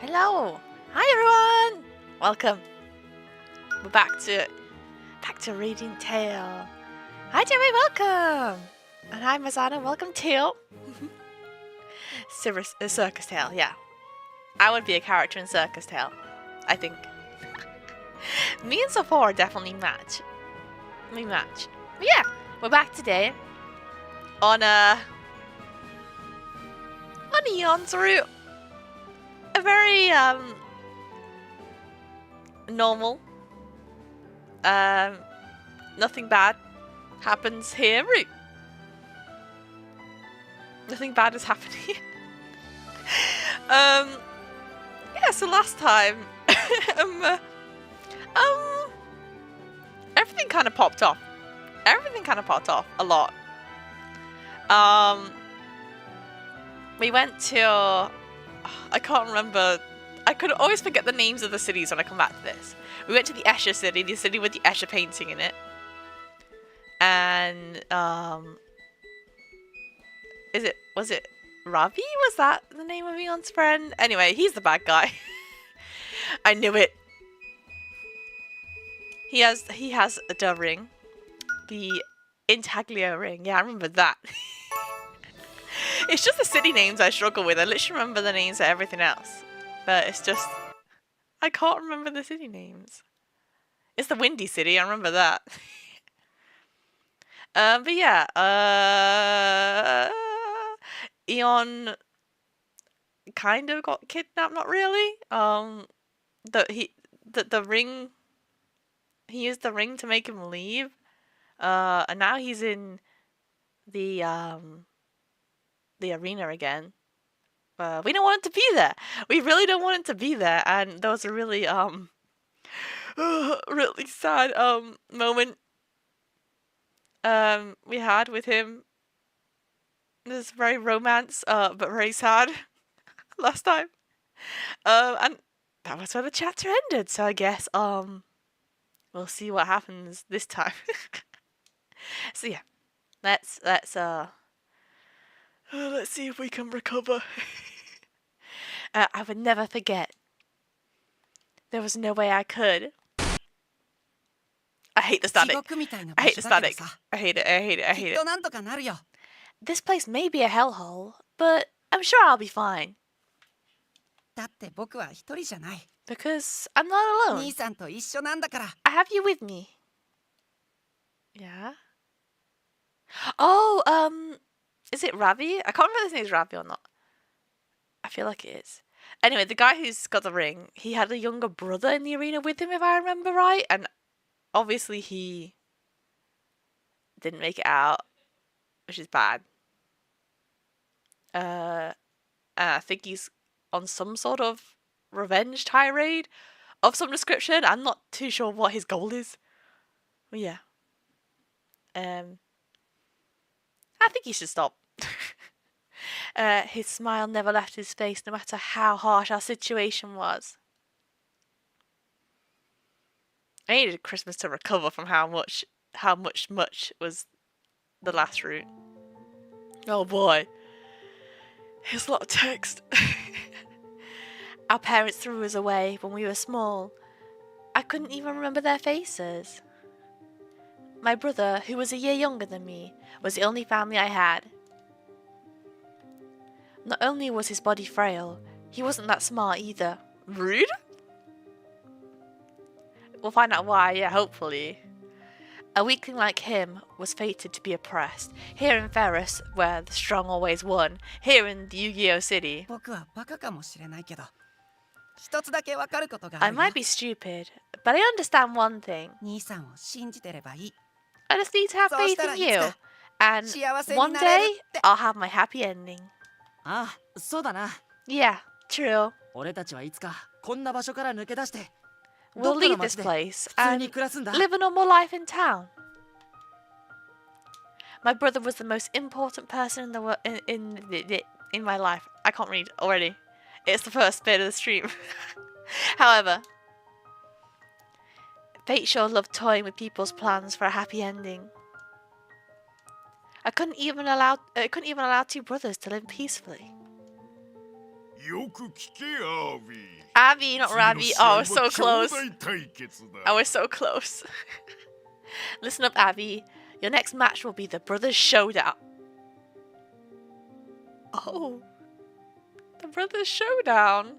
Hello! Hi everyone! Welcome. We're back to Radiant Tale. Hi Jerry, welcome! And hi Mazana, welcome too. Cirrus, Circus Tale, yeah. I would be a character in Circus Tale, I think. Me and Sephora definitely match. We match. But yeah, we're back today on Eon's route. A very normal, nothing bad happens here route. Nothing bad has happened here. Yeah, so last time everything kind of popped off. Everything kind of popped off a lot. We went to I can't remember. I could always forget the names of the cities when I come back to this. We went to the Escher city, the city with the Escher painting in it. And was it Ravi? Was that the name of Eon's friend? Anyway, he's the bad guy. I knew it. He has the ring. The Intaglio ring. Yeah, I remember that. It's just the city names I struggle with. I literally remember the names of everything else. But it's just... I can't remember the city names. It's the Windy City, I remember that. But yeah, Eon kind of got kidnapped, not really. The ring... He used the ring to make him leave. And now he's in the arena again. We don't want him to be there. We really don't want him to be there. And there was a really really sad moment we had with him. It was very romance, but very sad last time. And that was where the chapter ended. So I guess we'll see what happens this time. So yeah, let's see if we can recover. I would never forget. There was no way I could. I hate the static. I hate the static. I hate it. I hate it. I hate it. This place may be a hellhole, but I'm sure I'll be fine. Because I'm not alone. I have you with me. Yeah? Oh, is it Ravi? I can't remember if his name's Ravi or not. I feel like it is. Anyway, the guy who's got the ring, he had a younger brother in the arena with him, if I remember right. And obviously he didn't make it out, which is bad. And I think he's on some sort of revenge tirade of some description. I'm not too sure what his goal is. But yeah. I think he should stop. His smile never left his face, no matter how harsh our situation was. I needed Christmas to recover from how much was the last route. Oh boy. Here's a lot of text. Our parents threw us away when we were small. I couldn't even remember their faces. My brother, who was a year younger than me, was the only family I had. Not only was his body frail, he wasn't that smart either. Rude? We'll find out why, yeah, hopefully. A weakling like him was fated to be oppressed. Here in Cirrus, where the strong always won. Here in Yu-Gi-Oh! City. I might be stupid, but I understand one thing. I just need to have faith in you. And one day, I'll have my happy ending. Yeah, true. We'll leave this place and live a normal life in town. My brother was the most important person in the in my life. I can't read already. It's the first bit of the stream. However, fate sure loved toying with people's plans for a happy ending. I couldn't even allow two brothers to live peacefully. Abby, not Rabby. Oh, I was so close. I was so close. Listen up, Abby. Your next match will be the Brothers Showdown. Oh. The Brothers Showdown.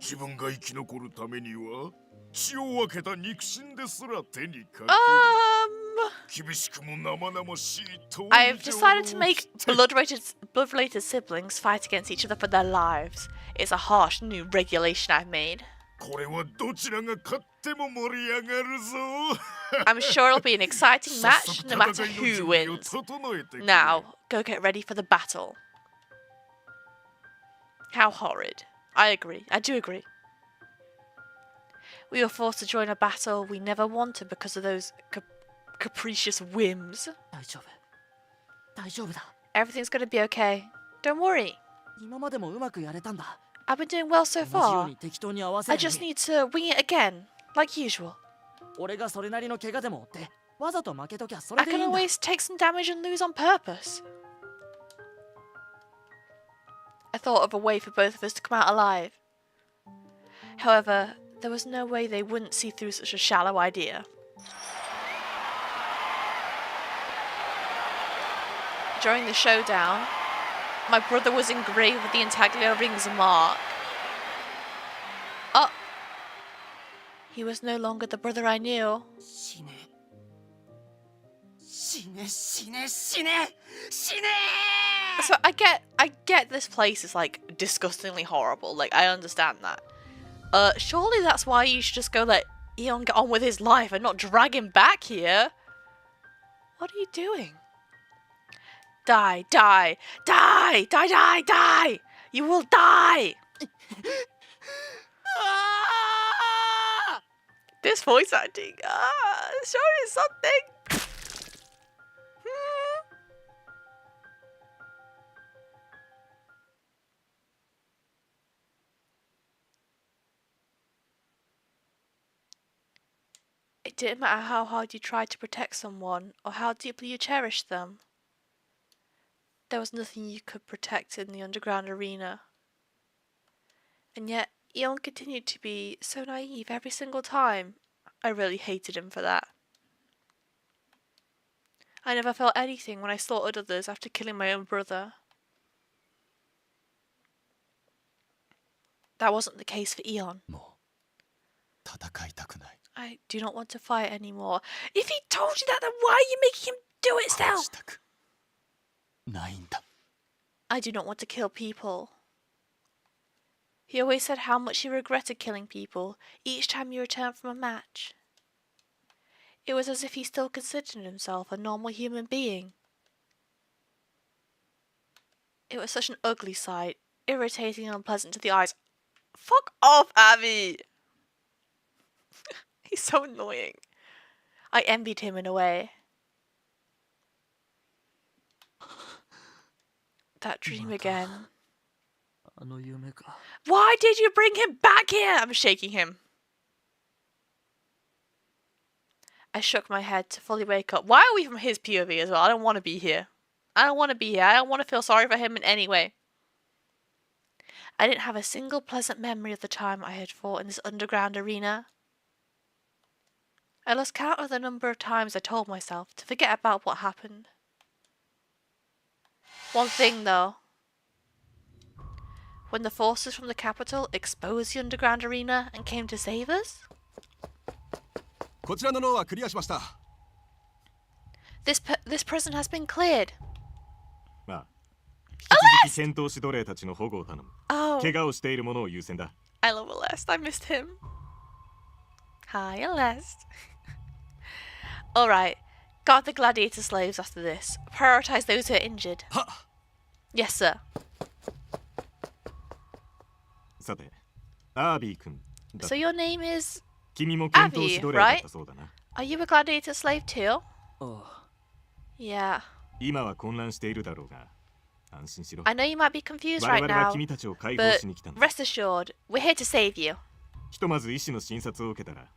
I've decided to make blood-related siblings fight against each other for their lives. It's a harsh new regulation I've made. I'm sure it'll be an exciting match no matter who wins. Now, go get ready for the battle. How horrid. I agree. I do agree. We were forced to join a battle we never wanted because of those capricious whims. Everything's gonna be okay. Don't worry. I've been doing well so far. I just need to wing it again, like usual. I can always take some damage and lose on purpose. I thought of a way for both of us to come out alive. However, there was no way they wouldn't see through such a shallow idea. During the showdown, my brother was engraved with the intaglio ring's mark. Oh! He was no longer the brother I knew. So I get this place is like disgustingly horrible. Like, I understand that. Surely that's why you should just go let Eon get on with his life and not drag him back here. What are you doing? Die, die, die, die, die, die! You will die! This voice acting, show me something! It didn't matter how hard you tried to protect someone or how deeply you cherished them. There was nothing you could protect in the underground arena. And yet, Eon continued to be so naive every single time. I really hated him for that. I never felt anything when I slaughtered others after killing my own brother. That wasn't the case for Eon. I do not want to fight anymore. If he told you that, then why are you making him do it still? I do not want to kill people. He always said how much he regretted killing people each time he returned from a match. It was as if he still considered himself a normal human being. It was such an ugly sight, irritating and unpleasant to the eyes. Fuck off, Abby! He's so annoying. I envied him in a way. That dream again. Why did you bring him back here? I'm shaking him. I shook my head to fully wake up. Why are we from his POV as well? I don't want to be here. I don't want to be here. I don't want to feel sorry for him in any way. I didn't have a single pleasant memory of the time I had fought in this underground arena. I lost count of the number of times I told myself to forget about what happened. One thing though. When the forces from the capital exposed the underground arena and came to save us, This prison has been cleared. まあ、引き続き戦闘士奴隷たちの保護を頼む。Oh, 怪我をしている者を優先だ。I love Alest. I missed him. Hi, Alest. Alright. Guard the gladiator slaves after this. Prioritize those who are injured. はっ Yes, sir. さて、アービー君だ。 So your name is 君も戦闘士奴隷だったそうだな。Are you a gladiator slave too? Oh. Yeah. 今は混乱しているだろうが、安心しろ。 I know you might be confused 我 right 々は now, 君たちを解放 but しに来たんだ。 rest assured, we're here to save you. ひとまず医師の診察を受けたら、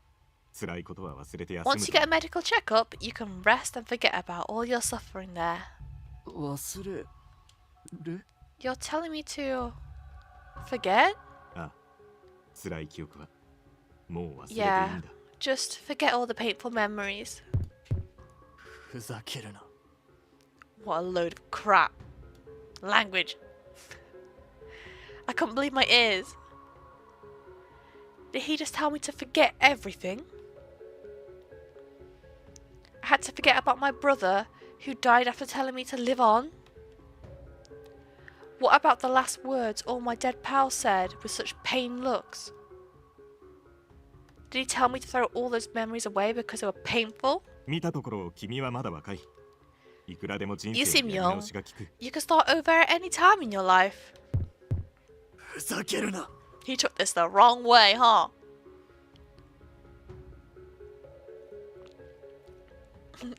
辛いことは忘れて休む。 Once you get a medical checkup, you can rest and forget about all your suffering there. 忘れる You're telling me to forget? ああ、辛い記憶はもう忘れていいん Yeah, だ。 just forget all the painful memories. ふざけるな What a load of crap. Language. I couldn't believe my ears. Did he just tell me to forget everything? I had to forget about my brother who died after telling me to live on? What about the last words all my dead pals said with such pained looks? Did he tell me to throw all those memories away because they were painful? 見たところ君はまだ若い。いくらでも人 You 生 seem のやり直しが効く。 You can start over at any time in your life. ふざけるな He took this the wrong way, huh?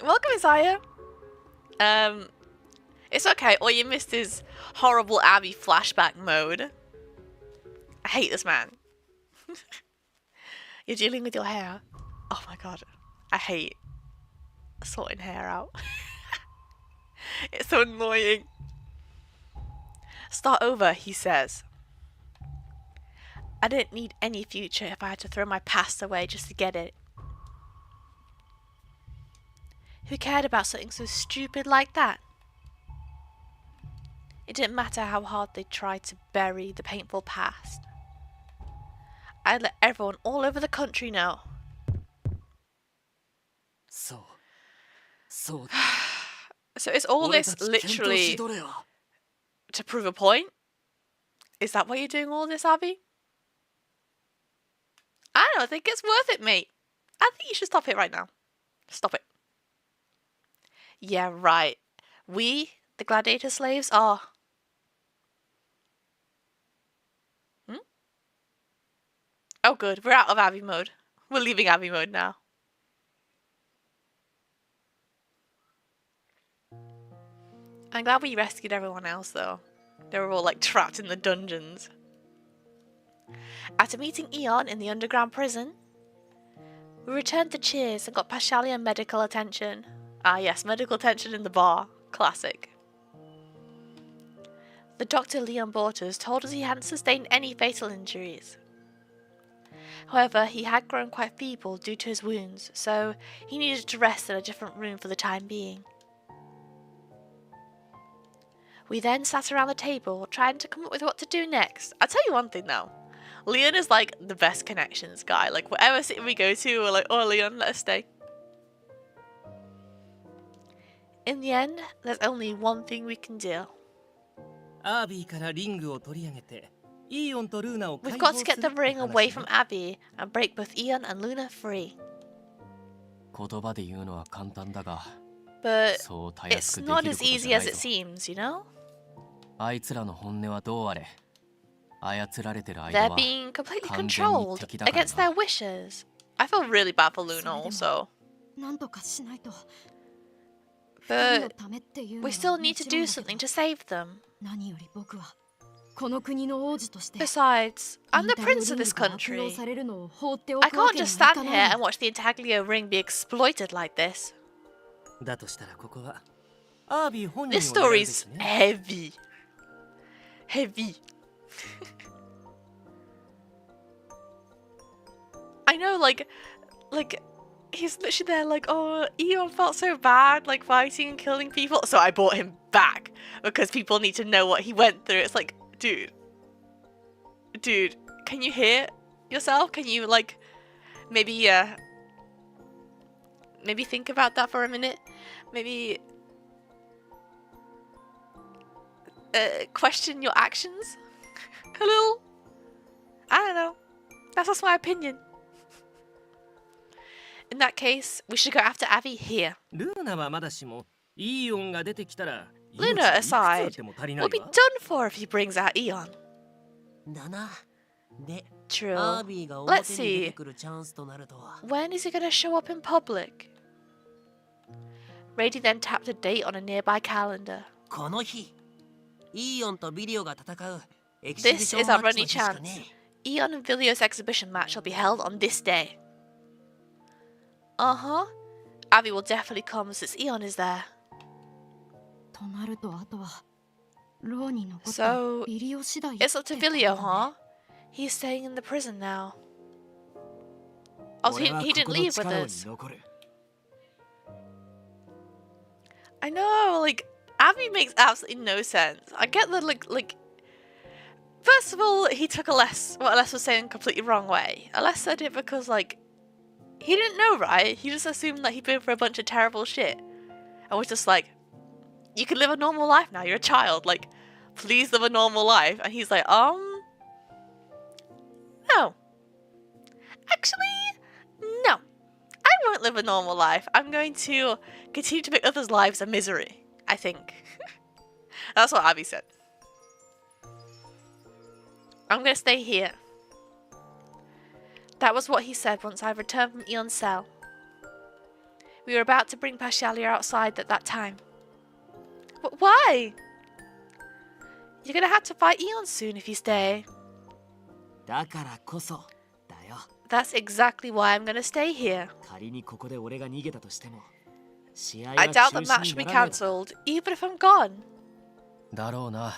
Welcome, Isaiah. It's okay. All you missed is horrible Abby flashback mode. I hate this man. You're dealing with your hair. Oh my god. I hate sorting hair out. It's so annoying. Start over, he says. I didn't need any future if I had to throw my past away just to get it. Who cared about something so stupid like that? It didn't matter how hard they tried to bury the painful past. I'd let everyone all over the country know. そうそうだ So is all 俺 this たち剣闘士 literally 奴隷は to prove a point? Is that why you're doing all this, Abby? I don't think it's worth it, mate. I think you should stop it right now. Stop it. Yeah, right. We, the gladiator slaves, are... Hmm? Oh, good. We're out of Abby mode. We're leaving Abby mode now. I'm glad we rescued everyone else, though. They were all, like, trapped in the dungeons. After meeting Eon in the underground prison, we returned to Cheers and got Pashalia medical attention. Ah yes, medical attention in the bar. Classic. The doctor Leon Borters told us he hadn't sustained any fatal injuries. However, he had grown quite feeble due to his wounds, so he needed to rest in a different room for the time being. We then sat around the table, trying to come up with what to do next. I'll tell you one thing though. Leon is like the best connections guy. Like whatever city we go to, we're like, oh Leon, let us stay. In the end, there's only one thing we can do. アービーからリングを取り上げて、イーオンとルーナを解 We've 放 got す to る get the って ring 話 away ね from Abby and break both Eon and Luna free. 言葉で言うのは簡単だが But そうたや it's すくで not きる as ことじ easy ゃ as ない it ぞ seems, you know? あいつらの本音はどうあれ操られてる間 They're は being completely 完全に controlled 敵だから against な their wishes. I feel really bad for Luna それでも also. なんとかしないと。 But 二人のためっていうの we は still も need to ちろ do んだけ something ど to save them. 何より僕はこの国の王子として Besides, I'm the インタリオ prince of リン this グが悪用 country. されるのを放ってお I くわ can't けに just はいか stand な here い and watch the Intaglio ring be exploited like this. だとしたらここはアービー本人 This を狙うべ story's きね heavy. Heavy. I know, like, he's literally there like, oh, Eon felt so bad, like, fighting and killing people, so I brought him back, because people need to know what he went through. It's like, dude, can you hear yourself? Can you, like, maybe think about that for a minute? maybe question your actions a little. I don't know. That's just my opinion. In that case, we should go after Avi here. ルーナはまだしもイーオンが出てきたら Luna 命いくつあっ aside, ても足りな we'll い be わ done for if he brings out Eon. だな。で、 True. アービーが Let's 表に出 see. てくるチャンスとなるとは。 When is he gonna show up in public? Rady then tapped a date on a nearby calendar. この日、イーオンとビリオが戦うエキシビ This ション is マ our ッチ only の日しか chance. ね Eon and Vilio's exhibition match shall be held on this day. Uh-huh. Avi will definitely come since Eon is there. となるとあとはローに残った So, ビリオ次第 it's up to ってこと Vilio, だね huh? He's staying in the prison now. Oh, so 俺は he こ didn't この leave with 力に us. 残る。 I know, like, Avi makes absolutely no sense. I get that, like, first of all, he took what Aless was saying completely wrong way. Aless said it because, like, he didn't know, right? He just assumed that he'd been through a bunch of terrible shit. And was just like, you can live a normal life now, you're a child, like, please live a normal life. And he's like, no. Actually, no. I won't live a normal life. I'm going to continue to make others' lives a misery, I think. That's what Abby said. I'm going to stay here. That was what he said once I returned from Eon's cell. We were about to bring Pashalia outside at that time. Why? You're going to have to fight Eon soon if you stay. だからこそだよ。 That's exactly why I'm going to stay here. 仮にここで俺が逃げたとしても、試合は I 中 doubt the 止 match に will be ならない。 cancelled, even if I'm gone. だろうな。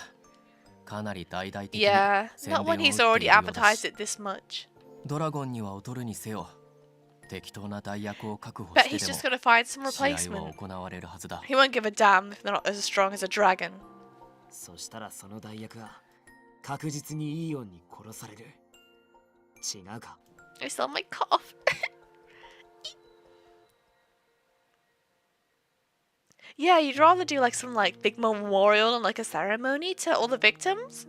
かなり大々的に Yeah, 宣 not 伝を when 打っ he's てい already るようだ advertised し it this much. ドラゴンには劣るにせよ。適当な代役を確保 Bet して he's で just も gonna find some 試合は replacement. 行われるはずだ。 He won't give a damn if they're not as strong as a dragon. そしたらその代役は確実にイーオンに殺される。違うか。 I still might cut off. Yeah, you'd rather do like some like big memorial and like a ceremony to all the victims,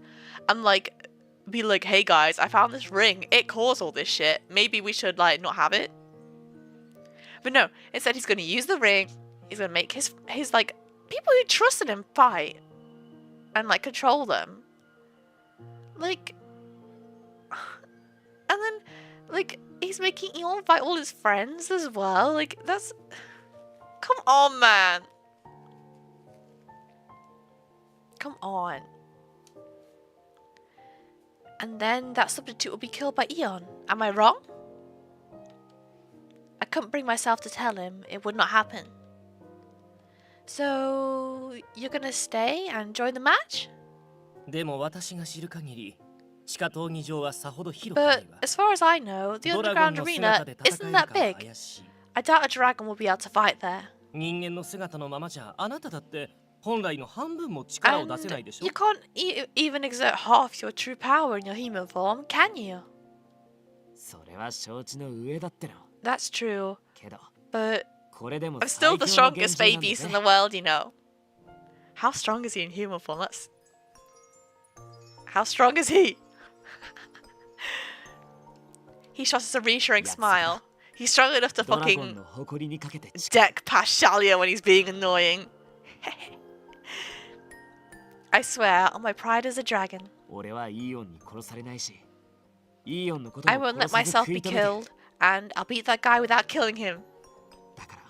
and like be like, hey guys, I found this ring. It caused all this shit. Maybe we should like not have it. But no, instead he's gonna use the ring. He's gonna make his like people who trusted him fight and like control them. Like, and then like he's making Eon fight all his friends as well. Like that's, come on, man. Come on. And then that substitute will be killed by Eon. Am I wrong? I couldn't bring myself to tell him it would not happen. So, you're gonna stay and join the match? でも私が知る限り地下闘技場はさほど広くな But いわ as far as I know, the ドラゴン underground の arena 姿で戦 isn't えるか that は big. 怪しい I doubt a dragon will be able to fight there. 人間の姿のままじゃあなただって本来の半分も力を And 出せないでしょ you can't even exert half your true power in your human form, can you? それは承知の上だっての。 That's true. けど、 But これでも I'm still the 最強の strongest 現状なんだ babies in ぜ the world, you know. How strong is he in human form? How strong is he? He shows us a reassuring Yes. smile. He's strong enough to ドラゴン fucking の誇りにかけて deck past Shalia when he's being annoying. I swear, on my pride as a dragon, 俺はイーオンに殺されないし、イーオンのこと I も won't let 殺さず myself 食い be 止めて。 killed, and I'll beat that guy without killing him. だから、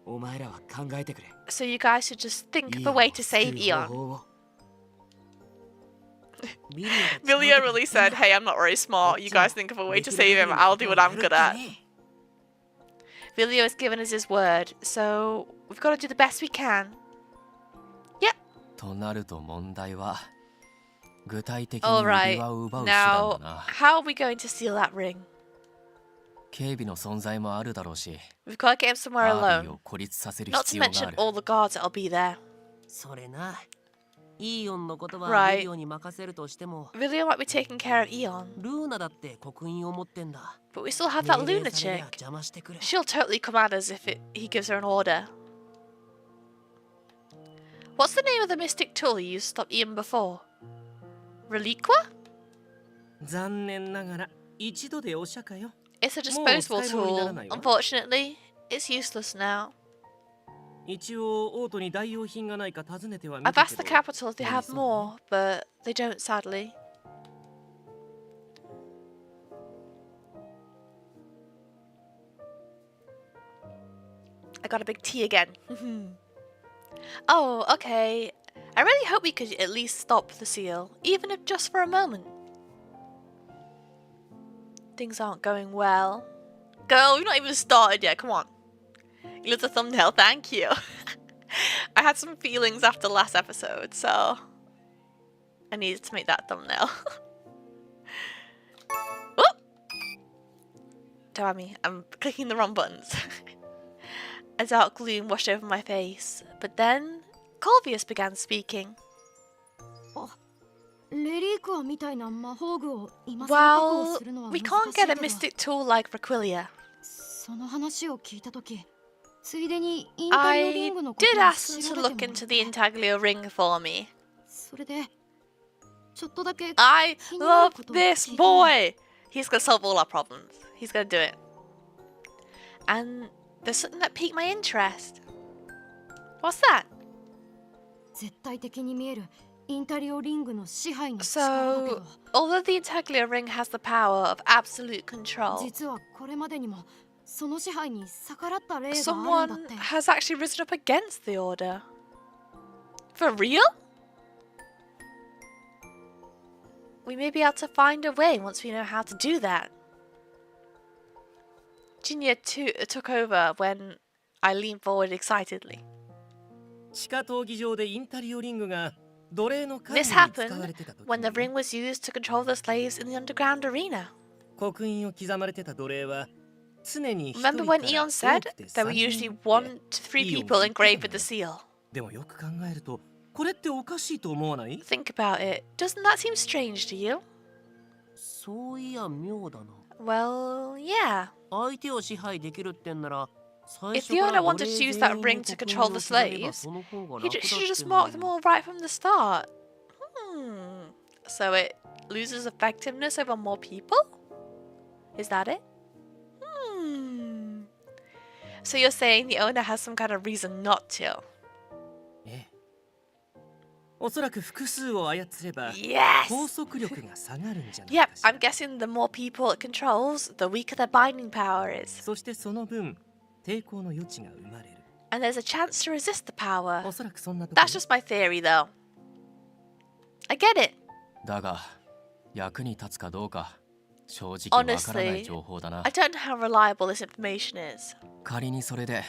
お前らは考えてくれ。 So you guys should just think イ of ー a オン way を to 救 save う Eon. 方法を。 Villia really said, hey, I'm not very smart. You guys think of a way to save him. I'll do what I'm good at. Villia has given us his word, so we've got to do the best we can. となると問題は具体的に指 Alright, 輪を奪う手段 now, だな。 how are we going to steal that ring? 警備の存在もあるだろうし、 We've got to get him somewhere アービー alone. を孤立させる Not 必 to 要があ mention る。 all the guards that'll be there. それな。イーオンのことは Right. ビリオに任せるとしても、 Vilio might be taking care of Eon, ルーナだって刻印を持ってんだ。 but we still have that 命令 Luna されりゃ chick. 邪魔してくる。 She'll totally come at us if he gives her an order. What's the name of the mystic tool you used to stop Eon before? Reliqua? 残念ながら一度でお釈迦よ。 It's a disposable もう使い物になら tool. ないわ。 Unfortunately, it's useless now. 一応オートに代用品がないか尋ねてはみ I've た asked け the ど。 capital if they have more, but they don't, sadly. I got a big T again. Oh, okay. I really hope we could at least stop the seal, even if just for a moment. Things aren't going well. Girl, we've not even started yet. Come on. You love the thumbnail. Thank you. I had some feelings after last episode, so I needed to make that thumbnail. Whoop! Damn me, I'm clicking the wrong buttons. A dark gloom washed over my face, but then Corvius began speaking. レリークアみたいな魔法具を今更確保 Well, するのは we 難 can't しい get a けど、 mystic tool like Requilia. その話を聞いたとき、ついでにインタリオリ I ングのこと did を ask them 調 to べ look てもら into っ the て、 intaglio ring for me. それでちょっとだけ I 気になる love love ことを聞い this たの。 boy! He's gonna solve all our problems. He's gonna do it. And there's something that piqued my interest. What's that? 絶対的に見えるインタリオリングの支配の力だけ So, ど、 although the intaglio ring has the power of absolute control, 実はこれまでにもその支配に逆らった例があるんだ someone って。 has actually risen up against the order. For real? We may be able to find a way once we know how to do that. Junior took over when I leaned forward excitedly. 地下闘技場でインタリオリングが奴隷の管理に This 使わ happened れてた時 when the に ring was used to control the slaves in the underground arena. 刻印を刻まれてた奴隷は常に一人 Remember か when ら Eon 多 said くて there were 3人 usually いて 1 to 3 people engraved with the seal? でもよく考えるとこれっておかしいと思わない？ Think about it. Doesn't that seem strange to you? そういや妙だな。 Well, yeah. 相手を支配できるってんなら最 If 初 the から owner 奴 wanted 隷 to use 全 that 員 ring に to 刻印 control を the 刻めば slaves, その方が he 楽だ should って just 思う mark them all right from the start. So it loses effectiveness over more people? Is that it? So you're saying the owner has some kind of reason not to? ええ。おそらく複数を操れば Yes! 拘束力が下がるんじゃない Yep, かしら I'm guessing the more people it controls, the weaker their binding power is. そしてその分抵抗の余地が生まれる。 And there's a chance to resist the power. おそらくそんなとこ That's just my theory, though. I get it. だが役に立つかどうか正直わからない Honestly, 情報だな I。don't know how reliable this information is. 仮にそれで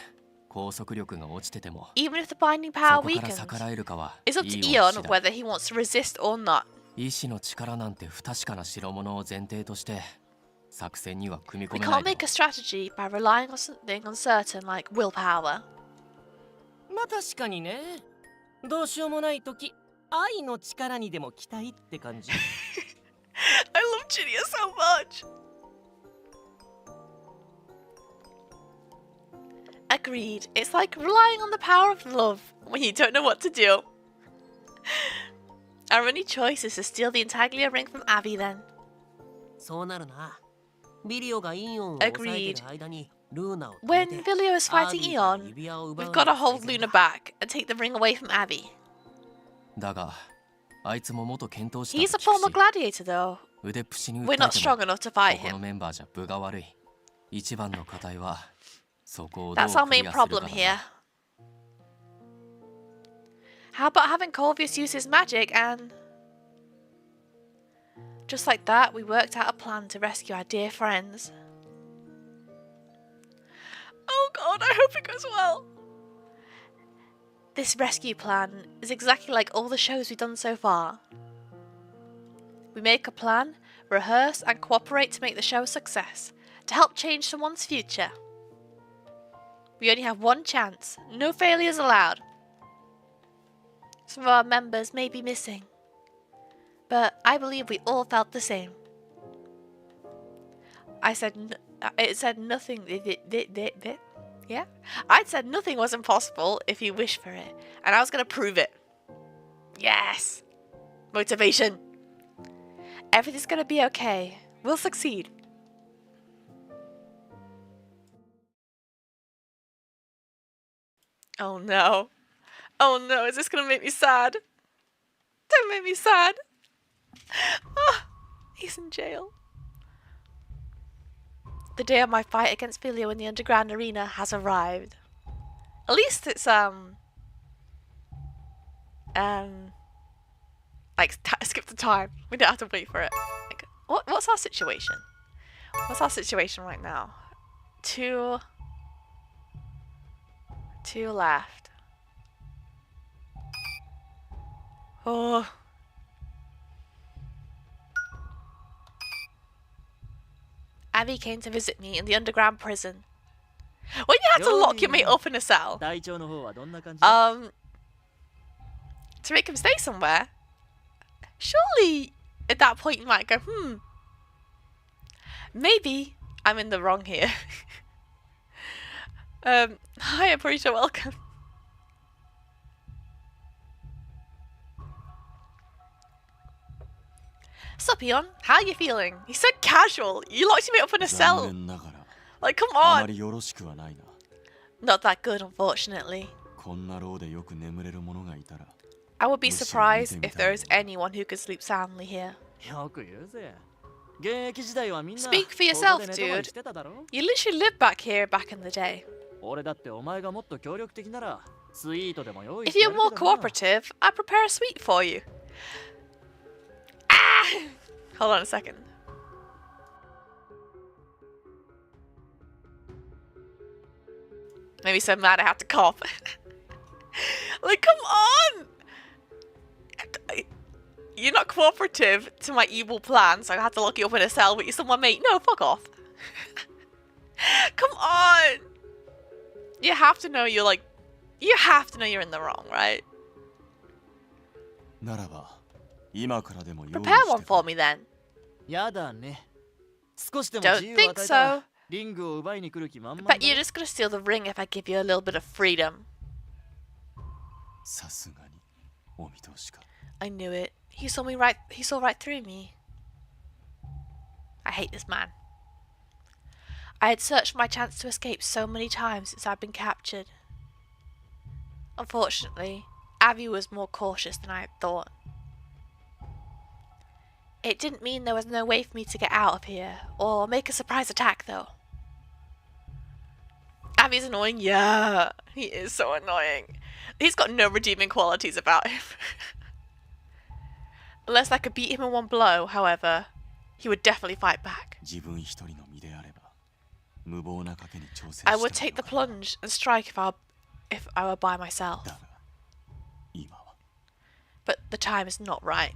拘束力が落ちてても Even if the binding そ power こから weakens, 逆らえるかは it's up い to い Eon 次第 whether he wants to resist or not. 意志の力なんて不確かな代物を前提として作戦には組み We 込めない can't だろ make a strategy by relying on something uncertain like willpower. まあ確かにね。どうしようもないとき愛の力にでも期待って感じ。 I love Junior so much. Agreed. It's like relying on the power of love when you don't know what to do. Our only choice is to steal the intaglio ring from Abby then. そうなるな。ビリオがイオンを抑えてる間にルーナを止め When て Vilio is アー fighting ビーから Eon, 指輪を奪う we've の got が to hold hold最善 Luna だ。 back and take the ring away from Abby. だがあいつも元剣闘士 He's だ a と聞く former し gladiator though. 腕っぷしに We're 訴 not えて strong も enough to こ fight この him. メンバーじゃ分が悪い一番の課題はそこをどう That's our クリ main アするか problem だ here. な How about having Corvius use his magic and... Just like that, we worked out a plan to rescue our dear friends. Oh god, I hope it goes well. This rescue plan is exactly like all the shows we've done so far. We make a plan, rehearse and cooperate to make the show a success, to help change someone's future. We only have one chance, no failures allowed. Some of our members may be missing, but I believe we all felt the same. It said nothing. Yeah? I'd said nothing was impossible if you wish for it, and I was gonna prove it. Yes! Motivation. Everything's gonna be okay. We'll succeed. Oh no. Oh no, is this gonna make me sad? Don't make me sad. Oh, he's in jail. The day of my fight against Filio in the underground arena has arrived. At least it's like skip the time. We don't have to wait for it. Like, what's our situation? What's our situation right now? Two left. Oh. Abby came to visit me in the underground prison. When you have to lock your mate up in a cell, to make him stay somewhere, surely at that point you might go, maybe I'm in the wrong here. Hi, Appreciate, welcome. Sup, Eon? How are you feeling? He's so casual. You locked me up in a cell. Like, come on. Not that good, unfortunately. I would be surprised if there is anyone who could sleep soundly here. Speak for yourself, dude. You literally lived back here back in the day. If you're more cooperative, I'll prepare a sweet for you. Ah! Hold on a second. Maybe so mad I have to cough. Like, come on! You're not cooperative to my evil plan, so I have to lock you up in a cell with you someone, mate. No, fuck off. Come on! You have to know you're you have to know you're in the wrong, right? Prepare one for me then. Don't think so. Bet you're just gonna steal the ring if I give you a little bit of freedom. I knew it. He saw right through me. I hate this man. I had searched my chance to escape so many times since I'd been captured. Unfortunately, Avi was more cautious than I had thought. It didn't mean there was no way for me to get out of here, or make a surprise attack though. Avi's annoying, yeah, he is so annoying. He's got no redeeming qualities about him. Unless I could beat him in one blow, however, he would definitely fight back. I would take the plunge and strike if I were by myself. But the time is not right.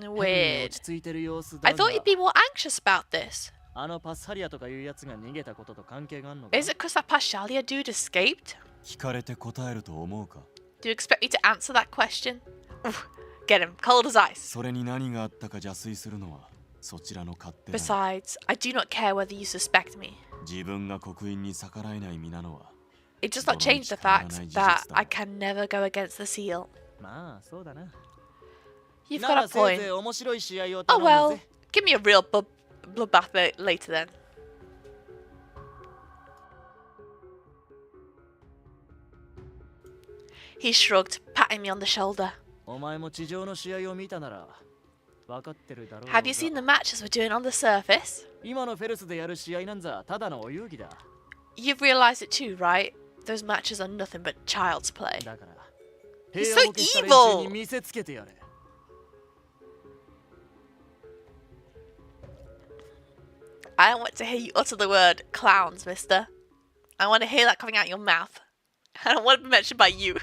Weird. I thought you'd be more anxious about this. Is it because that Pashalia dude escaped? Do you expect me to answer that question? Oof, get him, cold as ice. Besides, I do not care whether you suspect me. It does not change the fact that I can never go against the seal. You've got a point. Oh well, give me a real bloodbath later then. He shrugged, patting me on the shoulder. Have you seen the matches we're doing on the surface? You've realized it too, right? Those matches are nothing but child's play. He's so evil! I don't want to hear you utter the word clowns, mister. I want to hear that coming out your mouth. I don't want to be mentioned by you.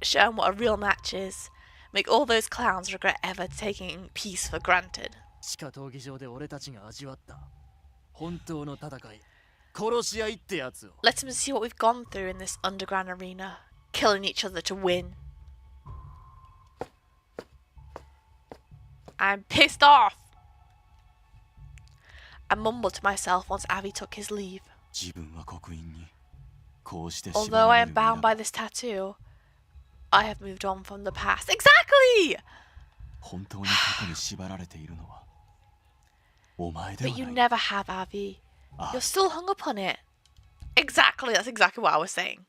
Show them what a real match is. Make all those clowns regret ever taking peace for granted. 殺し合いってやつを。 Let him see what we've gone through in this underground arena. Killing each other to win. I'm pissed off. I mumbled to myself once Avi took his leave. 自分は刻印にこうして縛 Although ら I れ am る身だ bound by this tattoo, I have moved on from the past. Exactly! 本当に過去に縛られているのはお前で But は you ない never have, Avi. You're still hung up on it. Exactly, that's exactly what I was saying.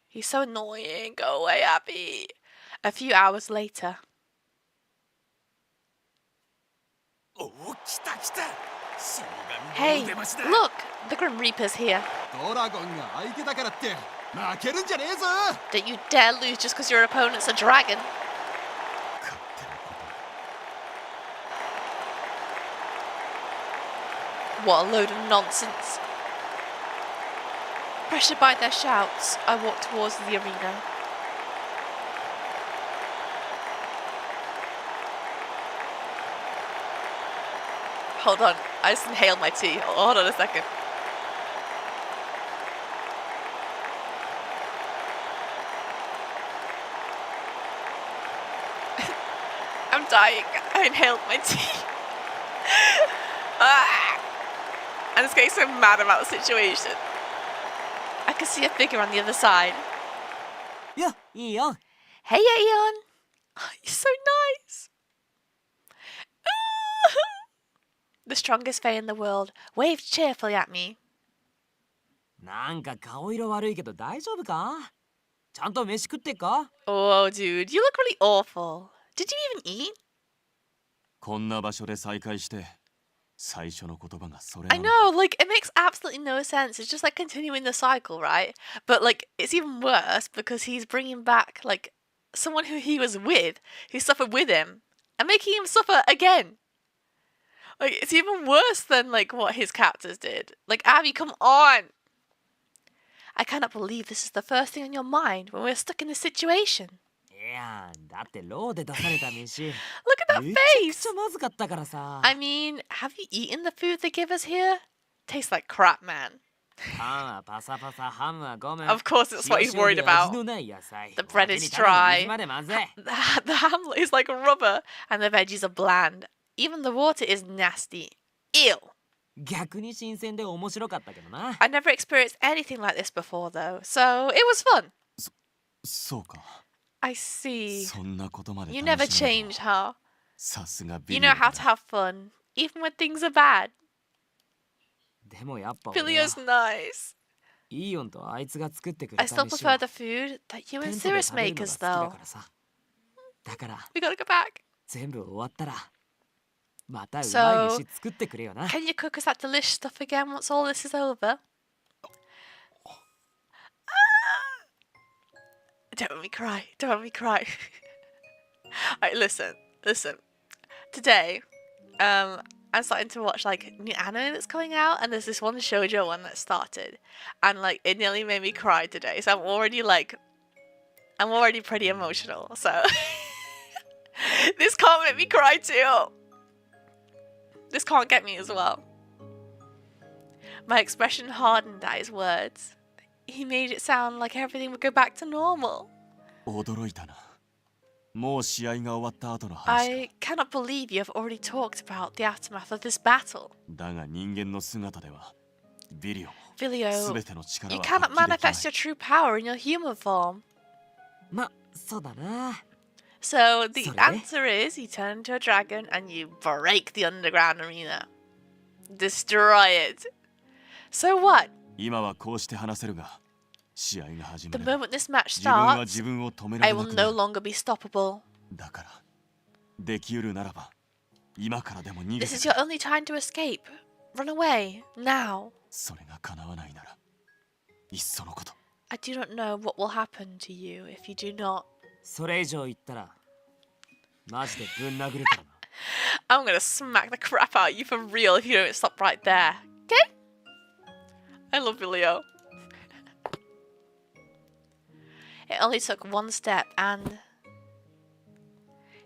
He's so annoying. Go away, Abby. A few hours later. おお、来た来た。死神 Hey, の腕増しだ。 look! The Grim Reaper's here. ドラゴンが相手だからって負けるんじゃねえぞ。 Don't you dare lose just because your opponent's a dragon. 勝手なこと What a load of nonsense. Pressured by their shouts, I walked towards the arena. Hold on, I just inhaled my tea. Hold on a second. I'm dying. I inhaled my tea. Ah! I'm just getting so mad about the situation. I can see a figure on the other side. いや、いいよ。 Hey, Aeon! Oh, you're so nice! The strongest Fae in the world waved cheerfully at me. なんか顔色悪いけど大丈夫か？ちゃんと飯食ってっか？ Oh, dude, you look really awful. Did you even eat? こんな場所で再会して最初の言葉がそれ I なの know, like, it makes absolutely no sense. It's just like continuing the cycle, right? But, like, it's even worse because he's bringing back, like, someone who he was with, who suffered with him, and making him suffer again. Like, it's even worse than, like, what his captors did. Like, Abby, come on! I cannot believe this is the first thing on your mind when we're stuck in this situation. いや、だってローで出された飯 Look at that めちゃく face! ちゃまずかったからさ。 I mean, have you eaten the food they give us here? Tastes like crap, man. パンはパサパサ、ハムはゴム。 Of course, it's what he's 塩塩 worried で about. 味のない野菜。 The bread お手 is にただの dry. 水までまずい。 The ham is like rubber, and the veggies are bland. Even the water is nasty. Ew. 逆に新鮮で面白かったけどな。 I never experienced anything like this before, though, so it was fun. そうか I see. そんなことまで You 楽 never しめるの changed, は huh? さすがビ You リ know オ how to だ have fun, even when things are bad. でもやっぱ俺は Filio's nice. イーオンとあいつが作ってく I れた still 飯 prefer は the food that you テ and ントで Cirrus 食べる make のが us, 好きだ though. からさ。だから We gotta go back. 全部終わったらまたうまい So, 飯作ってくれよな。 can you cook us that delicious stuff again once all this is over? Don't let me cry. Don't let me cry. Alright, listen. Today, I'm starting to watch like new anime that's coming out, and there's this one shoujo one that started, and like it nearly made me cry today. So I'm already pretty emotional. So this can't make me cry too. This can't get me as well. My expression hardened at his words. He made it sound like everything would go back to normal. 驚いたなもう試合が終わった後の話 I cannot believe you have already talked about the aftermath of this battle. だが人間の姿ではビリオも Vilio, 全ての力 you は cannot 発揮できない manifest your true power in your human form. ま、そうだな。 So the Sorry? answer is you turn into a dragon and you break the underground arena. Destroy it. So what? 今はこうして話せるが試合が始ま The る moment this match 自分は starts, 自分を止めら I れな will くな no る longer be stoppable. だからできうるならば今からでも逃げ This て is your only time to escape. Run away, now. それが叶わないならいっそのこと I do not know what will happen to you if you do not. それ以上言ったらマジでぶん殴るからな。 I'm gonna smack the crap out of you for real if you don't stop right there. Okay? I love Vilio. It only took one step and...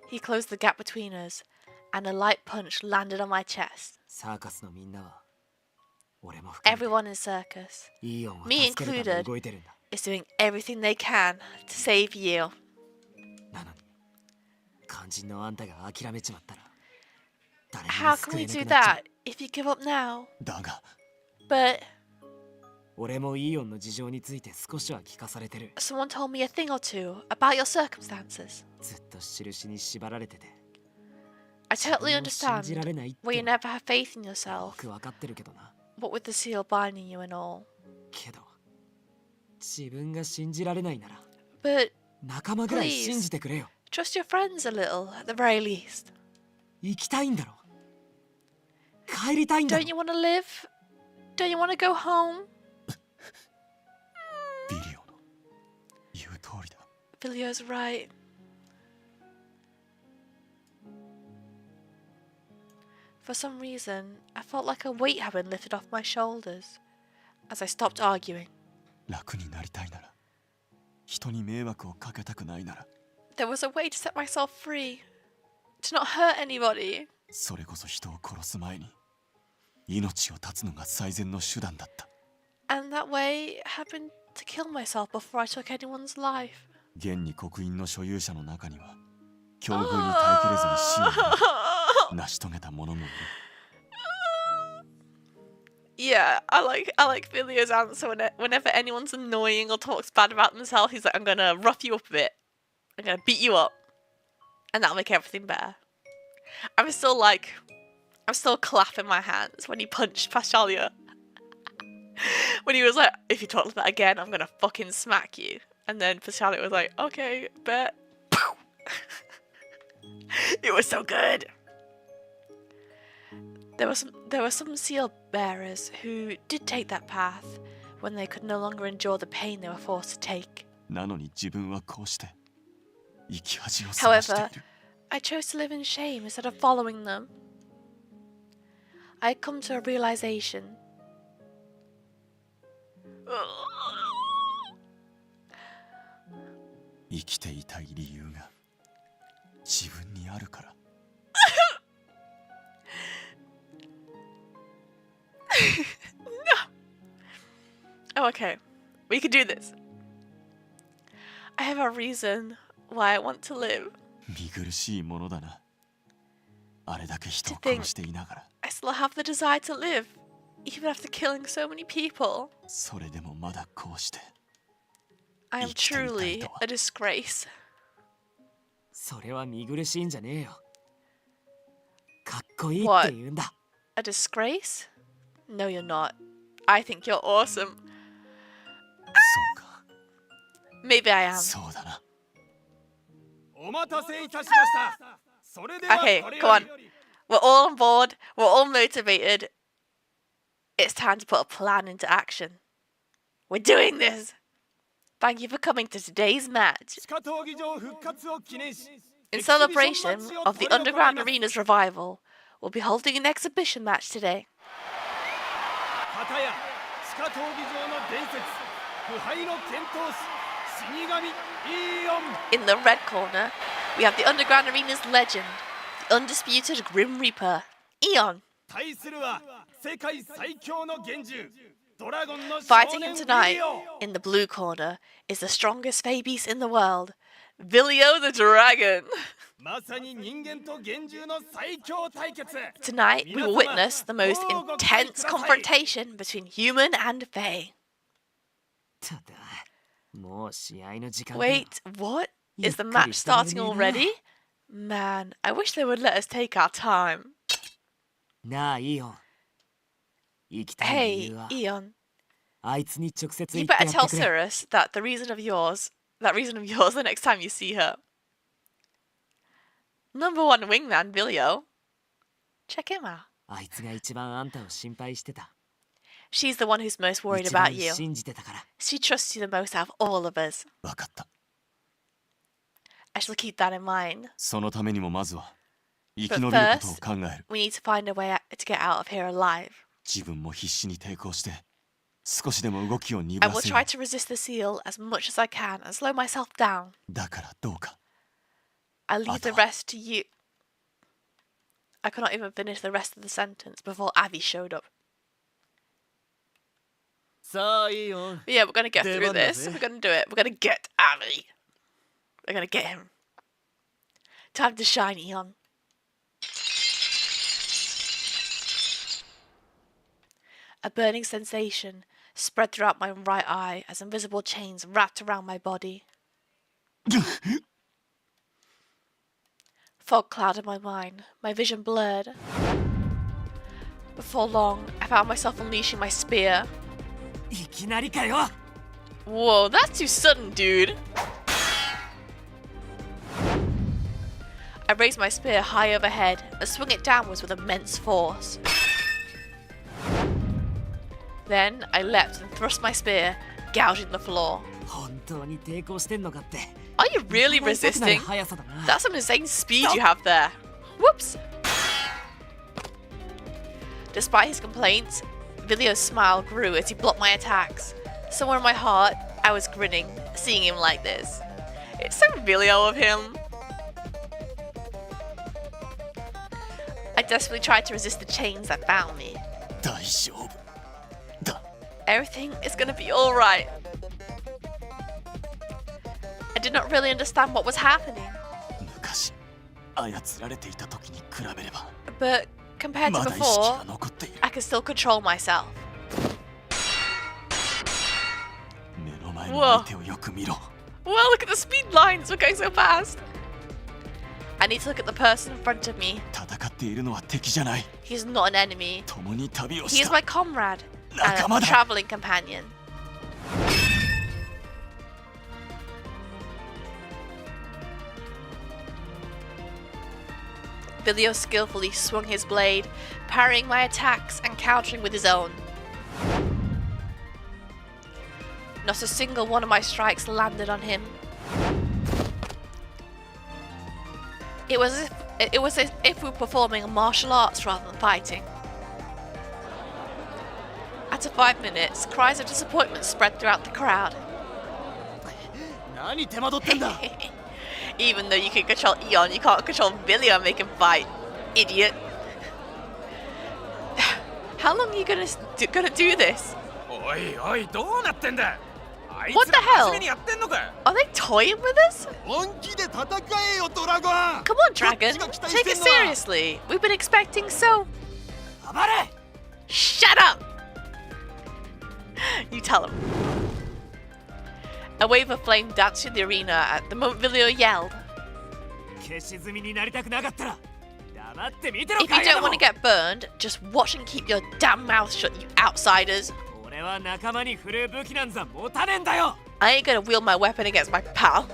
He closed the gap between us, and a light punch landed on my chest. サーカスのみんなは俺も含めて Everyone in Circus イーオンを Me 助けるため included 動いてるんだ。 is doing everything they can to save you. なのに肝心のあんたが諦めちまったら誰に How も can 救 we えな do くなっちゃう。 that if you give up now? だが But 俺もイーオンの事情について少しは聞かされてる。 someone told me a thing or two about your circumstances. ずっと印に縛られてて I 自 totally 分を信じら understand れないって where you のは never have faith in よ yourself, くわかってるけどな。 what with the seal binding you and all. けど自分が信じられないなら But 仲間ぐらい Please. 信じてくれよ。 trust your friends a little, at the very least. 生きたいんだろ。帰りたいんだ Don't ろ。 you want to live? Don't you want to go home? ビリオの言う通りだ。 Vilio's right. For some reason, I felt like a weight had been lifted off my shoulders as I stopped arguing. 楽になりたいなら、人に迷惑をかけたくないなら、 There was a way to set myself free, to not hurt anybody. それこそ人を殺す前に命を絶つのが最善の手段だった。 And that way had been to kill myself before I took anyone's life. 現に刻印の所有者の中には境遇に耐えきれずに死を成し遂げた者もいる。 Yeah, I like Vilio's answer whenever anyone's annoying or talks bad about themselves. He's like, I'm gonna rough you up a bit. I'm gonna beat you up, and that'll make everything better. I'm still clapping my hands when he punched Paschalia. When he was like, if you talk like that again, I'm gonna fucking smack you. And then Paschalia was like, okay, bet. It was so good. There were some seal bearers who did take that path when they could no longer endure the pain they were forced to take. なのに自分はこうして生き恥をさらしてい However, る。 I chose to live in shame instead of following them. I had come to a realization. 生きていたい理由が自分にあるから。 Oh, okay. We can do this. I have a reason why I want to live. 見苦しいものだな。あれだけ人を殺していながら。 I still have the desire to live, even after killing so many people. それでもまだこうして。 I am truly a disgrace. それは見苦しいんじゃねえよ。かっこいいって言うんだ。 A disgrace? No, you're not. I think you're awesome. そうか。 Maybe I am. そうだな。お待たせいたしました。それでは Okay, これ come よ on. り We're all on board. We're all motivated. It's time to put a plan into action. We're doing this. Thank you for coming to today's match. 地下闘技場復活を記念し In celebration of the Underground Arena's revival, we'll be holding an exhibition match today. 片や地下闘技場の伝説腐敗の剣闘士死神イーオン In the red corner, we have the Underground Arena's legend, the undisputed Grim Reaper, Eon. 対するは世界最強の幻獣ドラゴンの少 Fighting 年 him ビ tonight リオ in the blue corner is the strongest Fey beast in the world, Vilio the Dragon. まさに人間と幻獣の最強対決 Tonight, we will witness the most intense confrontation between human and Fey. ただ、もう試合の時間だよ。 Wait, what? Is the match starting already? Man, I wish they would let us take our time. なあ、イーオン。生きたい理 Hey, 由は、 Eon, あいつに直接言 you ってや better って tell くれ。 Cirrus that reason of yours the next time you see her. Number one wingman, Vilio. Check him out. あいつが一番あんたを心配してた。 She's the one who's most worried 一 about 番 you. 信じてたから。 She trusts you the most out of all of us. わかった。 I shall keep that in mind. そのためにもまずは生き延びることを考える。 We need to find a way to get out of here alive. 自分も必死に抵抗して少しでも動きを鈍 I ら will せよ try to resist the seal as much as I can and slow myself down. う。だからどうか。 I'll leave the rest to you. I could not even finish the rest of the sentence before Avi showed up. さあいいよ But yeah, we're gonna get through 出番だ this. ぜ We're gonna do it. We're gonna get Ali. We're gonna get him. Time to shine, Eon. A burning sensation spread throughout my right eye as invisible chains wrapped around my body. Fog clouded my mind, my vision blurred. Before long, I found myself unleashing my spear. いきなりかよ Whoa, that's too sudden, dude. I raised my spear high overhead and swung it downwards with immense force. Then I leapt and thrust my spear, gouging the floor. 本当に抵抗してんのかって Are you really 痛くなる resisting? 速さだな That's some insane speed you have there. Whoops! Despite his complaints, Vilio's smile grew as he blocked my attacks. Somewhere in my heart, I was grinning, seeing him like this. It's so Vilio of him. I desperately tried to resist the chains that bound me. 大丈夫だ Everything is gonna be alright. I did not really understand what was happening, 昔操られていた時に比べれば but compared to まだ意識 before, が残っている I can still control myself. 目の前の相手をよく見ろ Well, look at the speed lines, we're going so fast. I need to look at the person in front of me. 戦っているのは敵じゃない He's not an enemy. 共に旅を He し is た my comrade 仲間 and だ traveling companion. Vilio skillfully swung his blade, parrying my attacks and countering with his own. Not a single one of my strikes landed on him. It was as if we were performing martial arts rather than fighting. After 5 minutes, cries of disappointment spread throughout the crowd. 何手間取ってんだ Even though you can control Eon, you can't control Billy and make him fight. Idiot. How long are you gonna do this? おいおいどうなってんだあい What つら the hell? 真面目にやってんのか Are they toying with us? 本気で戦えよドラゴン Come on, Dragon. Take it seriously. We've been expecting so. 暴れ Shut up! You tell him. A wave of flame danced through the arena at the moment Vilio yelled. 消し済みになりたくなかったら黙って見てろ If you don't want to get burned, just watch and keep your damn mouth shut, you outsiders. 俺は仲間に振る武器なんざ持たねえんだよ I ain't gonna wield my weapon against my pal.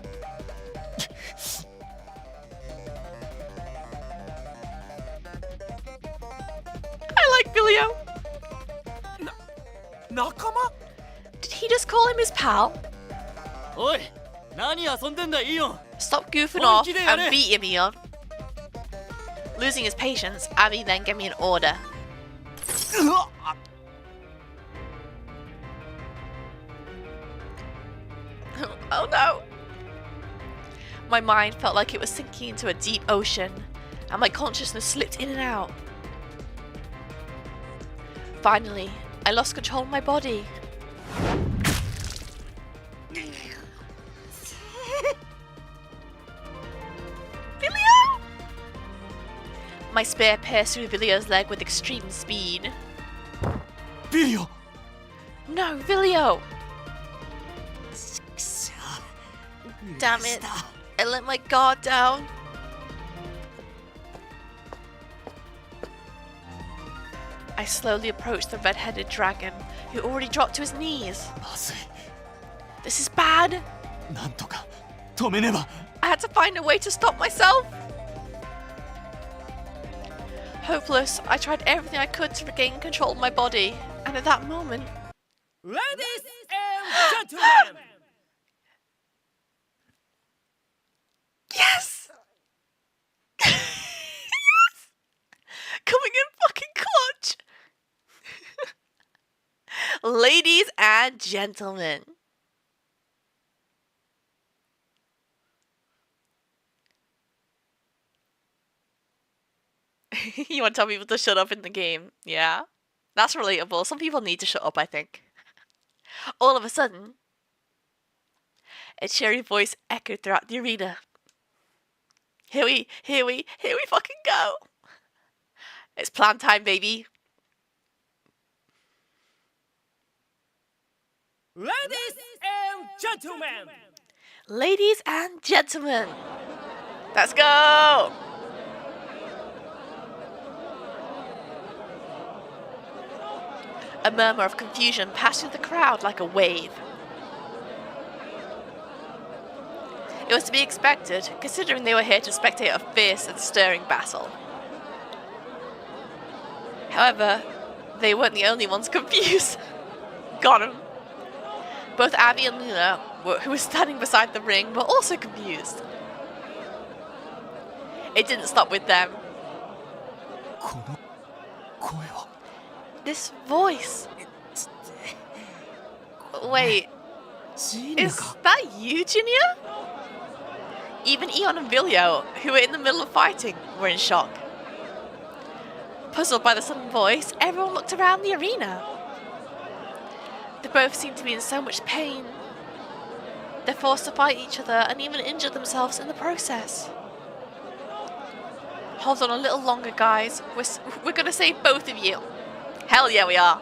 I like Vilio. 仲間 Did he just call him his pal? おい何遊んでんだイオン Stop goofing Well, off you did and it. beat him, Eon. Losing his patience, Abby then gave me an order. Oh no! My mind felt like it was sinking into a deep ocean, and my consciousness slipped in and out. Finally, I lost control of my body. Vilio! My spear pierced through Vilio's leg with extreme speed. ビリオ No, Vilio! くしゃ Damn it. I let my guard down. I slowly approached the red-headed dragon, who already dropped to his knees. まずい This is bad. なんとか止めねば I had to find a way to stop myself. Hopeless, I tried everything I could to regain control of my body, and at that moment, Ladies and gentlemen yes! Yes! Coming in fucking clutch! Ladies and gentlemen. You want to tell people to shut up in the game? Yeah? That's relatable. Some people need to shut up, I think. All of a sudden, a cheery voice echoed throughout the arena. Here we fucking go. It's plan time, baby. Ladies and gentlemen! Ladies and gentlemen, let's go! A murmur of confusion passed through the crowd like a wave. It was to be expected, considering they were here to spectate a fierce and stirring battle. However, they weren't the only ones confused. Got 'em. Both Abby and Luna, who were standing beside the ring, were also confused. It didn't stop with them. この声は This voice. Wait, ジーニャ is か that you, Junior? Even Eon and Vilio, who were in the middle of fighting, were in shock. Puzzled by the sudden voice, everyone looked around the arena. They both seemed to be in so much pain. They're forced to fight each other and even injure themselves in the process. Hold on a little longer, guys. We're gonna save both of you. Hell yeah, we are.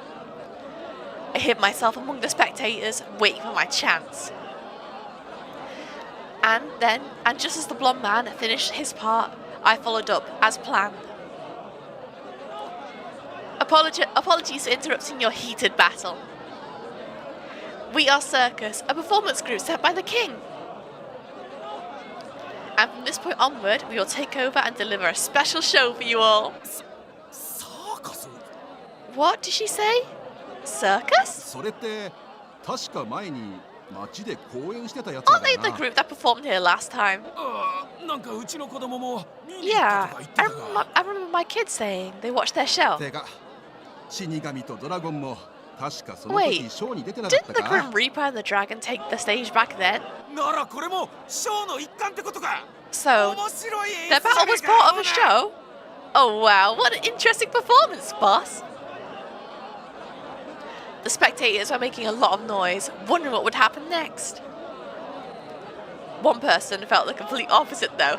I hid myself among the spectators, waiting for my chance. And just as the blonde man finished his part, I followed up as planned. Apologies for interrupting your heated battle. We are Circus, a performance group sent by the king. And from this point onward, we will take over and deliver a special show for you all. サーカス What did she say? Circus? それって確か前に街で公演してたやつら Aren't だ they よ the な group that performed here last time? なんかうちの子供も見に行っ Yeah, たとか言ってた I が remember my kids saying they watched their show. てか死神とドラゴンも確かその Wait, 時ショーに出てなかっ Didn't た the か Grim Reaper and the Dragon take the stage back then? ならこれもショーの一環ってことか So, 面白い演 their 出じゃ battle ね was えか part of a show? Oh wow, what an interesting performance, boss! The spectators were making a lot of noise, wondering what would happen next. One person felt the complete opposite though.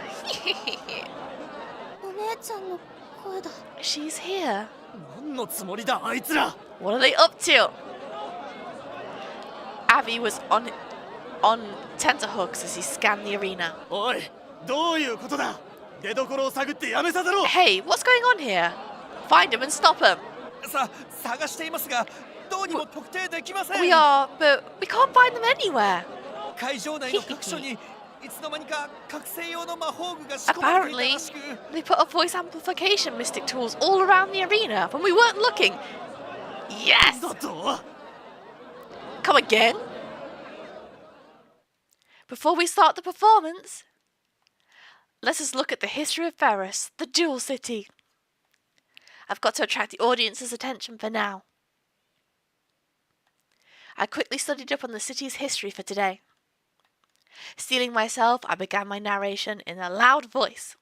お姉ちゃんの声だ。 She's here. 何のつもりだあいつら What are they up to? Abby was on tenterhooks as he scanned the arena. おいどういうことだ出所を探ってやめさせろ Hey, what's going on here? Find him and stop him. 探していますがどうにも特定できません We are, but we can't find them anywhere. 会場内の各所にいつの間にか覚醒用の魔法具が仕込まれていた Apparently, らしく they put a voice amplification mystic tools all around the arena when we weren't looking. Yes! だと Come again? Before we start the performance, let us look at the history of Cirrus, the Dual City. I've got to attract the audience's attention for now. I quickly studied up on the city's history for today. Steeling myself, I began my narration in a loud voice.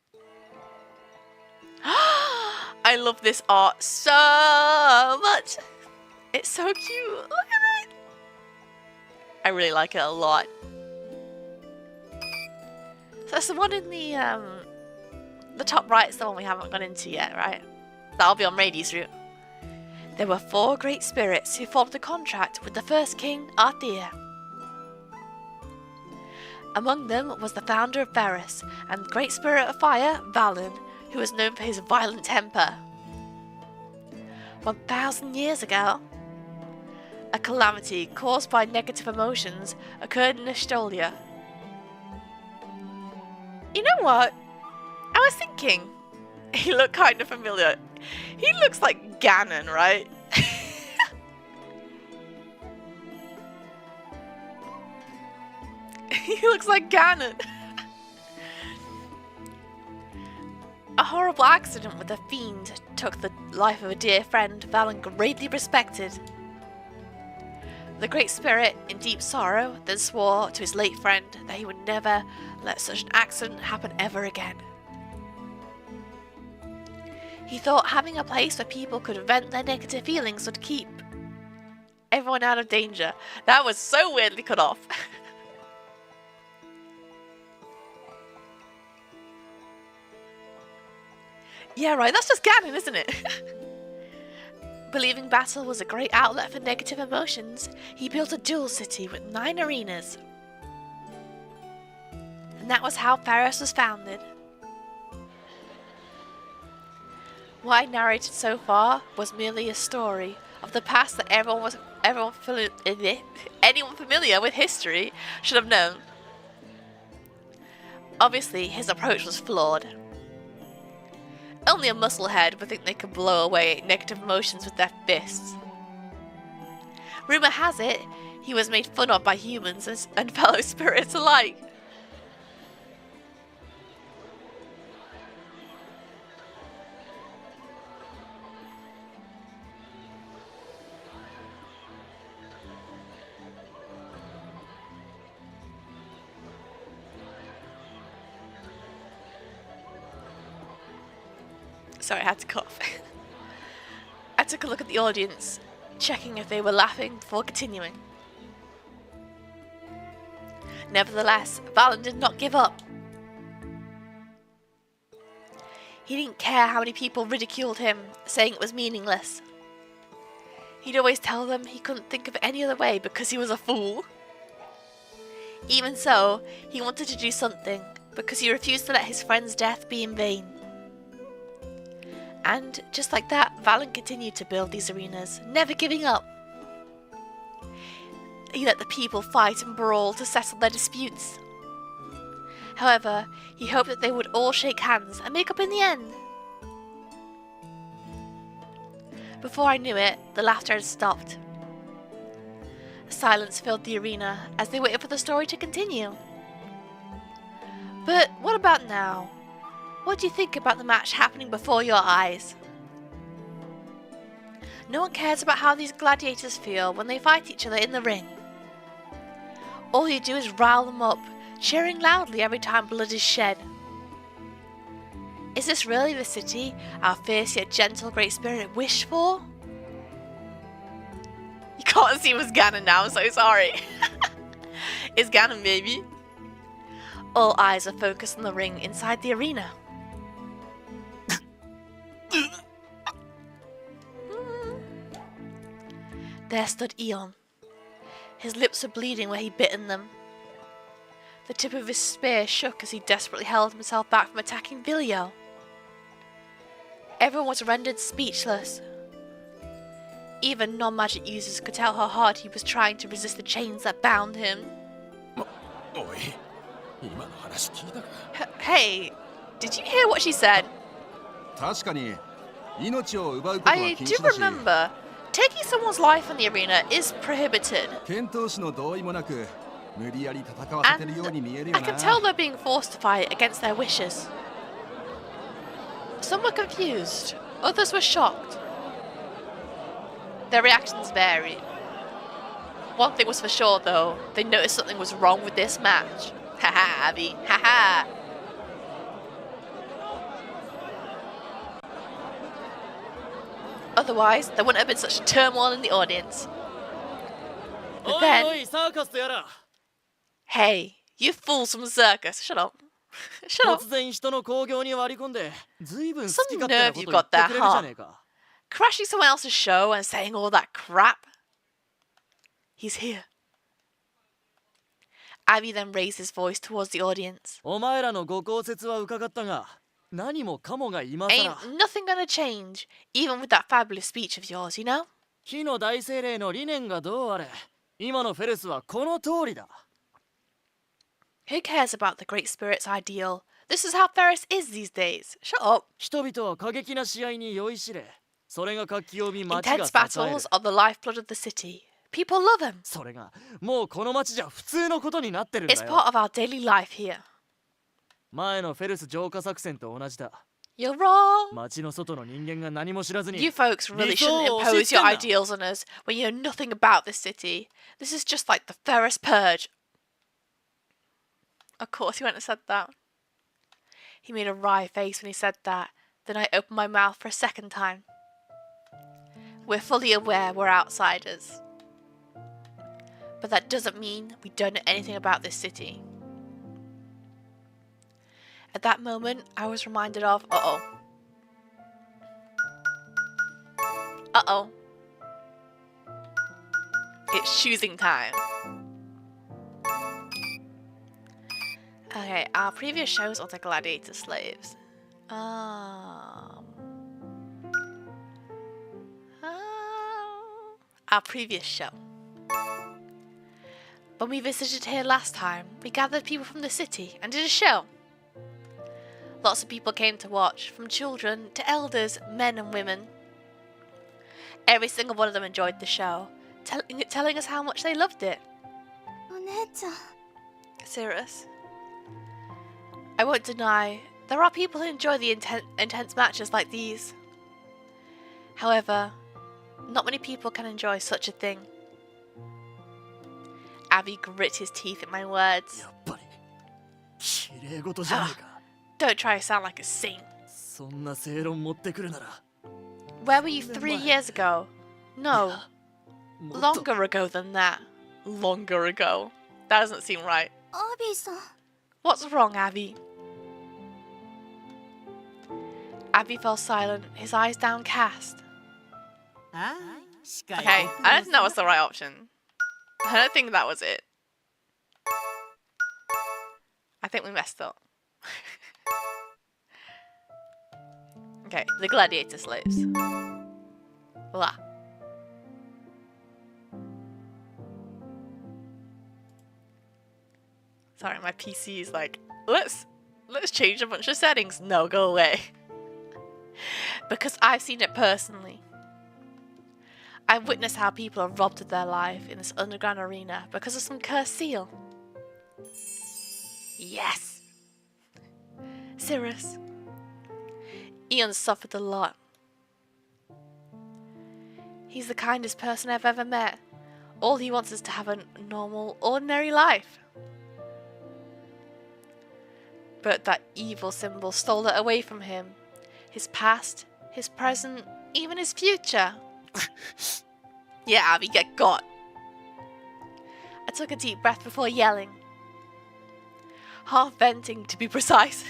I love this art so much. It's so cute. Look at it. I really like it a lot. So that's the one in the top right is the one we haven't gone into yet, right? That'll be on Rady's route. There were 4 great spirits who formed a contract with the first king, Arthea. Among them was the founder of Cirrus and the great spirit of fire, Valen, who was known for his violent temper. 1,000 years ago, a calamity caused by negative emotions occurred in Estolia. You know what? I was thinking, he looked kind of familiar. He looks like Ganon, right? He looks like Ganon. A horrible accident with a fiend took the life of a dear friend Valen greatly respected. The Great Spirit, in deep sorrow, then swore to his late friend that he would never let such an accident happen ever again. He thought having a place where people could vent their negative feelings would keep everyone out of danger. That was so weirdly cut off. Yeah, right, that's just Ganon, isn't it? Believing battle was a great outlet for negative emotions, he built a duel city with 9 arenas. And that was how Ferris was founded. What I narrated so far was merely a story of the past that anyone familiar with history should have known. Obviously, his approach was flawed. Only a musclehead would think they could blow away negative emotions with their fists. Rumour has it, he was made fun of by humans and fellow spirits alike. Sorry, I had to cough. I took a look at the audience, checking if they were laughing before continuing. Nevertheless, Valen did not give up. He didn't care how many people ridiculed him, saying it was meaningless. He'd always tell them he couldn't think of any other way because he was a fool. Even so, he wanted to do something because he refused to let his friend's death be in vain. And just like that, Valen continued to build these arenas, never giving up. He let the people fight and brawl to settle their disputes. However, he hoped that they would all shake hands and make up in the end. Before I knew it, the laughter had stopped. Silence filled the arena as they waited for the story to continue. But what about now? What do you think about the match happening before your eyes? No one cares about how these gladiators feel when they fight each other in the ring. All you do is rile them up, cheering loudly every time blood is shed. Is this really the city our fierce yet gentle great spirit wished for? You can't see what's Ganon now, I'm so sorry. It's Ganon, baby. All eyes are focused on the ring inside the arena. There stood Eon. His lips were bleeding where he'd bitten them. The tip of his spear shook as he desperately held himself back from attacking Vilio. Everyone was rendered speechless. Even non-magic users could tell how hard he was trying to resist the chains that bound him. Hey, did you hear what she said? I do remember. Taking someone's life in the arena is prohibited. And I can tell they're being forced to fight against their wishes. Some were confused, others were shocked. Their reactions varied. One thing was for sure though, they noticed something was wrong with this match. Haha, Abby, haha. Otherwise, there wouldn't have been such turmoil in the audience. But then... Hey, you fools from the circus, shut up. Shut up. Some nerve you've got there, huh? Crashing someone else's show and saying all that crap. He's here. Abby then raised his voice towards the audience. Ain't nothing gonna change, even with that fabulous speech of yours, you know? Who cares about the Great Spirit's ideal? This is how Ferris is these days. Shut up. Intense battles are the lifeblood of the city. People love him. It's part of our daily life here. You're wrong. You folks really shouldn't impose your ideals on us when you know nothing about this city. This is just like the Ferris Purge. Of course he went and said that. He made a wry face when he said that. Then I opened my mouth for a second time. We're fully aware we're outsiders. But that doesn't mean we don't know anything about this city. At that moment, I was reminded of, uh-oh. It's choosing time. Okay, our previous shows are the gladiator slaves. Our previous show. When we visited here last time, we gathered people from the city and did a show. Lots of people came to watch, from children to elders, men and women. Every single one of them enjoyed the show, telling us how much they loved it. お姉ちゃん Cirrus. I won't deny, there are people who enjoy the intense matches like these. However, not many people can enjoy such a thing. Abby grit his teeth at my words. やっぱり綺麗事じゃねえか。 Don't try to sound like a saint. そんな正論持ってくるなら Where were you 3 years ago? No, もっと longer ago than that. Longer ago. That doesn't seem right. アビーさん What's wrong, Abby? Abby fell silent, his eyes downcast. はい、司会 Okay, I don't think that was the right option. I don't think that was it. I think we messed up. Okay, the gladiator slaves. Blah. Sorry, my PC is like, let's change a bunch of settings. No, go away. Because I've seen it personally. I've witnessed how people are robbed of their life in this underground arena because of some cursed seal. Yes! Cirrus. Ian suffered a lot. He's the kindest person I've ever met. All he wants is to have a normal, ordinary life. But that evil symbol stole it away from him. His past, his present, even his future. Yeah, Abby, get got. I took a deep breath before yelling. Half venting, to be precise.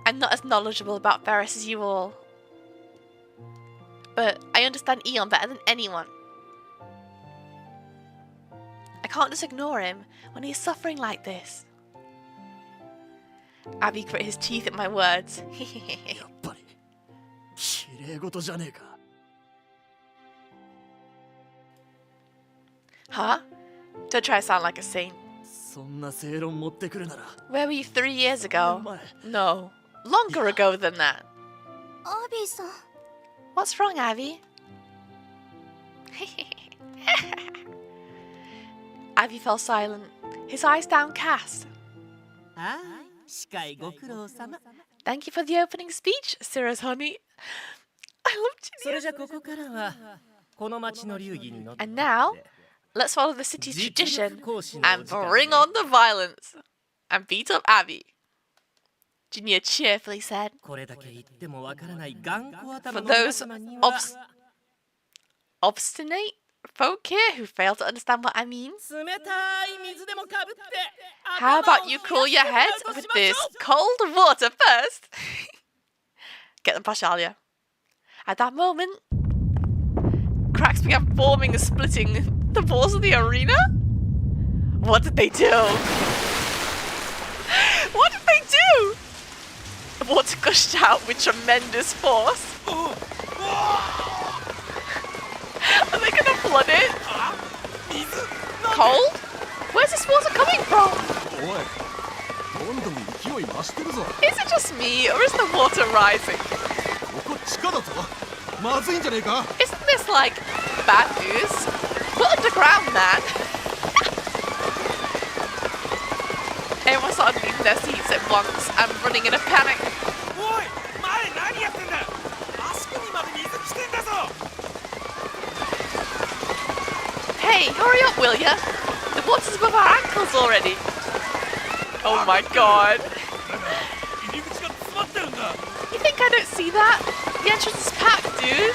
I'm not as knowledgeable about Ferris as you all. But I understand Eon better than anyone. I can't just ignore him when he's suffering like this. Abby grit his teeth at my words. やっぱり綺麗事じゃねえか。 Huh? Don't try to sound like a saint. そんな正論持ってくるなら Where were you 3 years ago? 前 No. Longer ago than that. アビーさん What's wrong, Abby? Abby fell silent, his eyes downcast. はい、司会ご苦労様。 Thank you for the opening speech, Cirrus, honey. I loved そ you. れじゃここからはこの町の流儀にのっとって And now, let's follow the city's 実 tradition 力行使のお and 時間 bring on the violence and beat up Abby. Junior cheerfully said. これだけ言ってもわからない頑固頭 For の皆 those 様には obstinate folk here who fail to understand what I mean, 冷たい水でもかぶって how 頭を about you cool your 冷や head してもらうと with しまし this ょう cold water first? Get them, Pashalia. At that moment, cracks began forming and splitting the walls of the arena. What did they do? What did they do? The water gushed out with tremendous force. Are they gonna flood it? Cold? Where's this water coming from? おいどんどん勢い増してるぞ Is it just me, or is the water rising? ここ地下だぞまずいんじゃねえか Isn't this like bad news? We're underground, man. Everyone started leaving their seats at once and running in a panic. おい前何やってんだ足首まで水来てんだぞ Hey, hurry up, will ya? The water's above our ankles already. Oh my god. 入り口が詰まってるんだ You think I don't see that? The entrance is packed, dude.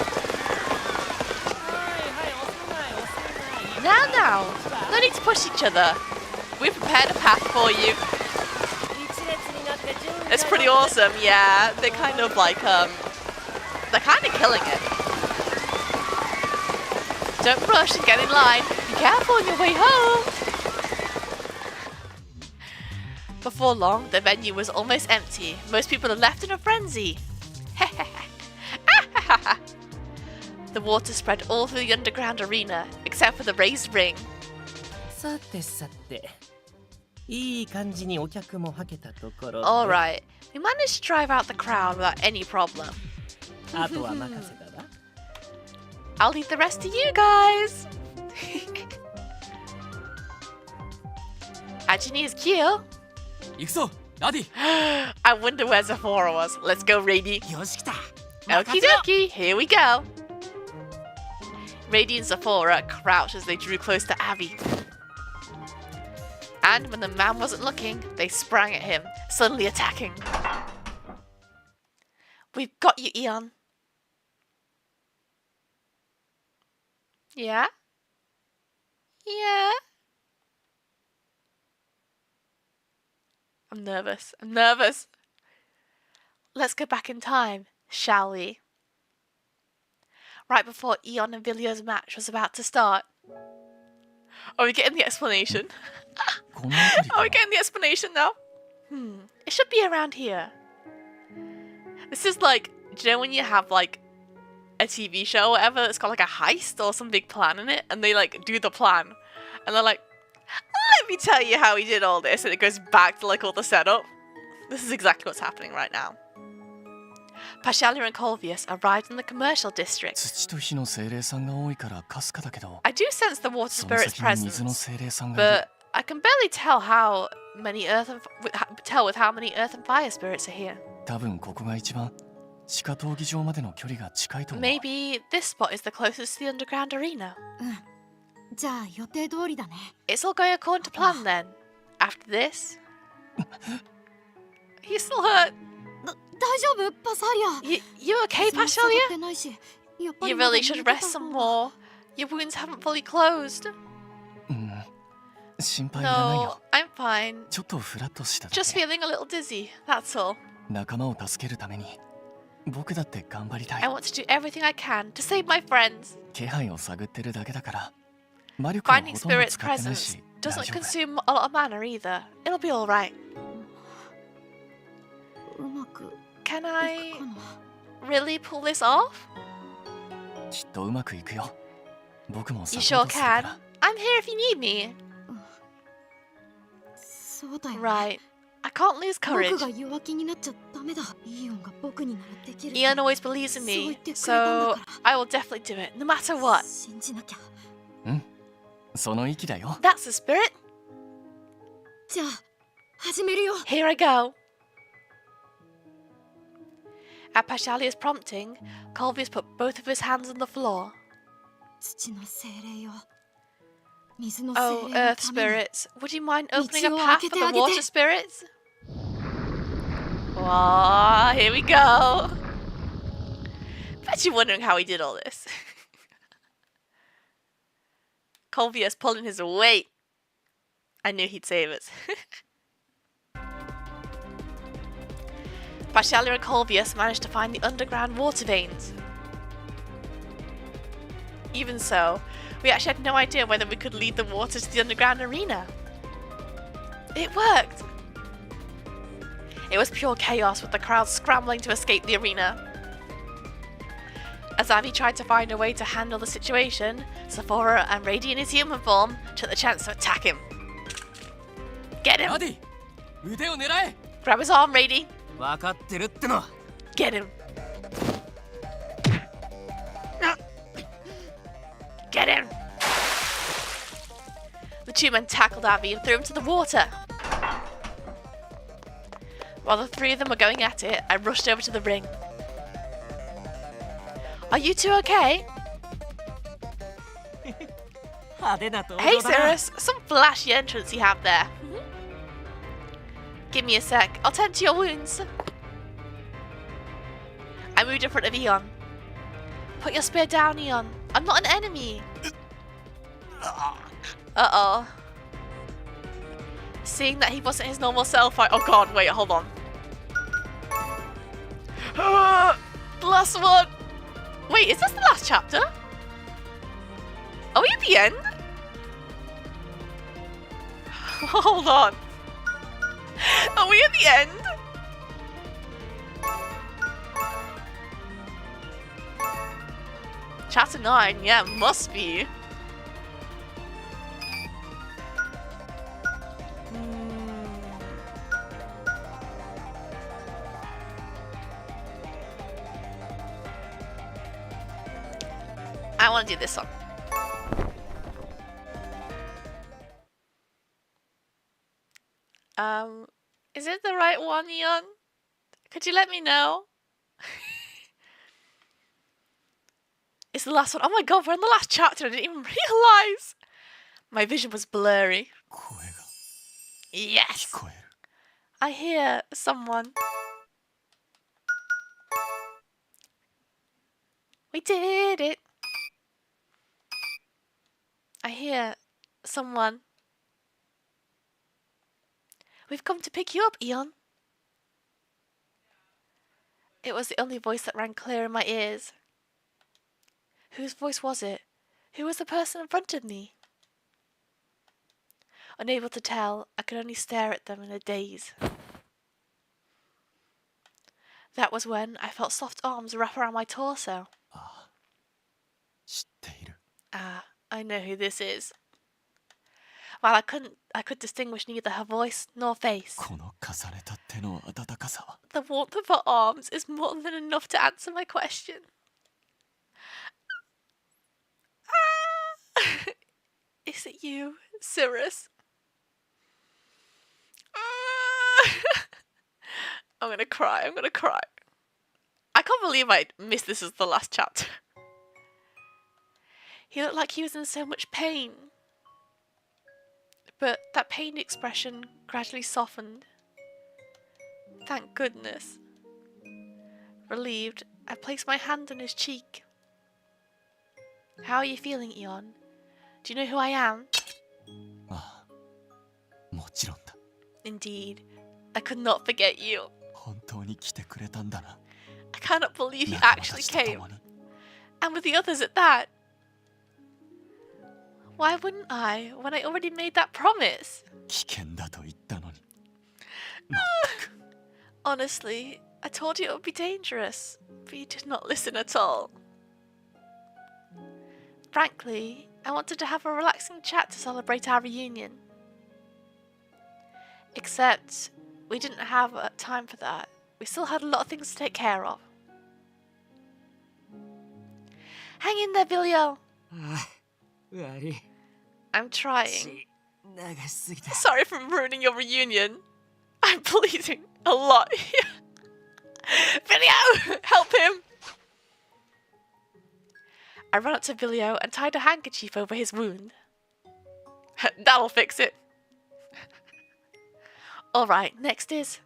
はいはい押さない押さない Now. No need to push each other. We prepared a path for you. It's pretty awesome, yeah. They're kind of like, they're kind of killing it. Don't rush and get in line. Be careful on your way home. Before long, the venue was almost empty. Most people had left in a frenzy. The water spread all through the underground arena, except for the raised ring. さてさて、いい感じにお客もはけたところで。 Alright, we managed to drive out the crowd without any problem. あとは任せたわ。 I'll leave the rest to you guys. Ajini's cute. 行くぞラディ I wonder where Zephora was. Let's go, Rady. よし来た Okie dokie, here we go. Rady and Zephora crouched as they drew close to Abby. And when the man wasn't looking, they sprang at him, suddenly attacking. We've got you, Eon. Yeah? Yeah? I'm nervous. I'm nervous. Let's go back in time, shall we? Right before Eon and Villiers' match was about to start. Are we getting the explanation? Are we getting the explanation now? It should be around here. This is like, do you know when you have like a TV show or whatever, it's got like a heist or some big plan in it, and they like do the plan, and they're like, let me tell you how we did all this, and it goes back to like all the setup. This is exactly what's happening right now. Pashalia and Colvius arrived in the commercial district. 土と火の精霊さんが多いからかすかだけど I do sense the water その spirit's 先に水の presence, 精霊さんがいる but I can barely tell how many tell with how many earth and fire spirits are here. 多分ここが一番地下闘技場までの距離が近いと思う Maybe this spot is the closest to the underground arena. じゃあ予定通りだね。 It's all going according to plan then. After this, you still hurt. 大丈夫パサリア。 You okay, 水も下がっ Pashalia? てないしやっぱり You まだ really should rest some more. Your wounds haven't fully closed. うん心配いらない No, よ I'm fine. ちょっとフラッとしただ Just け feeling a little dizzy, that's all. 仲間を助けるために僕だって頑張りた I い want to do everything I can to save my friends. 気配を探ってるだけだから魔力は Finding ほとんど spirit's 使ってない presence し大 doesn't 丈夫 consume a lot of mana either. It'll be alright. うまく Can い I くかな。 really pull this off? きっとうまくいくよ僕もサ You ポ sure ートするか can. ら I'm here if you need me. そうだよね。 Right. I can't lose 僕 courage. が弱気になっちゃダメだ。イオンが僕にならできる。 Ian always believes in そう言 me, ってくれたんだ so から。 I will definitely do it, no matter what. 信じなきゃ。その息だよ That's the spirit. じゃあ始めるよ。 Here I go. At Pashalia's prompting, Colvius put both of his hands on the floor. 土の精霊よ。水の Oh, 精霊の earth ために。 spirits, would you mind opening a 道を path 開け for て the あげて。 water spirits? Oh, here we go. Bet you're wondering how he did all this. Colvius pulling his weight. I knew he'd save us. Pashalia and Colvius managed to find the underground water veins. Even so, we actually had no idea whether we could lead the water to the underground arena. It worked! It was pure chaos with the crowd scrambling to escape the arena. As Abby tried to find a way to handle the situation, Sephora and Rady in his human form took the chance to attack him. Get him! ラディ腕を狙え Grab his arm, Rady. 分かってるっての Get him. Get him. The two men tackled Abby and threw him to the water. While the three of them were going at it, I rushed over to the ring. Are you two okay? 派手な登 Hey, 場だな Cirrus, some flashy entrance you have there. Give me a sec. I'll tend to your wounds. I moved in front of Eon. Put your spear down, Eon. I'm not an enemy. Uh-oh. Seeing that he wasn't his normal self, oh god, wait, hold on. The last one! Wait, is this the last chapter? Are we at the end? Hold on. Are we at the end? Chapter 9, yeah, must be. I want to do this one. Is it the right one, Eon? Could you let me know? It's the last one. Oh my god, we're in the last chapter. I didn't even realize. My vision was blurry. 声が Yes! 聞こえる。 I hear someone. We did it. I hear someone. We've come to pick you up, Eon. It was the only voice that rang clear in my ears. Whose voice was it? Who was the person in front of me? Unable to tell, I could only stare at them in a daze. That was when I felt soft arms wrap around my torso. ああ、知っている。 Ah, I know who this is. While I could distinguish neither her voice nor face. この重ねた手の温かさは The warmth of her arms is more than enough to answer my question. Ah! Is it you, Cirrus? Ah! I'm gonna cry. I can't believe I missed this as the last chapter. He looked like he was in so much pain. But that pained expression gradually softened. Thank goodness. Relieved, I placed my hand on his cheek. How are you feeling, Eon? Do you know who I am? ああ、もちろんだ。 Indeed, I could not forget you. 本当に来てくれたんだな。 I cannot believe you 仲間 actually たちと came. 共に And with the others at that. Why wouldn't I, when I already made that promise? 危険だと言ったのに。 Honestly, I told you it would be dangerous, but you did not listen at all. Frankly, I wanted to have a relaxing chat to celebrate our reunion. Except, we didn't have time for that. We still had a lot of things to take care of. Hang in there, Vilio. 悪い。 I'm trying. 流しすぎた。 Sorry for ruining your reunion. I'm bleeding a lot here. Vilio, help him. I ran up to Vilio and tied a handkerchief over his wound. That'll fix it. Alright, next is...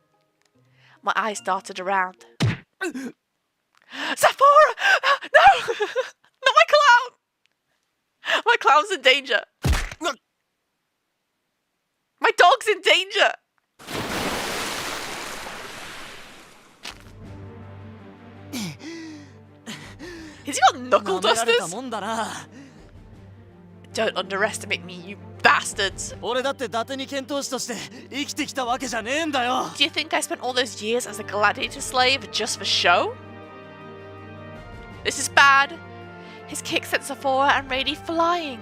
My eyes darted around. Sephora! No! Not my clown! My clown's in danger. My dog's in danger! Has he got knuckle 舐められた dusters? もんだな。 Don't underestimate me, you bastards. 俺だって伊達に剣闘士として生きてきたわけじゃねえんだよ。 Do you think I spent all those years as a gladiator slave just for show? This is bad. His kick sent Sephora and Rady flying.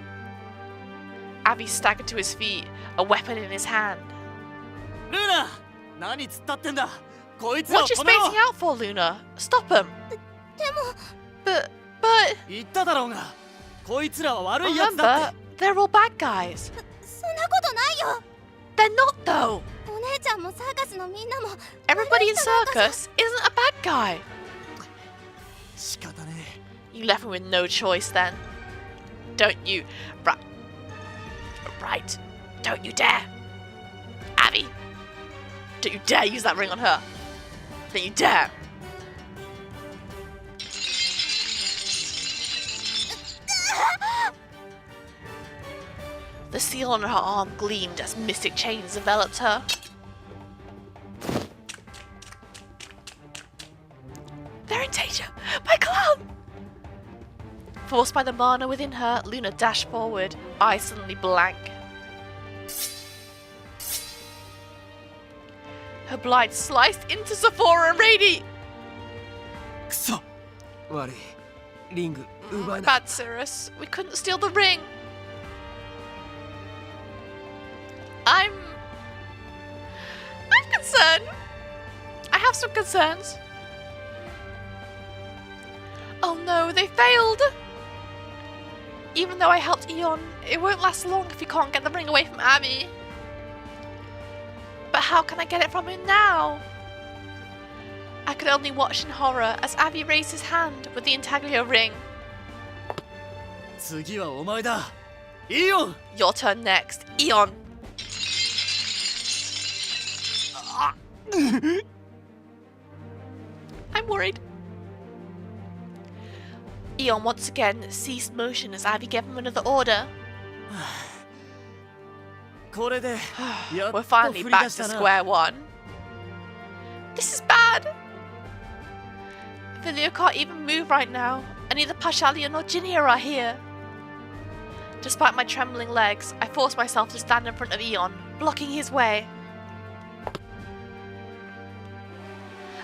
Abby staggered to his feet, a weapon in his hand. ルーナ、何突っ立ってんだ。こいつらを What you 止めろ。 spacing out for, Luna? Stop him. But... 言っただろうが。こいつらは悪いやつだ Remember, って。 they're all bad guys. そんなことないよ。 They're not, though. お姉ちゃんもサーカスのみんなも Everybody in Circus isn't a bad guy. 仕方ね You left me with no choice then. Don't you... Right. Don't you dare. Abby. Don't you dare use that ring on her. Don't you dare. seal on her arm gleamed as mystic chains enveloped her. They're in danger! My Caelum! Forced by the mana within her, Luna dashed forward, eyes suddenly blank. Her blade sliced into Sephora and Rady! くそ悪いリング奪えな Bad Cirrus, we couldn't steal the ring. I'm concerned. I have some concerns. Oh no, they failed. Even though I helped Eon, it won't last long if you can't get the ring away from Abby. But how can I get it from him now? I could only watch in horror as Abby raised his hand with the intaglio ring. 次はお前だイオン Your turn next, Eon. I'm worried. Eon once again ceased motion as Abby gave him another order. これでやっ We're と finally 振り back 出し to たな square one. This is bad. Vilio can't even move right now, and neither Pashalia nor Jinia are here. Despite my trembling legs, I forced myself to stand in front of Eon, blocking his way.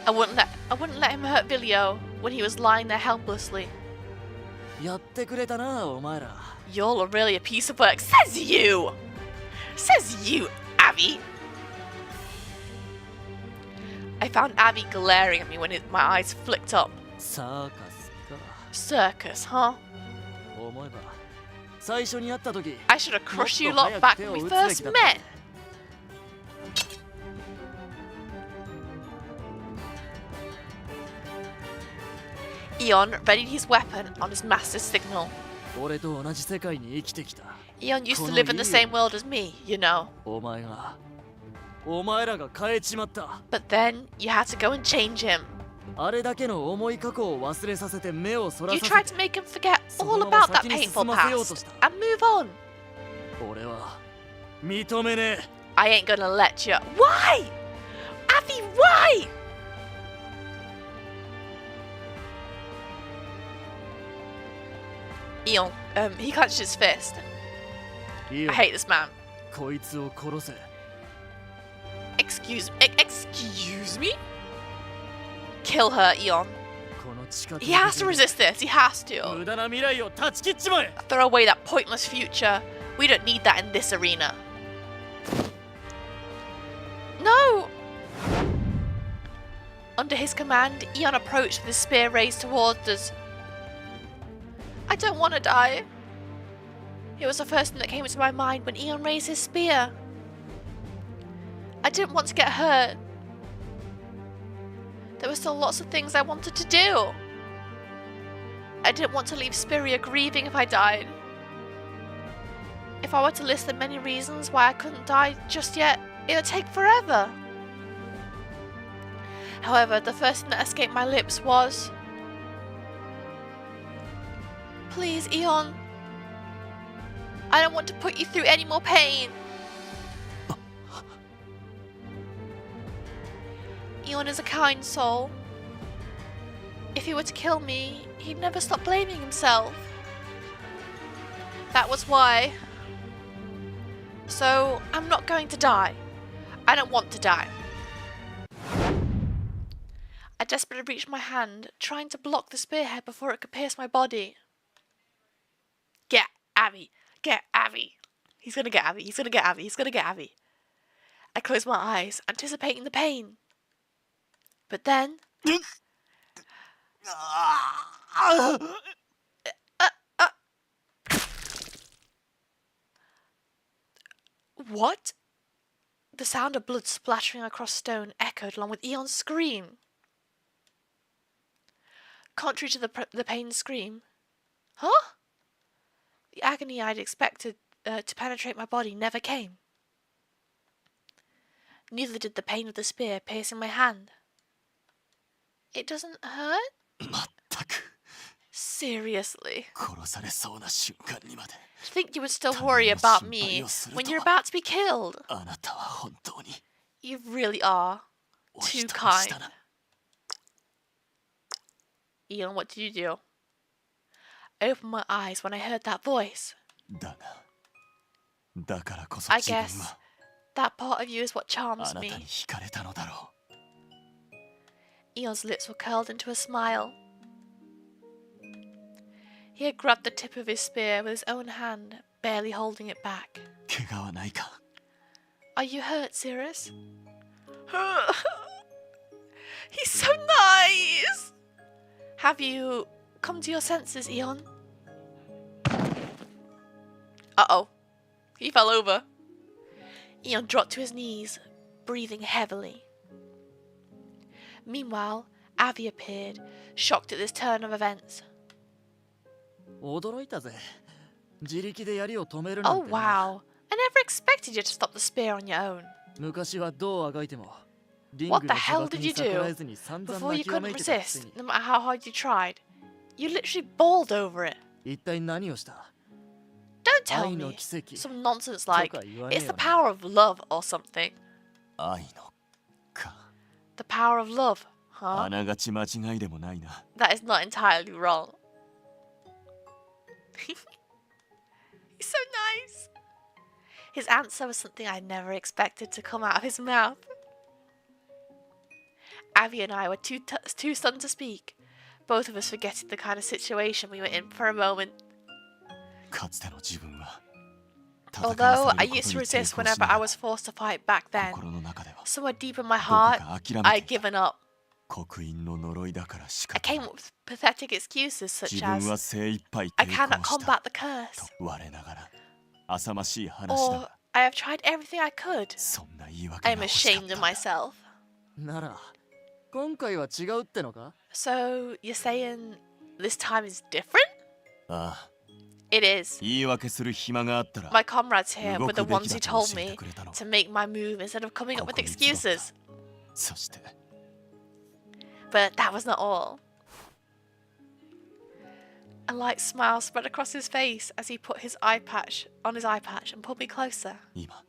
I wouldn't let him hurt Vilio when he was lying there helplessly. やってくれたなお前ら You're really a piece of work. Says you! Says you, Abby! I found Abby glaring at me when my eyes flicked up. サーカスか Circus, huh? 思えば最初に会った時 I should have crushed you lot back when we first met. Eon readied his weapon on his master's signal. 俺と同じ世界に生きてきた Eon used to live in the same world as me, you know. お前らが変えちまった But then you had to go and change him. あれだけの重い過去を忘れさせて目をそら You さ tried せ to て make him forget all about that painful past and move on. 俺は認めね I ain't gonna let you. Why? Abby, why? Eon, he clenched his fist. えいい I よ hate this man. こいつを殺せ Excuse me? Kill her, Eon. この地下 He has to resist this. He has to. 無駄な未来を断ち切っちまえ Throw away that pointless future. We don't need that in this arena. No! Under his command, Eon approached with his spear raised towards us. I don't want to die. It was the first thing that came into my mind when Eon raised his spear. I didn't want to get hurt. There were still lots of things I wanted to do. I didn't want to leave Spiria grieving if I died. If I were to list the many reasons why I couldn't die just yet, it would take forever. However, the first thing that escaped my lips was... Please, Eon. I don't want to put you through any more pain. Eon is a kind soul. If he were to kill me, he'd never stop blaming himself. That was why. So, I'm not going to die. I don't want to die. I desperately reached my hand, trying to block the spearhead before it could pierce my body. Get Abby! Get Abby! He's gonna get Abby, he's gonna get Abby, he's gonna get Abby. I closed my eyes, anticipating the pain. But then... What? The sound of blood splattering across stone echoed along with Eon's scream. Contrary to the pain scream. Huh? The agony I'd expected to penetrate my body never came. Neither did the pain of the spear piercing my hand. It doesn't hurt? まったく Seriously. 殺されそうな瞬間にまで To think you would still worry about me when you're about to be killed. あなたは本当に You really are お too 人でし kind. たな。 Ian, what did you do? I opened my eyes when I heard that voice. だが、だからこそ I 自分 guess は that part of you is what あ charms なた me. に惹かれたのだろ Eon's lips were curled into a smile. He had grabbed the tip of his spear with his own hand, barely holding it back. う。怪我はないか。 Are you hurt, Cirrus? He's so nice! Have you come to your senses, Eon? Uh-oh. He fell over. Eon dropped to his knees, breathing heavily. Meanwhile, Avi appeared, shocked at this turn of events. 驚いたぜ。自力で槍を止めるなん Oh てな。 wow. I never expected you to stop the spear on your own. 昔はどうあがいてもリン What グ the の hell 呪縛 did に you 逆らえ do ずに散々 before you 泣きわ couldn't めいてたくせ resist, に no matter how hard you tried? You literally bawled over it. 一体何をした Don't tell 愛の me 奇跡 some nonsense like とか言わねえ it's よ the な。 power of love or something. 愛のか。 The power of love, あ huh? ながち間違いでもないな。 That is not entirely wrong. He's so nice. His answer was something I never expected to come out of his mouth. Avi and I were too stunned to speak, both of us forgetting the kind of situation we were in for a moment. かつての自分は。戦わ Although さ I れるこ used と to に抵 resist 抗し whenever な I がら was forced to fight back then, 心の中では somewhere deep in my どこ heart, か諦 I めてい had た。 given up. 刻印の呪いだからし I か came up with pathetic excuses such 自分は as, 精一杯 I 抵 cannot 抗した combat the curse, と我ながら浅ましい話だ or が I have tried everything I could. そんな言い訳 I が am 欲しかっ ashamed た of んだ myself. なら今回は違うってのか So you're saying this time is different? ああ It is. 言い訳する暇があったら My comrades here 動 were the くべ ones き who だと told 教え me てくれたの to make my move instead of coming up with ここに集った excuses. そして But that was not all. A light smile spread across his face as he put his eye patch on his eye patch and pulled me closer. 今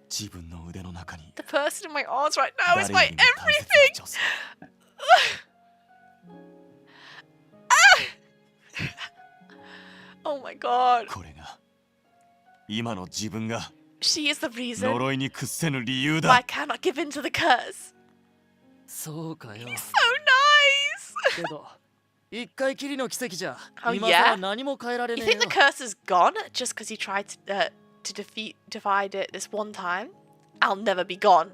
自分の腕の中に The person in my arms right now is 誰 my よりも大切な everything. 女性 Oh my god. これが今の自分が She is the reason 呪いに屈せぬ理由 why I だ cannot give in to the curse. そうかよ So nice. けど一回きりの奇跡じゃ Oh, 今さら yeah? 何も変えられ You ねえ think よ the curse is gone just because you tried to divide it this one time? I'll never be gone.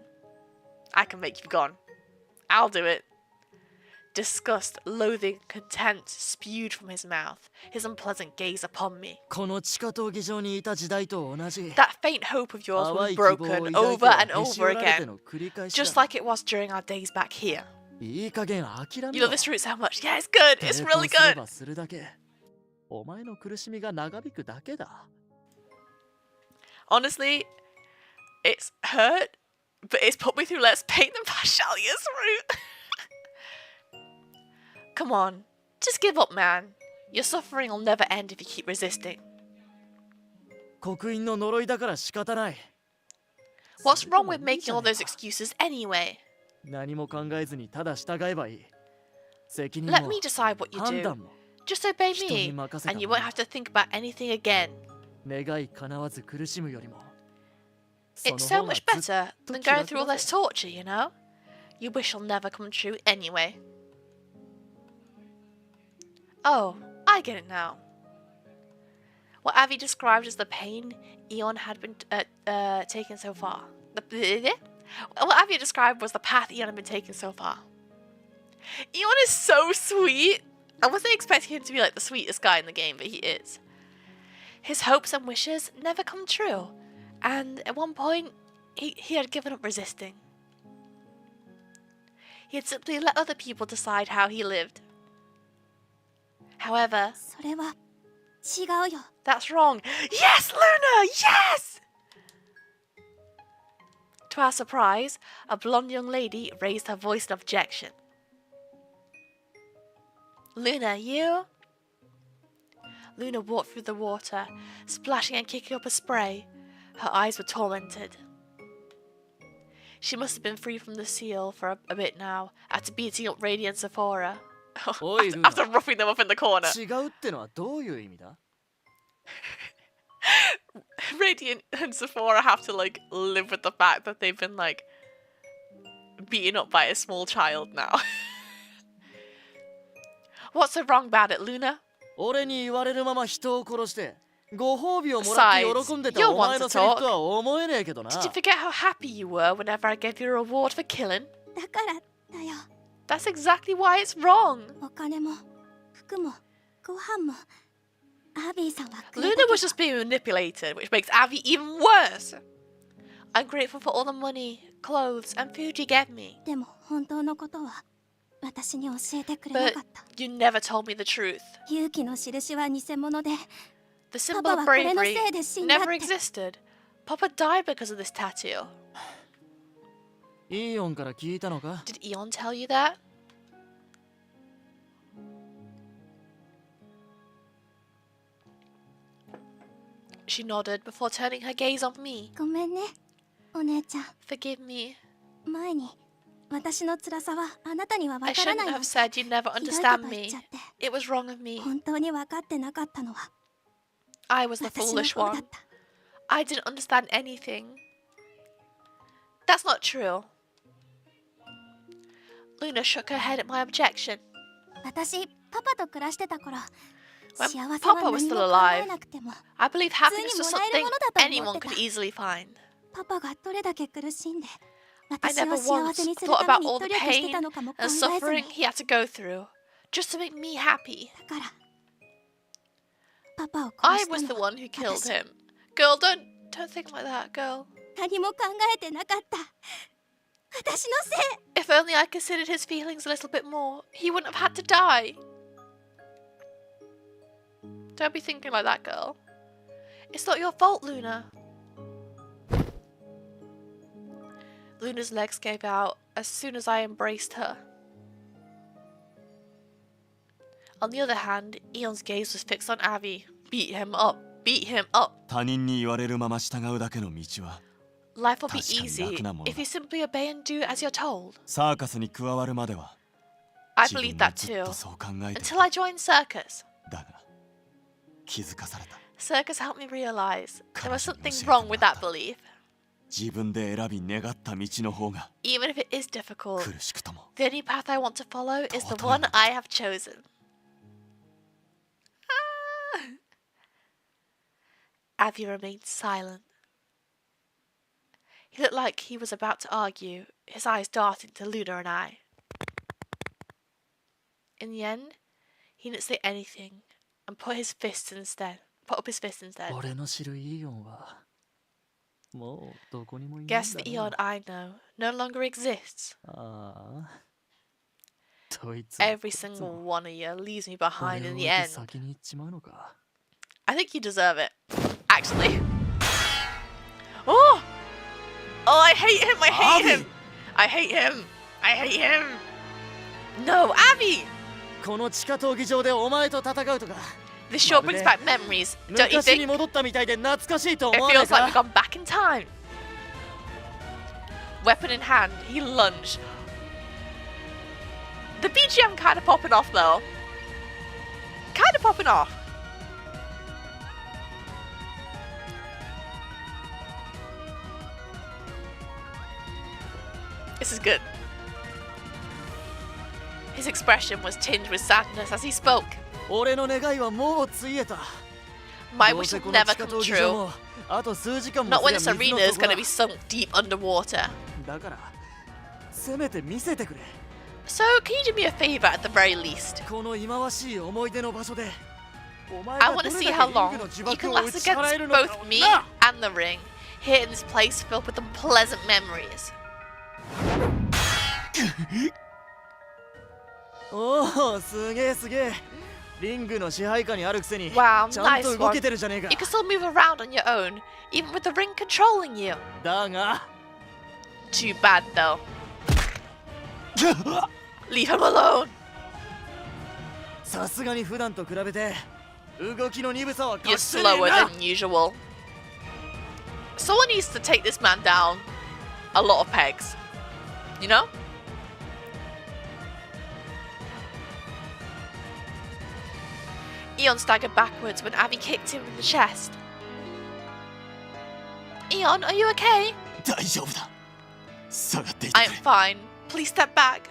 I can make you gone. I'll do it. Disgust, loathing, contempt spewed from his mouth, his unpleasant gaze upon me. この地下闘技場にいた時代と同じ That faint hope of yours 淡 was い希望を broken 抱い over ては and へし over 折られて again, の繰り返し just だ like it was during our days back here. いい加減諦め You ろ love this route so much. Yeah, it's good. It's 抵 really 抗すれ good. ばするだけお前の苦しみが長引くだけだ Honestly, it's hurt, but it's put me through less pain than Pashalia's route. Come on, just give up, man. Your suffering will never end if you keep resisting. 刻印の呪いだから仕方ない What's wrong with making all those excuses anyway? 何も考えずにただ従えばいい責任 Let も me decide what you 判 do. 断も Just obey 人に me, 任せた and you ま won't ま have to think about anything again. 願い叶わず苦しむよりも It's そ so の方が much ず better っと than 気楽 going through all だ this ぜ torture, you know? Your wish will never come true anyway. Oh, I get it now. What Avi described as the pain Eon had been taken so far. What Avi described was the path Eon had been taking so far. Eon is so sweet. I wasn't expecting him to be like the sweetest guy in the game, but he is. His hopes and wishes never come true, and at one point, he had given up resisting. He had simply let other people decide how he lived. However, それは違うよ that's wrong. Yes, Luna! Yes! To our surprise, a blonde young lady raised her voice in objection. Luna, you? Luna walked through the water, splashing and kicking up a spray. Her eyes were tormented. She must have been free from the seal for a bit now, after beating up Radiant and Sephora. after roughing them up in the corner. 違うってのはどういう意味だ？ Radiant and Sephora have to like live with the fact that they've been like beaten up by a small child now. What's so wrong about it, Luna? 俺に言われるまま人を殺してご褒美をもらって喜んでたお前のセリフとは思えねえけどな。 Did you forget how happy you were whenever I gave you a reward for killing? だからだよ。 That's exactly why it's wrong. お金も服もご飯もアビーさんはくれた Luna けど was just being manipulated, which makes Abby even worse. I'm grateful for all the money, clothes, and food you gave me. でも本当のことは私に教えてくれな But かった。 you never told me the truth. 勇気の印は偽物で The symbol Papa of はこれの bravery せいで死んだって never existed. Papa died because of this tattoo. イーオンから聞いたのか？ Did Eon tell you that? She nodded before turning her gaze on me. ごめんねお姉ちゃん。 Forgive me. 前に私の辛さはあなたには I わから shouldn't ないの have said you'd never ひどいこ understand と言っ me. ちゃって It was wrong of me. 本当に分かってなかったのは I was the 私の foolish 方だっ one. た。 I didn't understand anything. That's not true. Luna shook her head at my objection. 私パパと暮らしてた頃 When 幸せは Papa 何 was も still 考 alive, えなくても I believed happiness was 普通にもらえる something ものだと思ってた。 anyone could easily find. パパがどれだけ苦しんで I 私を never 幸 once せにする thought ため about に all 努 the 力して pain たのかも考え and ずに suffering he had to go through just to make me happy. だからパパを I 殺 was し the たのは one who killed 私 him. Girl, don't think like that, girl. 何も考えてなかった私のせい If only I considered his feelings a little bit more, he wouldn't have had to die. Don't be thinking like that, girl. It's not your fault, Luna. Luna's legs gave out as soon as I embraced her. On the other hand, Eon's gaze was fixed on Abby. Beat him up. Beat him up. 他人に言われるまま従うだけの道は Life will be 確かに easy 楽なものだ。 if you simply obey and do as you're told. サーカスに加わるまでは I 自分 believed も that ずっ too. とそう考えてい Until I joined Circus. た。だが気づかされた。 Circus helped me realize there was something Shit. wrong with that belief. 自分で選び願った道の方が Even if it is difficult, 苦しくとも the only path I want to follow is the Totally. one I have chosen. Avi remained silent. He looked like he was about to argue, his eyes darting to Luna and I. In the end, he didn't say anything and put up his fists instead. 俺の知るイーオンはもうどこにもいないん Guess だ the な。 Eon I know no longer exists. ああ。どいつ Every single one of you leaves me 俺 behind を in 置 the いて end. 先に行っちまうのか。 I think you deserve it. Actually. Oh! Oh, I hate him! I hate him! I hate him! I hate him! No, Abby! この地下闘技場でお前と戦うとか。 This sure brings back memories, don't you 昔に think? 戻ったみたいで懐かしいと It 思わない feels like か we've gone back in time. Weapon in hand, he lunged. The BGM kind of popping off though. Kind of popping off. This is good. His expression was tinged with sadness as he spoke. 俺の願いはもうついえた。 My どう wish せ will この never 地下 come 闘技場 true. もあと数時間も Not す when りゃ this 水の arena is 底 going to だ be sunk deep underwater. だからせめて見せてくれ。 So, can you do me a favor at the very least? この忌まわしい思い出の場所でお前 I が want ど to れ see だ how けリング long の呪 you 縛 can を last 打ち払え against るのか both me な。 and the ring, here in this place filled with unpleasant memories. おお、すげえすげえ。リングの支配下にあるくせに Wow, ちゃんと nice 動 one. けてるじゃねえか You can still move around on your own, even with the ring controlling you. だが Too bad though. Leave him alone. さすがに普段と比べて動きの鈍さは You're 隠せねえ slower な than usual. Someone needs to take this man down a lot of pegs. You know? Eon staggered backwards when Abby kicked him in the chest. Eon, are you okay? 大丈夫だ。下がっていて I く am れ。 fine. Please step back.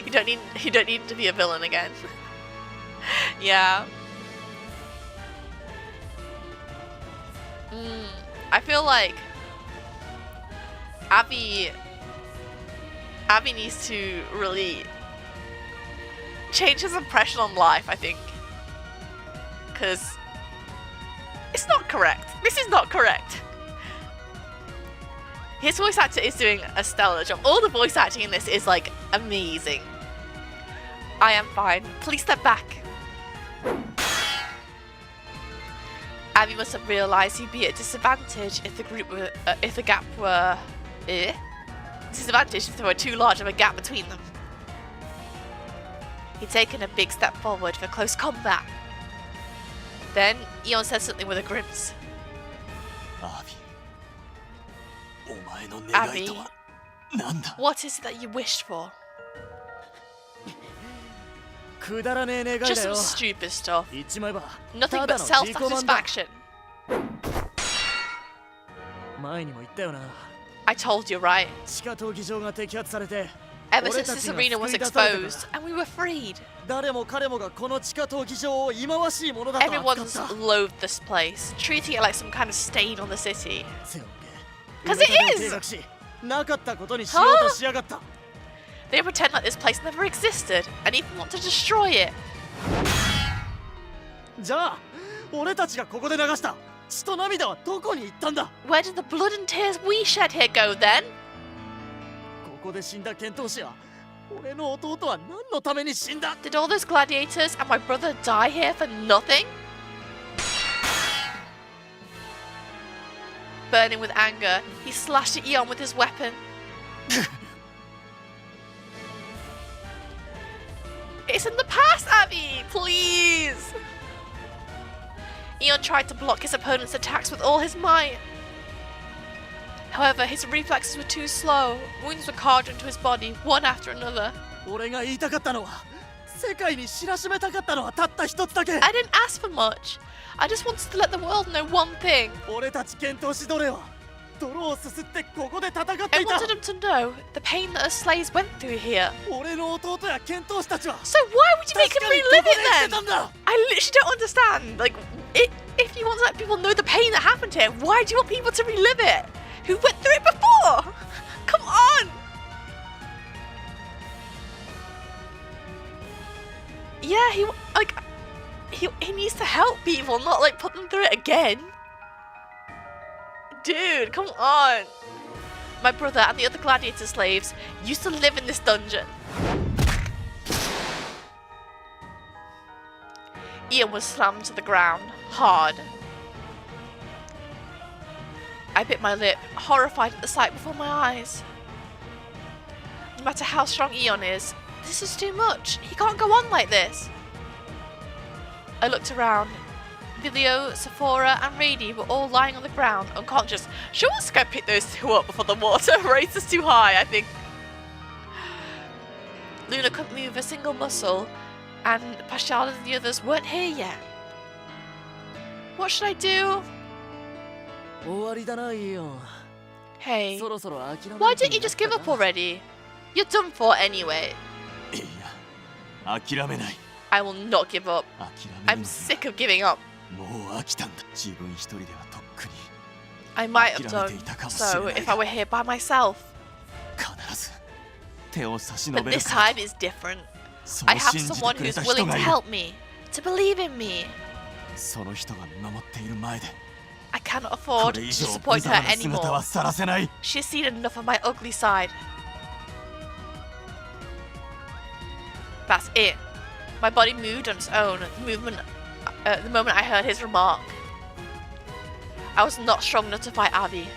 You don't need to be a villain again. Yeah. I feel like Abby needs to really change his impression on life, I think. Because it's not correct. This is not correct. His voice actor is doing a stellar job. All the voice acting in this is like amazing. I am fine. Please step back. Abby must have realised he'd be at a disadvantage if the gap were disadvantage if there were too large of a gap between them. He'd taken a big step forward for close combat. Then Eon said something with a grimace. アビ、お前の願いとは何だ？ What is it that you wished for? くだらねえ願いだ Just よ some stupid stuff. 言っちまえば Nothing た but だの自己満だ self-satisfaction. 前にも言ったよな I told you, right? 地下闘技場が摘発されて Ever 俺 since た this ちが arena was 救い出されたから exposed and we were freed, 誰も彼もがこの地下闘技場を忌まわしいものだと扱 everyone's った loathed this place, treating it like some kind of stain on the city. 背負って 'Cause it 埋め立てを is! 計画しなかったことにしようとしやがった They pretend like this place never existed and even want to destroy it. じゃあ俺たちがここで流した血と涙はどこに行ったんだ Where did the blood and tears we shed here go then? ここで死んだ剣闘士は俺の弟は何のために死んだ Did all those gladiators and my brother die here for nothing? Burning with anger, he slashed at Eon with his weapon. It's in the past, Abby! Please! Eon tried to block his opponent's attacks with all his might. However, his reflexes were too slow. Wounds were carved into his body, one after another. 俺が言いたかったのは世界に知らしめたかったのはたった一つだけ I didn't ask for much. I just wanted to let the world know one thing. 俺たち剣闘士奴隷は泥をすすってここで戦って I いた wanted them to know the pain that us slaves went through here. 俺の弟や剣闘士たちは So why would you make 確 him かに relive ここで it 生きて then? たんだ I literally don't understand. Like, if you want to let people know the pain that happened here, why do you want people to relive it? Who went through it before? Come on! Yeah, he needs to help people, not like put them through it again. Dude, come on. My brother and the other gladiator slaves used to live in this dungeon. Ian was slammed to the ground, hard. I bit my lip, horrified at the sight before my eyes. No matter how strong Eon is, this is too much. He can't go on like this. I looked around. Vilio, Sephora and Rady were all lying on the ground, unconscious. Sure, let's go pick those two up before the water raises too high, I think. Luna couldn't move a single muscle, and Pascal and the others weren't here yet. What should I do? 終わりだなイオン Hey, そろそろ諦め why don't you just give up already? You're done for anyway. いや、諦めない。 I will not give up. 諦め I'm るの sick of giving up. もう飽きたんだ。自分一人ではとっくに I might have 諦め done ていたかもし so れない if I が were here by myself. 必ず手を差し But 伸べる this から time is different. そ I う have 信じ someone てくれ who's た人 willing が to いる。 help me, to believe in me. その人が見守っている前で I cannot こ afford れ to 以上無 disappoint 様 her な姿は anymore. さらせない。 She has seen enough of my ugly side. That's it. My body moved on its own. The moment I heard his remark. I was not strong enough to fight Abby.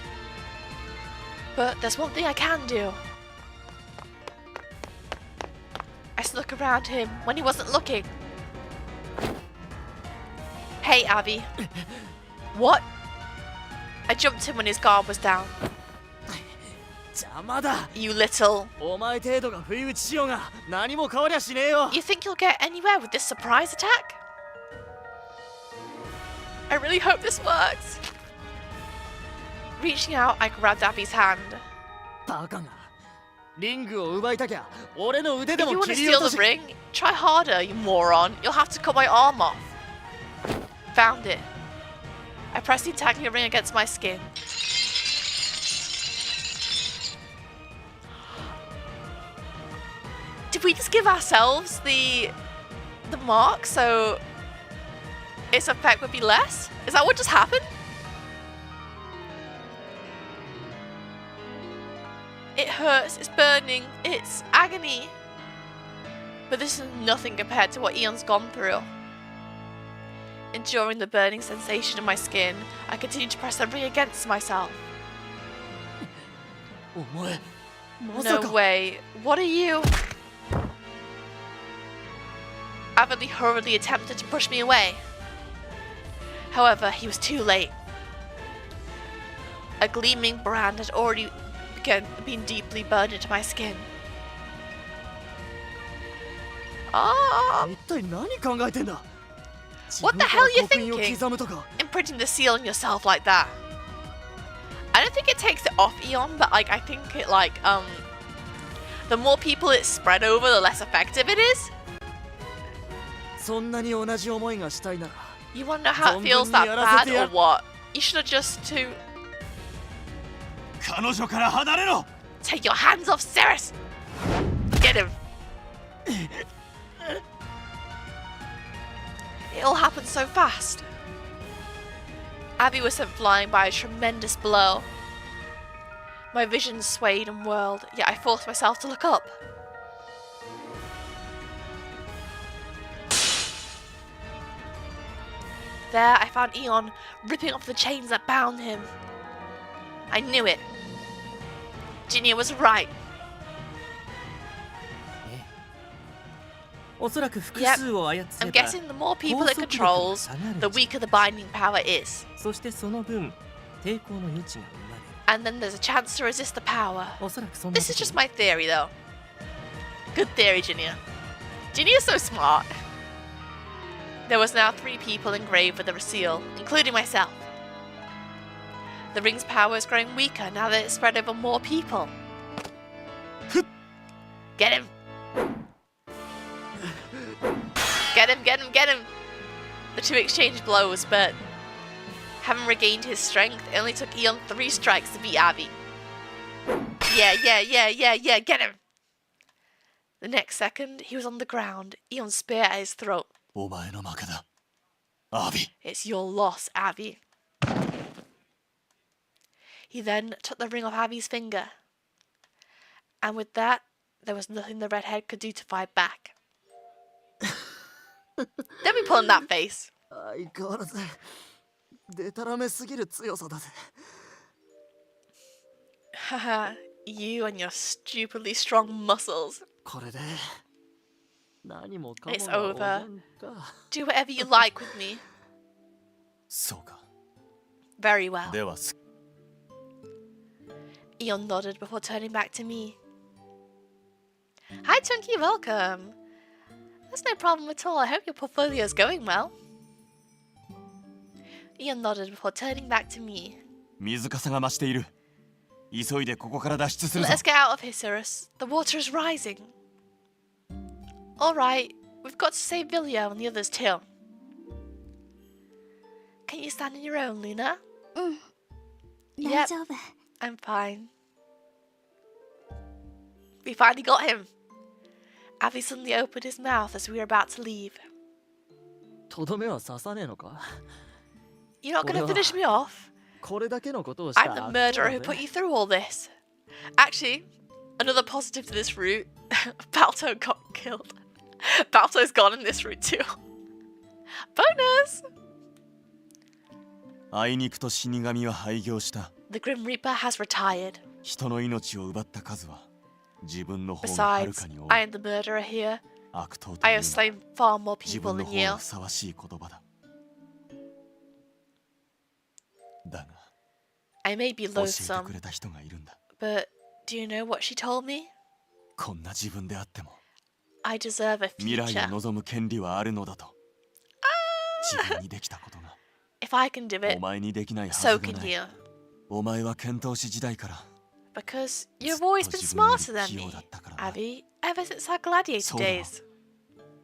But there's one thing I can do. I snuck around him when he wasn't looking. Hey, Abby. What? I jumped him when his guard was down. 邪魔だ You little... お前程度が不意打ちしようが何も変わりゃしねえよ You think you'll get anywhere with this surprise attack? I really hope this works. Reaching out, I grabbed Abby's hand. バカがリングを奪いたきゃ俺の腕で If you も want to 切り落 steal と the し ring, try harder, you moron. You'll have to cut my arm off. Found it. I pressed the attacking ring against my skin. Did we just give ourselves the mark so its effect would be less? Is that what just happened? It hurts, it's burning, it's agony. But this is nothing compared to what Eon's gone through. Enduring the burning sensation in my skin, I continued to press the ring against myself. お前まさ No か way. What are you? Avidly hurriedly attempted to push me away. However, he was too late. A gleaming brand had already been deeply burned into my skin. Ah! 一体何考えてんだ What the hell are you 自分から刻印を thinking? 刻むとか Imprinting the seal on yourself like that. I don't think it takes it off Eon, but like I think it the more people it's spread over, the less effective it is. そんなに同じ思いがしたいなら You wanna know how it feels that bad or what? You should have just to 彼女から離れろ take your hands off Cirrus. Get him. It all happened so fast. Abby was sent flying by a tremendous blow. My vision swayed and whirled, yet I forced myself to look up. There, I found Eon ripping off the chains that bound him. I knew it. Ginny was right. おそらく複数を操 I'm れば guessing the more people it controls, the weaker the binding power is. そしてその分抵抗の余地が生まれる And then there's a chance to resist the power. おそらくそんな This is 時 just my theory though. Good theory, Ginny. Ginny is so smart. There was now 3 people engraved with the seal, including myself. The ring's power is growing weaker now that it's spread over more people. Get him! Get him, get him, get him! The 2 exchanged blows, but having regained his strength, it only took Eon 3 strikes to beat Abby. Yeah, get him! The next second, he was on the ground, Eon's spear at his throat. お前の負けだアビ It's your loss, Abby. He then took the ring off Abby's finger. And with that, there was nothing the redhead could do to fight back. Don't be pulling that face. 相変わらずでたらめすぎる強さだぜ Haha, you and your stupidly strong muscles. これで何もかも It's がお over. じゃんか Do whatever you like with me. そうか Very well. では Eon nodded before turning back to me. Hi, Chunky, welcome. That's no problem at all. I hope your portfolio's going well. Eon nodded before turning back to me. 水かさが増している急いでここから脱出する Let ぞ us get out of here, Cirrus. The water is rising. Alright, we've got to save Vilio and the others too. Can you stand on your own, Luna? 大丈夫 I'm fine. We finally got him. Abby suddenly opened his mouth as we were about to leave. とどめは刺さねえのか You're not gonna finish me off? これだけのことをした I'm the murderer who put you through all this. Actually, another positive to this route, Balto got killed. Balto's gone in this route too. Bonus! あいにくと死神は廃業した。 The Grim Reaper has retired. 人の命を奪った数は自分の方がはる Besides, かに多 I い。 am the murderer here. 悪党と I いう have のは slain far more 自 people 分の than 方 you. がふさわしい言葉だ。だが I may be 教えて loathsome, くれた人がいるんだ。 but do you know what she told me? こんな自分であっても I deserve a 未来を future. 望む権利はあるのだと。自分にできたことが If I can do お it, 前にできないはず so が can ない。 you. お前は剣闘士時代から Because ず you've っと always been 自分より smarter than 器用 me, だったからな。 Abby, ever since our gladiator そうだろ。 days.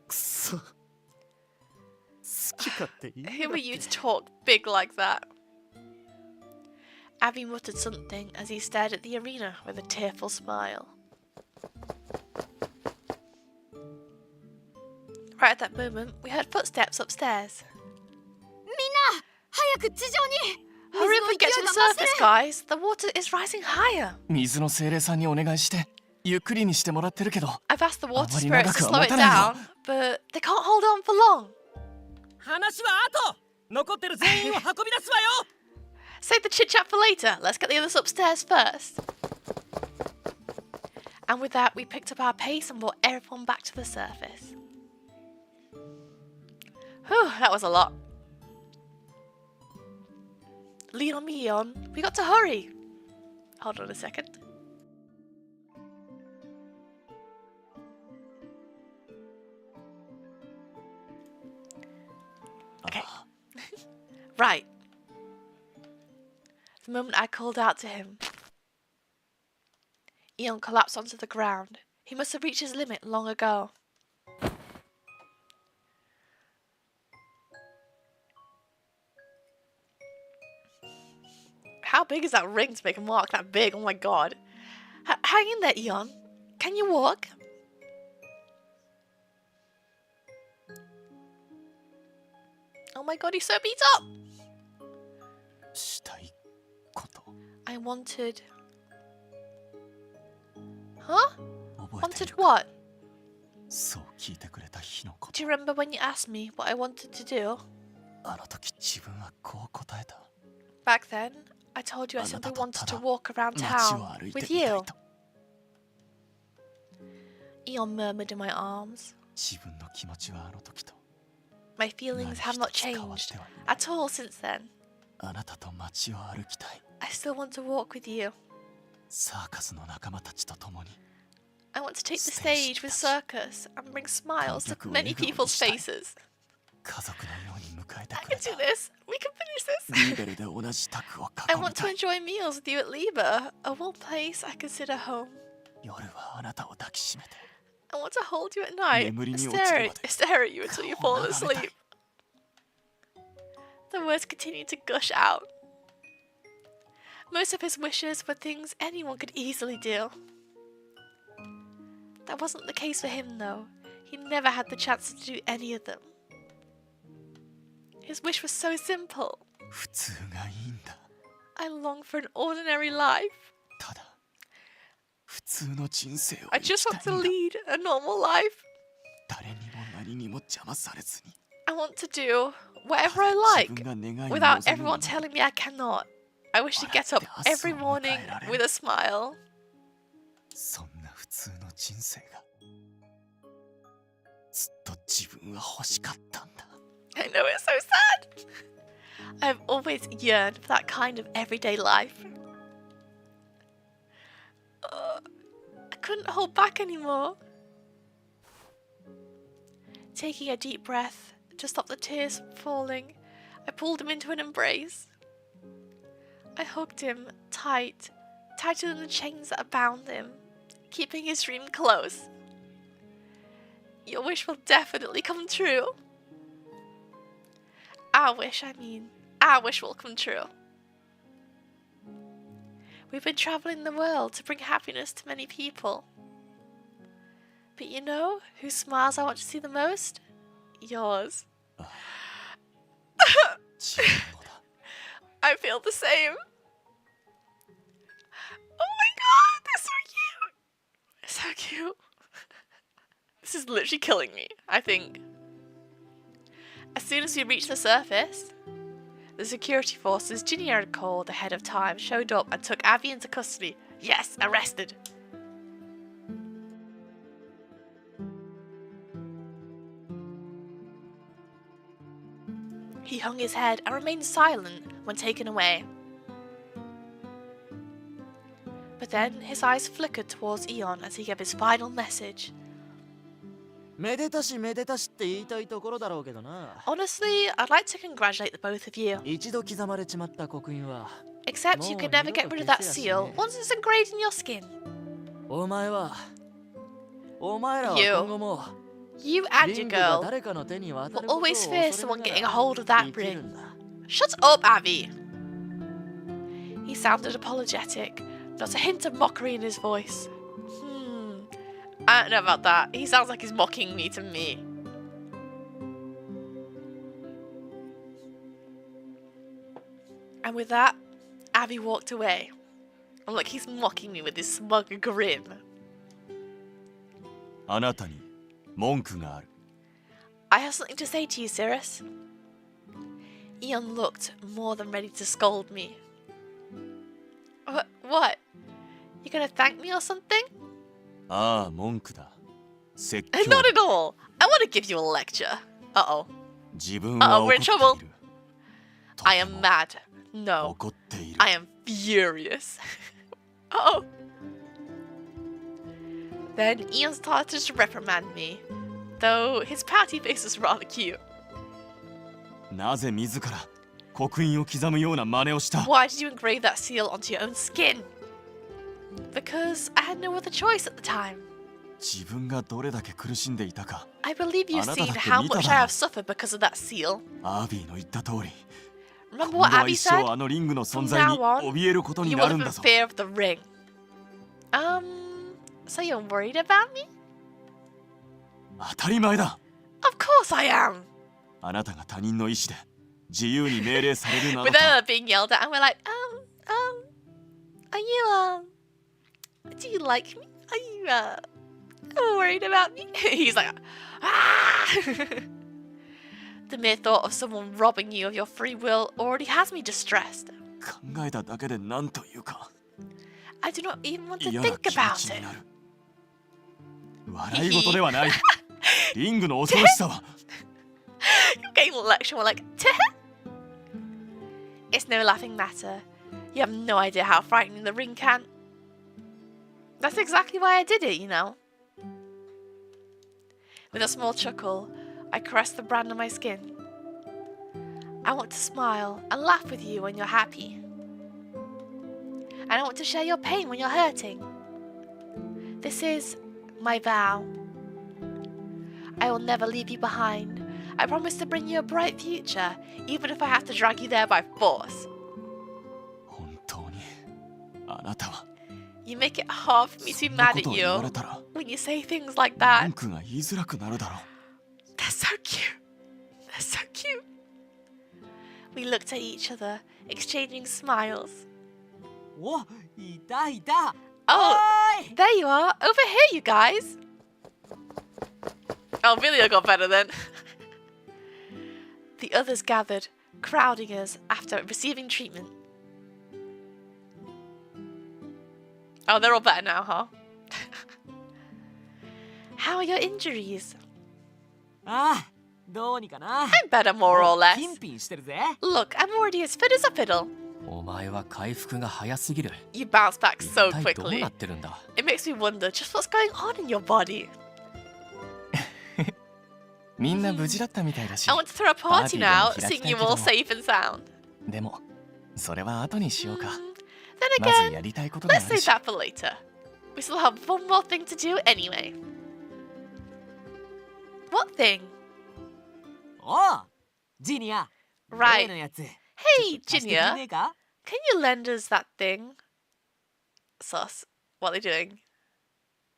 くそ。好き勝手言う Who な are っ you て to talk big like that? Abby muttered something as he stared at the arena with a tearful smile. Right at that moment, we heard footsteps upstairs. 早く地上に Hurry up and get to the surface, guys. The water is rising higher. 水の精霊さんにお願いしてゆっくりにしてもらってるけど I've asked the water あまり spirits 長 to くは slow 持 it たないよ。 down, but they can't hold on for long. 話は後。残ってる全員を運び出すわよ。 Save the chit chat for later. Let's get the others upstairs first. And with that, we picked up our pace and brought everyone back to the surface. Whew, that was a lot. Leon, we got to hurry. Hold on a second. Okay. Right. The moment I called out to him, Eon collapsed onto the ground. He must have reached his limit long ago. How big is that ring to make a mark that big? Oh my god. Hang in there, Eon. Can you walk? Oh my god, he's so beat up! したいこと I wanted... Huh? 覚えて Wanted るか。 what? そう聞いてくれた日のこ Do と。 you remember when you asked me what I wanted to do? あの時自分はこう答えた。 Back then, I told you I あなた simply と wanted た to だ walk around 街を town 歩いて with みたい you. と。 Eon murmured in my arms. 自分の気持ちはあの時と My feelings have not 何一つ変わっ changed てはいない。 at all since then. あなたと街を歩きたい。 I still want to walk with you. サーカスの仲間たちと共に I want to take the stage with Circus and bring smiles to many people's faces. 家族のように迎えて I くれ can た。 do this. We can finish リ this. ーベルで同じタクを I 囲み want た to い。 enjoy meals with you at Liber, a one place I consider home. 夜はあなたを抱きしめて I want to hold you at night, 眠りに落ちるまで stare at you until you fall asleep. The words continued to gush out. Most of his wishes were things anyone could easily do. That wasn't the case for him, though. He never had the chance to do any of them. His wish was so simple. 普通がいいんだ。 I long for an ordinary life. ただ普通の人生を I 生き just た want い to んだ。 lead a normal life. 誰にも何にも邪魔されずに I want to do whatever I 自 like 分が願いに without 望む everyone telling me I cannot. I wish to get up every morning with a smile. そんな普通の人生がずっと自分は欲しかったんだ。 I know it's so sad. I've always yearned for that kind of everyday life. I couldn't hold back anymore. Taking a deep breath to stop the tears from falling, I pulled him into an embrace. I hugged him tight, tighter than the chains that bound him, keeping his dream close. Your wish will definitely come true. Our wish will come true. We've been traveling the world to bring happiness to many people. But you know whose smiles I want to see the most? Yours. 自分のだ。 I feel the same. Oh my god, they're so cute. So cute. This is literally killing me, I think. As soon as we reached the surface, The security forces Ginny had called ahead of time showed up and took Abby into custody. Yes, arrested. He hung his head and remained silent when taken away. But then his eyes flickered towards Eon as he gave his final message. めでたしめでたしって言いたいところだろうけどな。 Honestly, I'd like to congratulate the both of you. 一度刻まれちまった刻印は、 Except you can never get rid of that seal once it's engraved in your skin. お前らは You 今後も You and リ your ングが girl 誰かの手に渡 will ることを always 恐 fear れ someone な getting が a ら hold of that 生きる ring. んだ。 Shut up, Abby! He sounded apologetic, not a hint of mockery in his voice. I don't know about that. He sounds like he's mocking me to me. And with that, Abby walked away. I'm like, he's mocking me with this smug grin. あなたに文句がある。 I have something to say to you, Cirrus. Eon looked more than ready to scold me. What? You gonna thank me or something? ああ、文句だ。説教。 Not at all. I want to give you a lecture. Uh-oh. 自分は we're 怒 in って trouble. いる。 I am mad. No. 怒っている。 I am furious. Uh-oh. Then Eon started to reprimand me, though his pouty face was rather cute. なぜ自ら刻印を刻むような真似をした？ Why did you engrave that seal onto your own skin? Because I had no other choice at the time. 自分がどれだけ苦しんでいたか。 I believe you've あなた seen だって how 見た much だろ。 I have suffered because of that seal. アービーの言った通り。 Remember 今 what 度は Abby 一生 said? あのリングの存 From 在に now on, 怯えることに you な will る live ん in だぞ。 fear of the ring. So you're worried about me? 当たり前だ。 Of course I am. あなたが他人の意志で自由に命令されるなど With と。 her being yelled at, and we're like, are you, do you like me? Are you, worried about me? He's like, ah! The mere thought of someone robbing you of your free will already has me distressed. 考えただけで何というか I do not even want to 嫌な think 気持 about ちに it. なる。笑い事ではない。リングの恐ろしさは。 You're getting lectured. We're like, it's no laughing matter. You have no idea how frightening the ring can. That's exactly why I did it, you know. With a small chuckle, I caressed the brand on my skin. I want to smile and laugh with you when you're happy. And I want to share your pain when you're hurting. This is my vow. I will never leave you behind. I promise to bring you a bright future, even if I have to drag you there by force. 本当にあなたは You make it hard for me to be そんな mad こ at とを言わ you れたら when you say things like that. 文句が言いづらくなるだろう。 They're so cute. They're so cute. We looked at each other, exchanging smiles. お、いたいた。 Oh, おーい。 there you are. Over here, you guys. Oh, video got better then. The others gathered, crowding us after receiving treatment. Oh, they're all better now, huh? How are your injuries? ああ、どうにかな。 I'm better, more or less. ピンピンしてるぜ。 Look, I'm already as fit as a fiddle. お前は回復が早すぎる。 You bounce back so 一体どう quickly. なってるんだ。 It makes me wonder just what's going on in your body. みんな無事だったみたいだし I。want to throw a party now, Party seeing で you も all 開きたいけど。 safe and sound. でも、それは後にしようか。 Then まず again, やりたいことがあ let's る save し。 that for later. We still have one more thing to do anyway. What thing? おう、ジニア。 Right. 例のやつ。 Hey, 貸してくれ Junior, ねえか？ can you lend us that thing? Sus. What are they doing?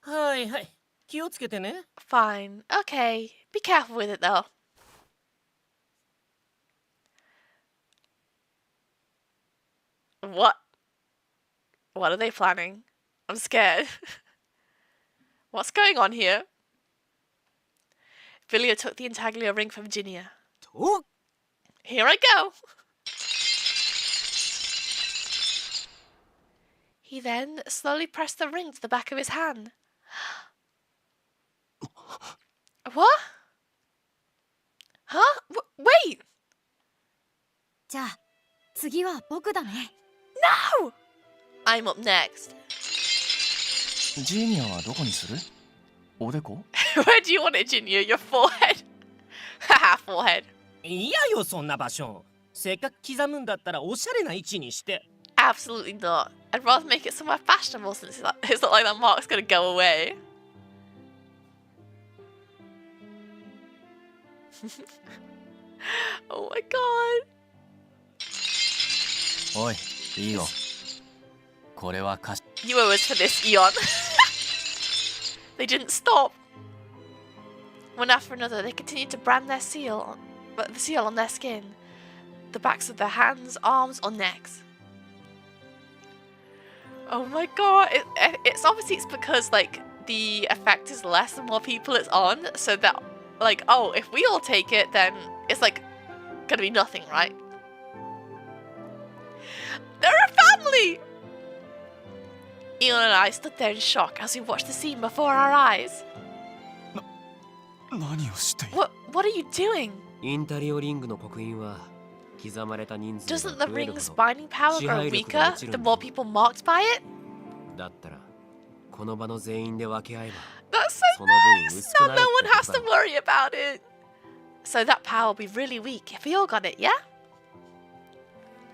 はいはい。気をつけてね。 Fine. Okay. Be careful with it though. What? What are they planning? I'm scared. What's going on here? Villia took the intaglio ring from Ginia. と、 Here I go. He then slowly pressed the ring to the back of his hand. What? Huh? Wait! じゃあ次は僕だね。 No! I'm up next. ジーニアはどこにする？おでこ？ Where do you want it, Junior? Your forehead? Haha, forehead. いやよそんな場所。せっかく刻むんだったらおしゃれな位置にして。 Absolutely not. I'd rather make it somewhere fashionable since it's not like that mark's gonna go away. Oh my god. おい、いいよ。これは歌詞。 You owe us for this, Eon. They didn't stop. One after another, they continued to brand the seal on their skin, the backs of their hands, arms, or necks. Oh my god! It's obviously it's because like the effect is less the more people it's on, so that like oh if we all take it then it's like gonna be nothing, right? They're a family! Eon and I stood there in shock as we watched the scene before our eyes. 何をしている？ What are you doing? インタリオリングの刻印は刻まれた人数 Doesn't が the 増えるほ ring's ど binding power 支 grow 配力が weaker 落ちる the んだ。 more people marked by it? だったらこの場の全員で分け合えば That's so その分 nice! 薄く Now なる no っ one てこ has と to だ。 worry about it. So that power will be really weak if we all got it, yeah?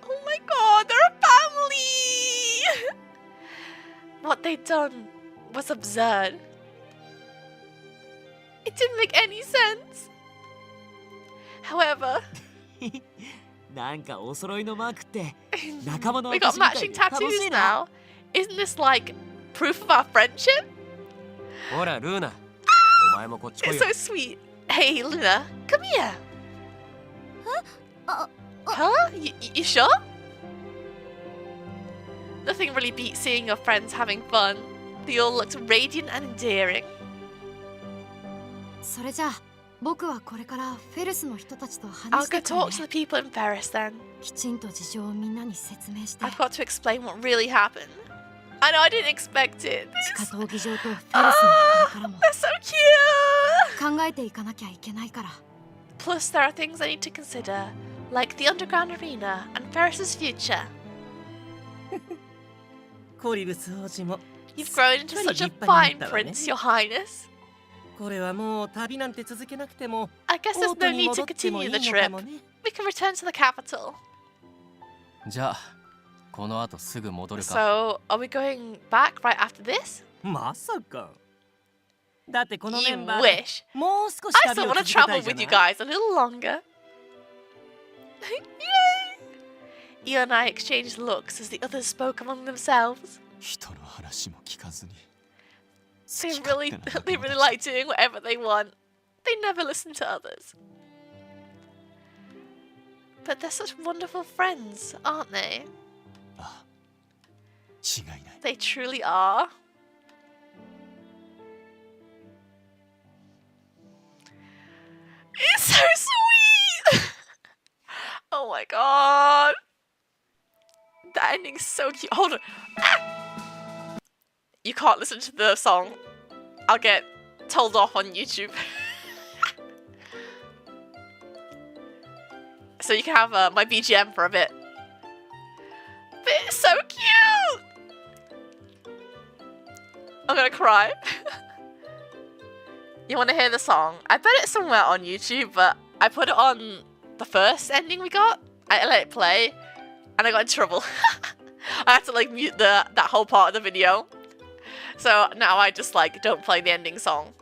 Oh my god, they're a family! What they'd done was absurd. It didn't make any sense. However, なんかお揃いのマークって仲間の we got 証みたい matching で楽し tattoos いな。 now. Isn't this like proof of our friendship? ほらルーナ、お前もこっち来い It's よ。 so sweet. Hey, Luna, come here. Uh, Huh? You sure? Nothing really beats seeing your friends having fun. They all looked radiant and endearing. それじゃあ僕はこれからフェルスの人たちと I'll 話し go てくる talk to ね the people in Ferris then. きちんと事情をみんなに説明して I've got to explain what really happened. I know I didn't expect it. 地下 This... 闘技場とフェルスのこれからも They're so cute! 考えていかなきゃいけないから Plus, there are things I need to consider, like the underground arena and Ferris's future. コリブス王子も You've grown into such a 立派に fine なったわね。 prince, Your Highness. これはもう旅なんて続けなくても I guess オ there's ート no に need 戻 to ってもい continue い the のか trip. もね。 We can return to the capital. じゃあこの後すぐ戻るか。 So, are we going back right after this? まさか。だってこのメ You ンバーで wish. もう少し I 旅 still を want 続 to けた travel いじゃ with you ない。 guys a little longer. Yay! Eo and I exchanged looks as the others spoke among themselves. 人の話も聞かずに。 They really like doing whatever they want. They never listen to others. But they're such wonderful friends, aren't they? ああ、違いない。 They truly are. It's so sweet! Oh my god. The ending's so cute. Hold on. Ah! You can't listen to the song. I'll get told off on YouTube. So you can have my BGM for a bit. But it's so cute! I'm gonna cry. You wanna hear the song? I bet it's somewhere on YouTube, but I put it on the first ending we got. I let it play, and I got in trouble. I had to like mute that whole part of the video. So now I just like don't play the ending song.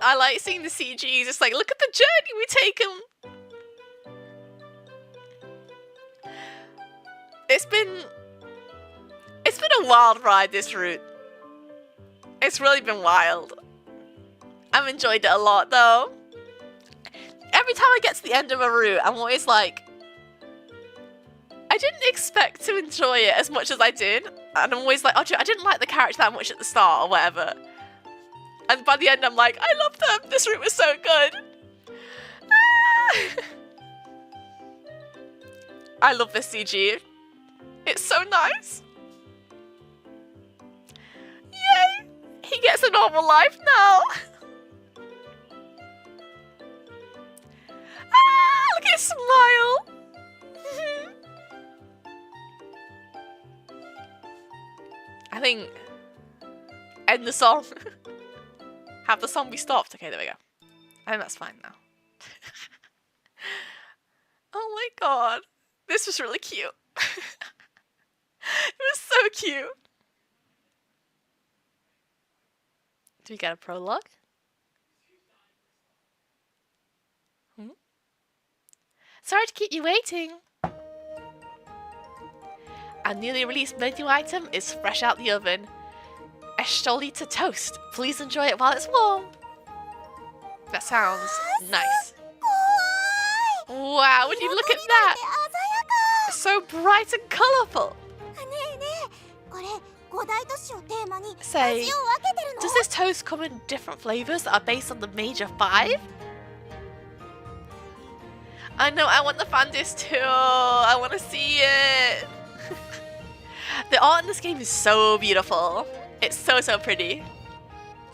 I like seeing the CGs. It's like, look at the journey we take them. It's been a wild ride, this route. It's really been wild. I've enjoyed it a lot though. Every time I get to the end of a route, I'm always like, I didn't expect to enjoy it as much as I did. And I'm always like, oh, I didn't like the character that much at the start or whatever. And by the end, I'm like, I love them. This route was so good. Ah! I love this CG. It's so nice. Yay! He gets a normal life now. Ah, look at his smile. I think end the song. Have the song be stopped. Okay, there we go. I think that's fine now. Oh my god. This was really cute. It was so cute. Do we get a prologue? Sorry to keep you waiting. Our newly released menu item is fresh out the oven. A stolita toast. Please enjoy it while it's warm. That sounds nice. Wow, would you look at that? So bright and colourful. Say, does this toast come in different flavours that are based on the major 5? I know, I want the fan disc too. I want to see it. The art in this game is so beautiful. It's so pretty.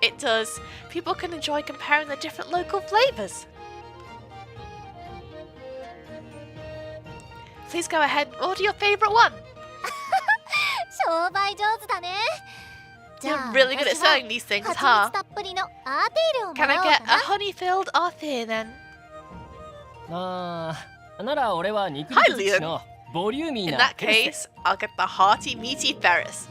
It does. People can enjoy comparing the different local flavours. Please go ahead and order your favourite one. You're really good at selling these things, huh? Can I get a honey-filled Arthur then? ああ、なら俺は肉 Hi, 尽くしのボリューミー In な that case, I'll get the hearty, meaty Ferris.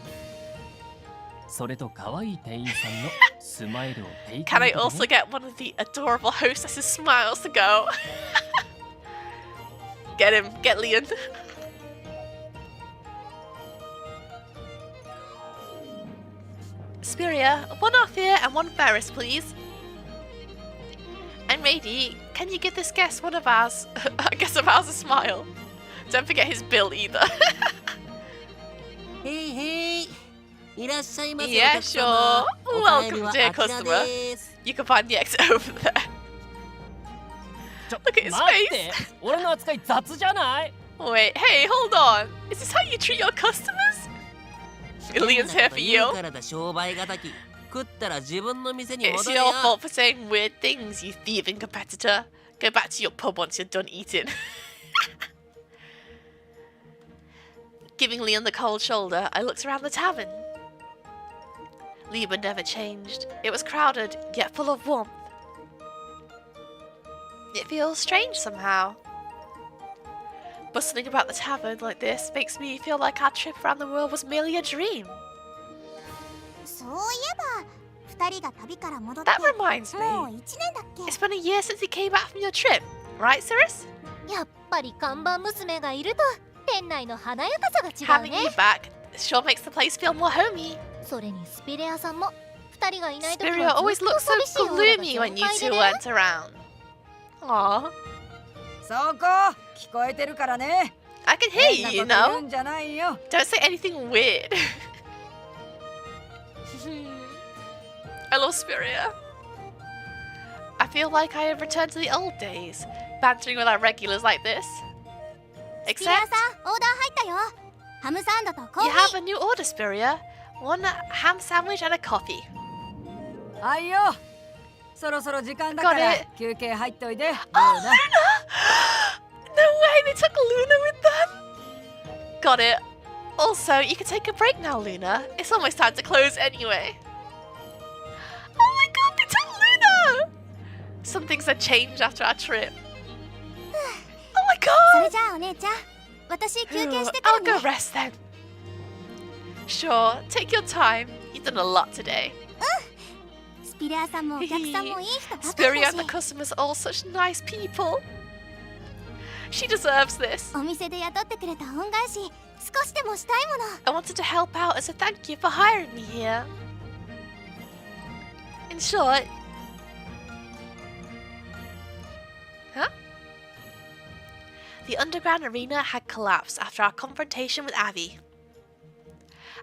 それと可愛い店員さんのスマイルをテイク Can ア I ウトで also ね get one of the adorable hostess's smiles to go? Get him, get Leon. Spiria, one Arthur and one Ferris, please. And Mady, can you give this guest one of ours? I guess of ours a smile. Don't forget his bill either. へいへい。いらっしゃいませ。 Yeah, お客様 sure. お帰り Welcome, は dear あちら customer. です You can find the exit over there. ちょ Look at his 待って face. 俺の扱い雑じゃない Wait, hey, hold on. Is this how you treat your customers? Leon's here for 言 you. うからだ商売敵。食ったら自分の店に It's 戻れよ your fault for saying weird things, you thieving competitor. Go back to your pub once you're done eating. Giving Leon the cold shoulder, I looked around the tavern. Liebe never changed. It was crowded, yet full of warmth. It feels strange somehow. Bustling about the tavern like this makes me feel like our trip around the world was merely a dream. そういえば2人が旅から戻って That reminds もう me. 1年だっけ It's been a year since you came back from your trip, right, Cirrus? やっぱり看板娘がいると店内の華やかさが違う Having ね you back sure makes the place feel more homey. それにスピレアさんも2人がいない時 Spiria は always ずっと looked 寂しい so オーラが gloomy when 全 you 開で two ね weren't around. Aww. そこ聞こえてるからね I can hear 変な you, こ you と言う know? んじゃないよ Don't say anything weird. I love Spiria. I feel like I have returned to the old days, bantering with our regulars like this. スピレア Except さんオーダー入ったよハムサンドとコー you ヒ have ー a new order, Spiria. One ham sandwich and a coffee. はいよそろそろ時間だか Got ら it. 休憩入っといで Oh, Luna! No way, they took Luna with them. Got it. Also, you can take a break now, Luna. It's almost time to close anyway. Oh my god, they took Luna! Some things had changed after our trip. Oh my そ god! れじゃあお姉ちゃん私休憩してく I'll る go ね rest then. Sure, take your time. You've done a lot today. スピレアさんもお客さんもいい人ばっかり Spiria だ and the し customers are all such nice people. She deserves this. お店で雇ってくれた恩返し少しでもしたいもの I wanted to help out as a thank you for hiring me here. In short... Huh? The underground arena had collapsed after our confrontation with Abby.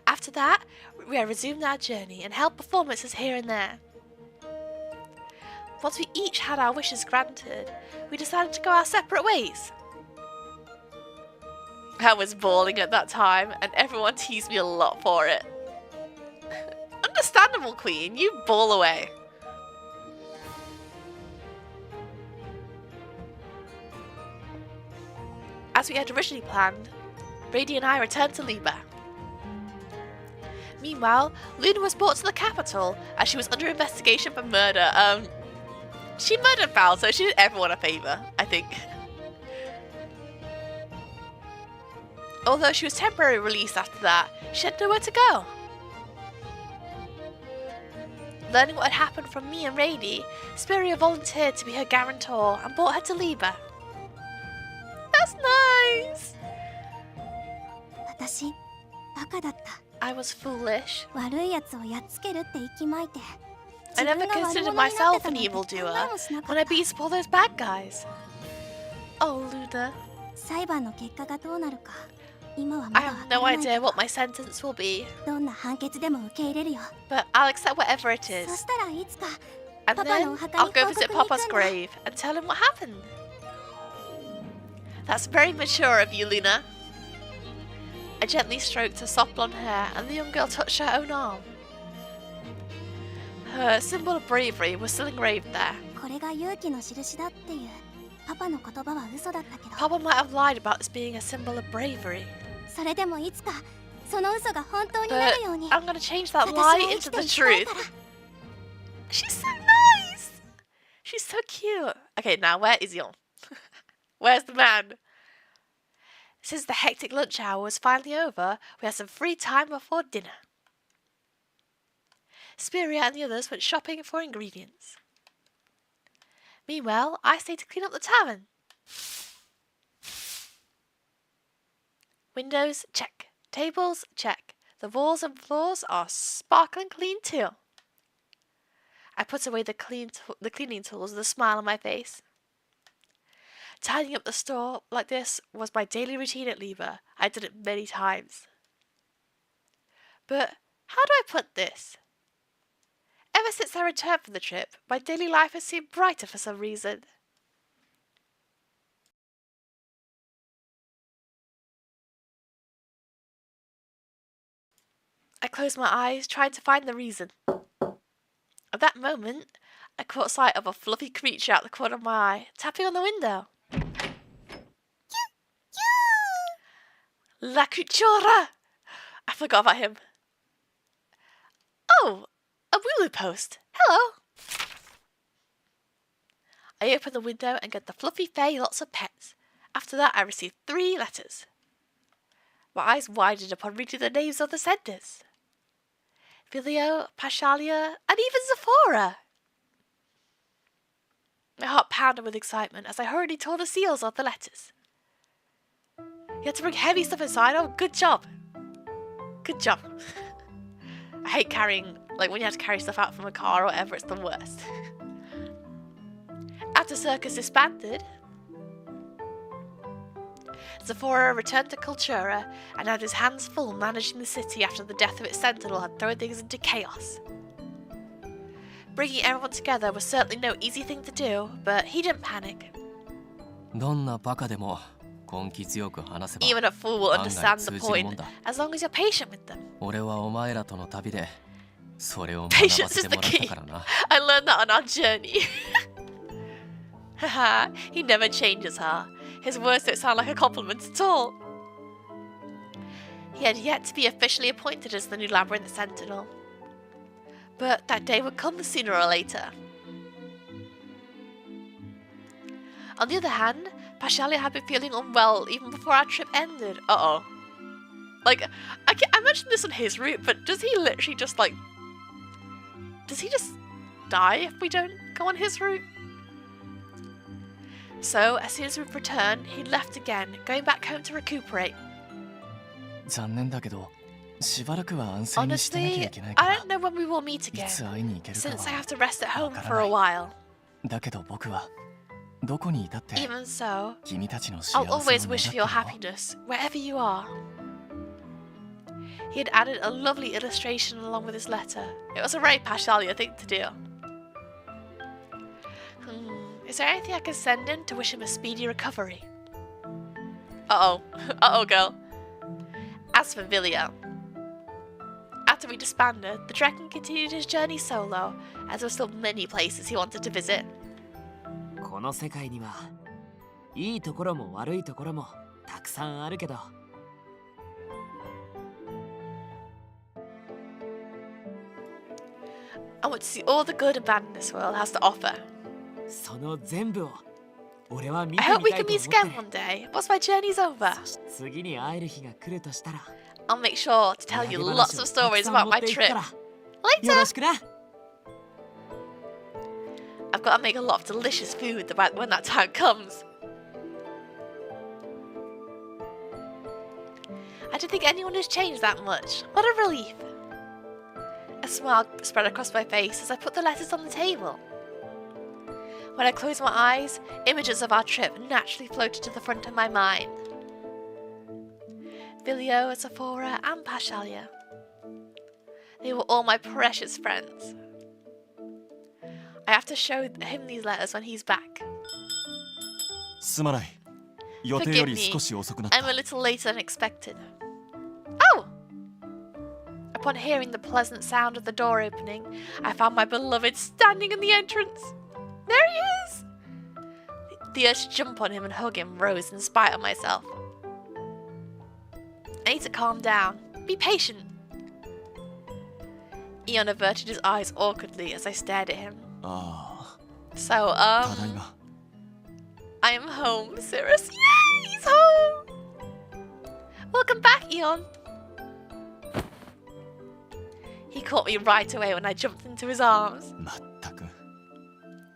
After that, we had resumed our journey and held performances here and there. Once we each had our wishes granted, we decided to go our separate ways. I was bawling at that time, and everyone teased me a lot for it. Understandable, Queen. You bawl away. As we had originally planned, Brady and I returned to Liba. Meanwhile, Luna was brought to the capital as she was under investigation for murder. She murdered Val, so she did everyone a favour, I think. Although she was temporarily released after that, she had nowhere to go. Learning what had happened from me and Rady, Spiria volunteered to be her guarantor and brought her to Liba. That's nice! 私、バカだった。I was foolish. 悪い奴をやっつけるって息巻いて。 I never considered myself an evildoer when I beat up all those bad guys. Oh, Luna. 裁判の結果がどうなるか。 I have no idea what my sentence will be, どんな判決でも受け入れるよ。 but I'll accept whatever it そ is. したらいつか And パパの then お墓 I'll に go 報告 visit に行く Papa's んだ。 grave and tell him what happened. That's very mature of you, Luna. I gently stroked her soft blonde hair, and the young girl touched her own arm. Her symbol of bravery was still engraved there. これが勇気の印だっていうパパの言葉は嘘だったけど。 Papa might have lied about this being a symbol of bravery, それでもいつかその嘘が本当にな but るように。 I'm gonna change that 私 lie は生 into きて the いきたい truth. から。 She's so nice. She's so cute. Okay, now where is Yon? Where's the man? Since the hectic lunch hour was finally over, we had some free time before dinner. Spiria and the others went shopping for ingredients. Meanwhile, I stayed to clean up the tavern. Windows, check. Tables, check. The walls and floors are sparkling clean too. I put away the cleaning tools with a smile on my face. Tidying up the store like this was my daily routine at Liba. I'd done it many times. But how do I put this? Ever since I returned from the trip, my daily life has seemed brighter for some reason. I closed my eyes, trying to find the reason. At that moment, I caught sight of a fluffy creature out the corner of my eye, tapping on the window. La Cuchora! I forgot about him. Oh, a Wooloo post. Hello. I opened the window and gave the fluffy fay lots of pets. After that, I received 3 letters. My eyes widened upon reading the names of the senders. Vilio, Pashalia, and even Zephora. My heart pounded with excitement as I hurriedly tore the seals off the letters. You had to bring heavy stuff inside. Oh, good job. Good job. I hate carrying, like when you have to carry stuff out from a car or whatever, it's the worst. After Circus disbanded, Zephora returned to Cultura and had his hands full managing the city after the death of its sentinel had thrown things into chaos. Bringing everyone together was certainly no easy thing to do, but he didn't panic. Even a fool will understand the point, as long as you're patient with them. Patience is the key. I learned that on our journey. Haha, he never changes, huh? His words don't sound like a compliment at all. He had yet to be officially appointed as the new Labyrinth Sentinel. But that day would come sooner or later. On the other hand, Pashalia had been feeling unwell even before our trip ended. Uh-oh. Like, I mentioned this on his route, but does he literally just, like... Does he just die if we don't go on his route? So, as soon as we returned, he left again, going back home to recuperate. Honestly, I don't know when we will meet again, since I have to rest at home for a while. Even so, I'll always wish for your happiness, wherever you are. He had added a lovely illustration along with his letter. It was a very Pashalia thing to do. Is there anything I can send in to wish him a speedy recovery? Uh-oh. Uh-oh, girl. As for Vilio, after we disbanded, the dragon continued his journey solo, as there were still many places he wanted to visit. この世界にはいいところも悪いところもたくさんあるけど、 I want to see all the good and bad in this world has to offer. その全部を俺は見 I て hope み we たい can と meet 思って again one day, once my journey's over. そして次に会える日が来るとしたら I'll make sure to tell you lots of stories about my trip. よ Later! ろしくな。 I've got to make a lot of delicious food when that time comes. I don't think anyone has changed that much. What a relief. A smile spread across my face as I put the letters on the table. When I closed my eyes, images of our trip naturally floated to the front of my mind. Vilio, Sephora, and Pashalia. They were all my precious friends. I have to show him these letters when he's back. すまない。予定より少し遅くなった。 I'm a little later than expected. Oh! Upon hearing the pleasant sound of the door opening, I found my beloved standing in the entrance. There he is! The urge to jump on him and hug him rose in spite of myself. I need to calm down. Be patient. Eon averted his eyes awkwardly as I stared at him. ああ。 So, ただいま。 I am home, Cirrus. Yay! He's home! Welcome back, Eon. He caught me right away when I jumped into his arms. まったく。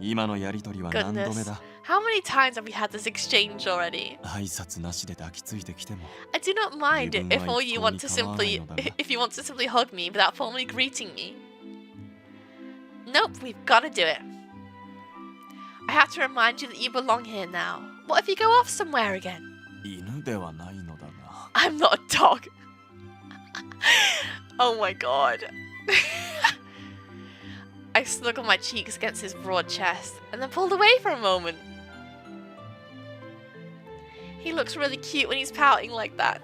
今のやりとりは何度目 Goodness. だ。 How many times have we had this exchange already? 挨拶なしで抱きついてきても。 I do not mind it if all you want to 自分は simply 一向に構わないのだが。 if you want to simply hug me without formally greeting me. Nope, we've got to do it. I have to remind you that you belong here now. What if you go off somewhere again? 犬ではないのだが。 I'm not a dog. Oh my god. I snuggled my cheeks against his broad chest and then pulled away for a moment. He looks really cute when he's pouting like that.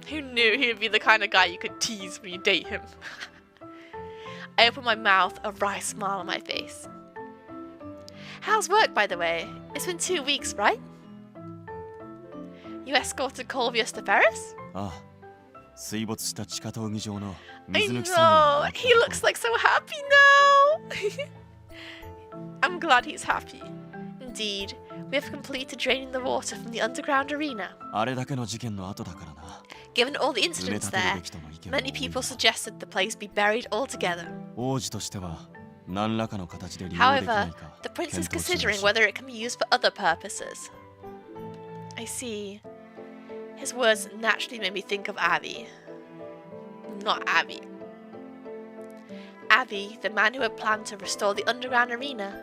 Who knew he would be the kind of guy you could tease when you date him? I opened my mouth, a wry smile on my face. How's work, by the way? It's been 2 weeks, right? You escorted Corvius to Ferris? ああ。水没した地下闘技場の I 水抜き作業が know! 終わった He ところ looks like so happy now! I'm glad he's happy. Indeed, we have completed draining the water from the underground arena. あれだけの事件の後だからな。 Given all the 埋め incidents 立てる there, べきとの意見も多い many が people suggested the place be buried altogether. 王子としては何らかの形で利用できな However, いか the prince is 検討中ら considering しい whether it can be used for other purposes. I see. His words naturally made me think of Abby. Not Abby. Abby, the man who had planned to restore the underground arena.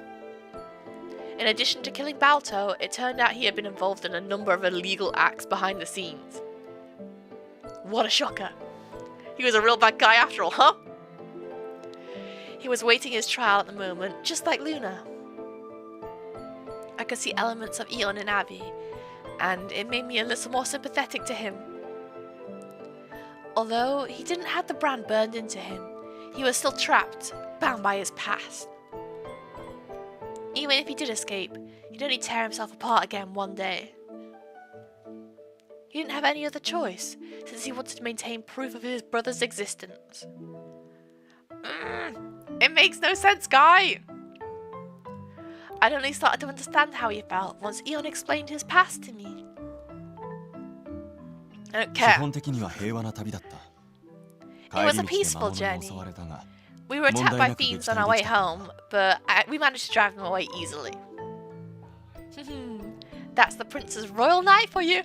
In addition to killing Balto, it turned out he had been involved in a number of illegal acts behind the scenes. What a shocker. He was a real bad guy after all, huh? He was waiting his trial at the moment, just like Luna. I could see elements of Eon in Abby, and it made me a little more sympathetic to him. Although he didn't have the brand burned into him, he was still trapped, bound by his past. Even if he did escape, he'd only tear himself apart again one day. He didn't have any other choice, since he wanted to maintain proof of his brother's existence. It makes no sense, Guy! I'd only started to understand how he felt once Eon explained his past to me. I don't 基 care. 本的には平和な旅だった It was 帰 a り道で peaceful 魔物に journey. 襲われたが We were attacked by 問題なく fiends on 撃退 our way できた home, but we managed to drive them away easily. That's the prince's royal knight for you.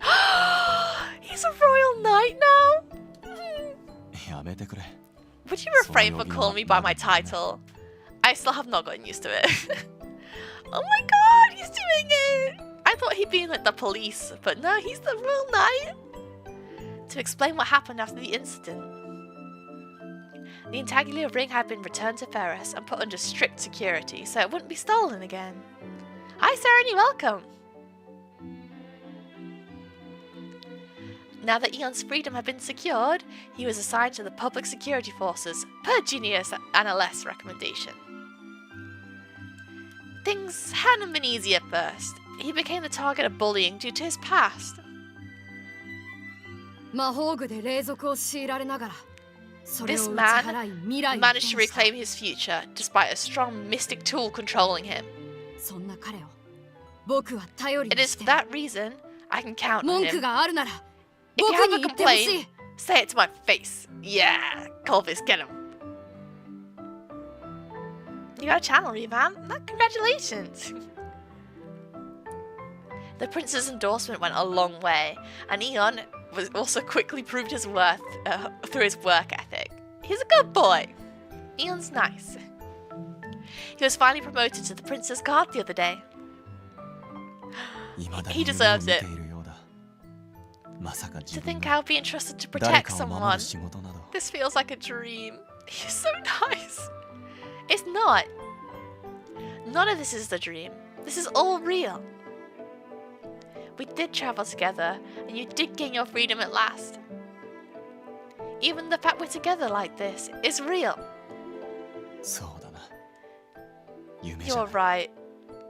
He's a royal knight now. やめてくれ Would you refrain from calling me by my title? I still have not gotten used to it. Oh my god, he's doing it! I thought he'd be in like the police, but no, he's the royal knight. To explain what happened after the incident. The Intaglio ring had been returned to Ferris and put under strict security, so it wouldn't be stolen again. Hi, Sereny, welcome. Now that Eon's freedom had been secured, he was assigned to the public security forces, per Genius NLS recommendation. Things hadn't been easy at first. He became the target of bullying due to his past. 魔法具で霊俗を強いられながら、それを This 打ち man 払い未来を managed to 手にした reclaim his future despite a strong mystic tool controlling him. そんな彼を僕は頼り It に is して for that reason I can count on 文句 him. があるなら If 僕 you have a に言ってほし complaint, い say it to my face. Yeah, Clovis, get him. You got a channel revamp? Congratulations. The prince's endorsement went a long way, and Eon was also quickly proved his worth through his work ethic. He's a good boy. Eon's nice. He was finally promoted to the prince's guard the other day. He deserves it. To think I'll be entrusted to protect someone. This feels like a dream. He's so nice. It's not. None of this is a dream. This is all real. We did travel together, and you did gain your freedom at last. Even the fact we're together like this is real. You're right.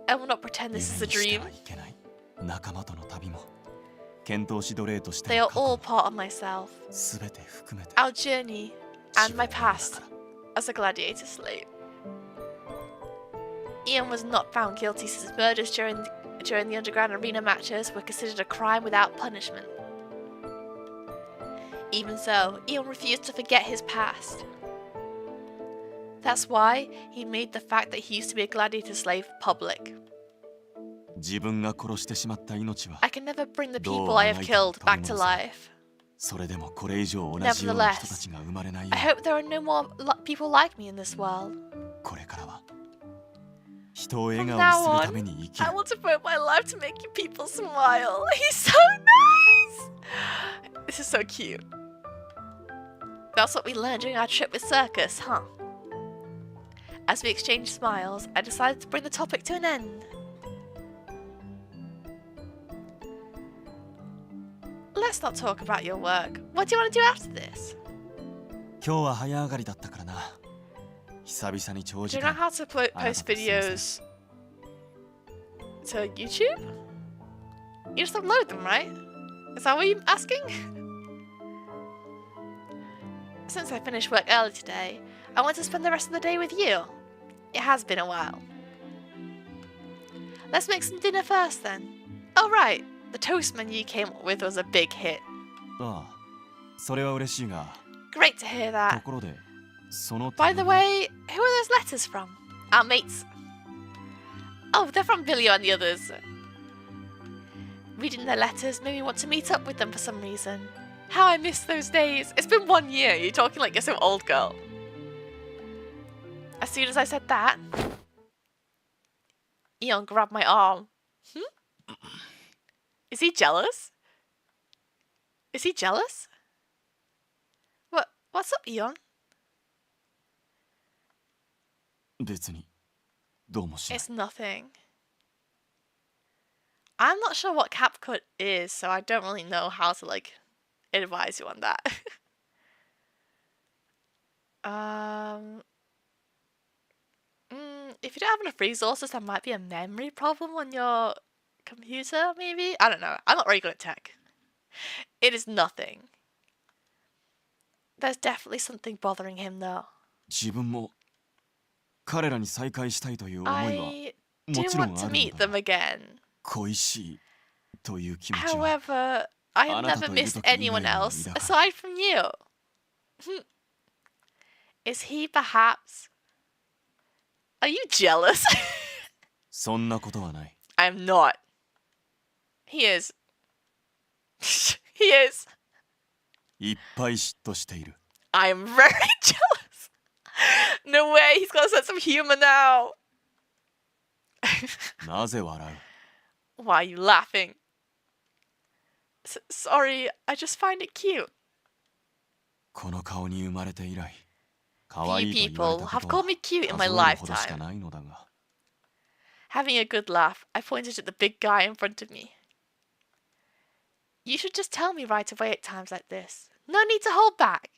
I will not pretend this is a dream. They are all part of myself. Our journey and my past as a gladiator slave. Eon was not found guilty since murders during the underground arena matches were considered a crime without punishment. Even so, Eon refused to forget his past. That's why he made the fact that he used to be a gladiator slave public. I can never bring the people I have killed back to life. Nevertheless, I hope there are no more people like me in this world. From now on, I will devote my life to making people smile. He's so nice! This is so cute. That's what we learned during our trip with Circus, huh? As we exchanged smiles, I decided to bring the topic to an end. Let's not talk about your work. What do you want to do after this? Do you know how to post videos to YouTube? You just upload them, right? Is that what you're asking? Since I finished work early today, I want to spend the rest of the day with you. It has been a while. Let's make some dinner first then. Oh right, the toast menu you came up with was a big hit. Great to hear that. By the way, who are those letters from? Our mates. Oh, they're from Billy and the others. Reading their letters made me want to meet up with them for some reason. How I miss those days. It's been 1 year. You're talking like you're some old girl. As soon as I said that, Eon grabbed my arm. Is he jealous? Is he jealous? What's up, Eon? It's nothing. I'm not sure what CapCut is, so I don't really know how to advise you on that. If you don't have enough resources, there might be a memory problem on your computer, maybe? I don't know. I'm not very good at tech. It is nothing. There's definitely something bothering him, though. I do want to meet them again. However, I have never missed anyone else aside from you. Is he perhaps... Are you jealous? I'm not. He is. He is. I am very jealous. No way, he's got a sense of humor now. Why are you laughing? Sorry, I just find it cute. Few people have called me cute in my lifetime. Having a good laugh, I pointed at the big guy in front of me. You should just tell me right away at times like this. No need to hold back.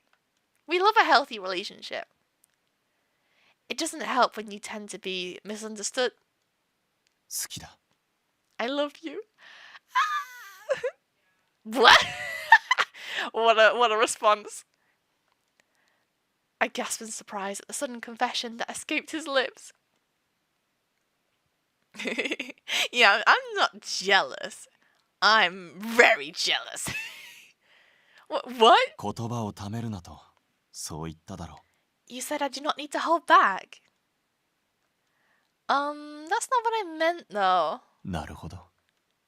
We love a healthy relationship. It doesn't help when you tend to be misunderstood. 好きだ。 I love you. What? What a response. I gasped in surprise at the sudden confession that escaped his lips. Yeah, I'm not jealous. I'm very jealous. What? 言葉をためるなと、そう言っただろ You said I do not need to hold back. That's not what I meant though. う。なるほど。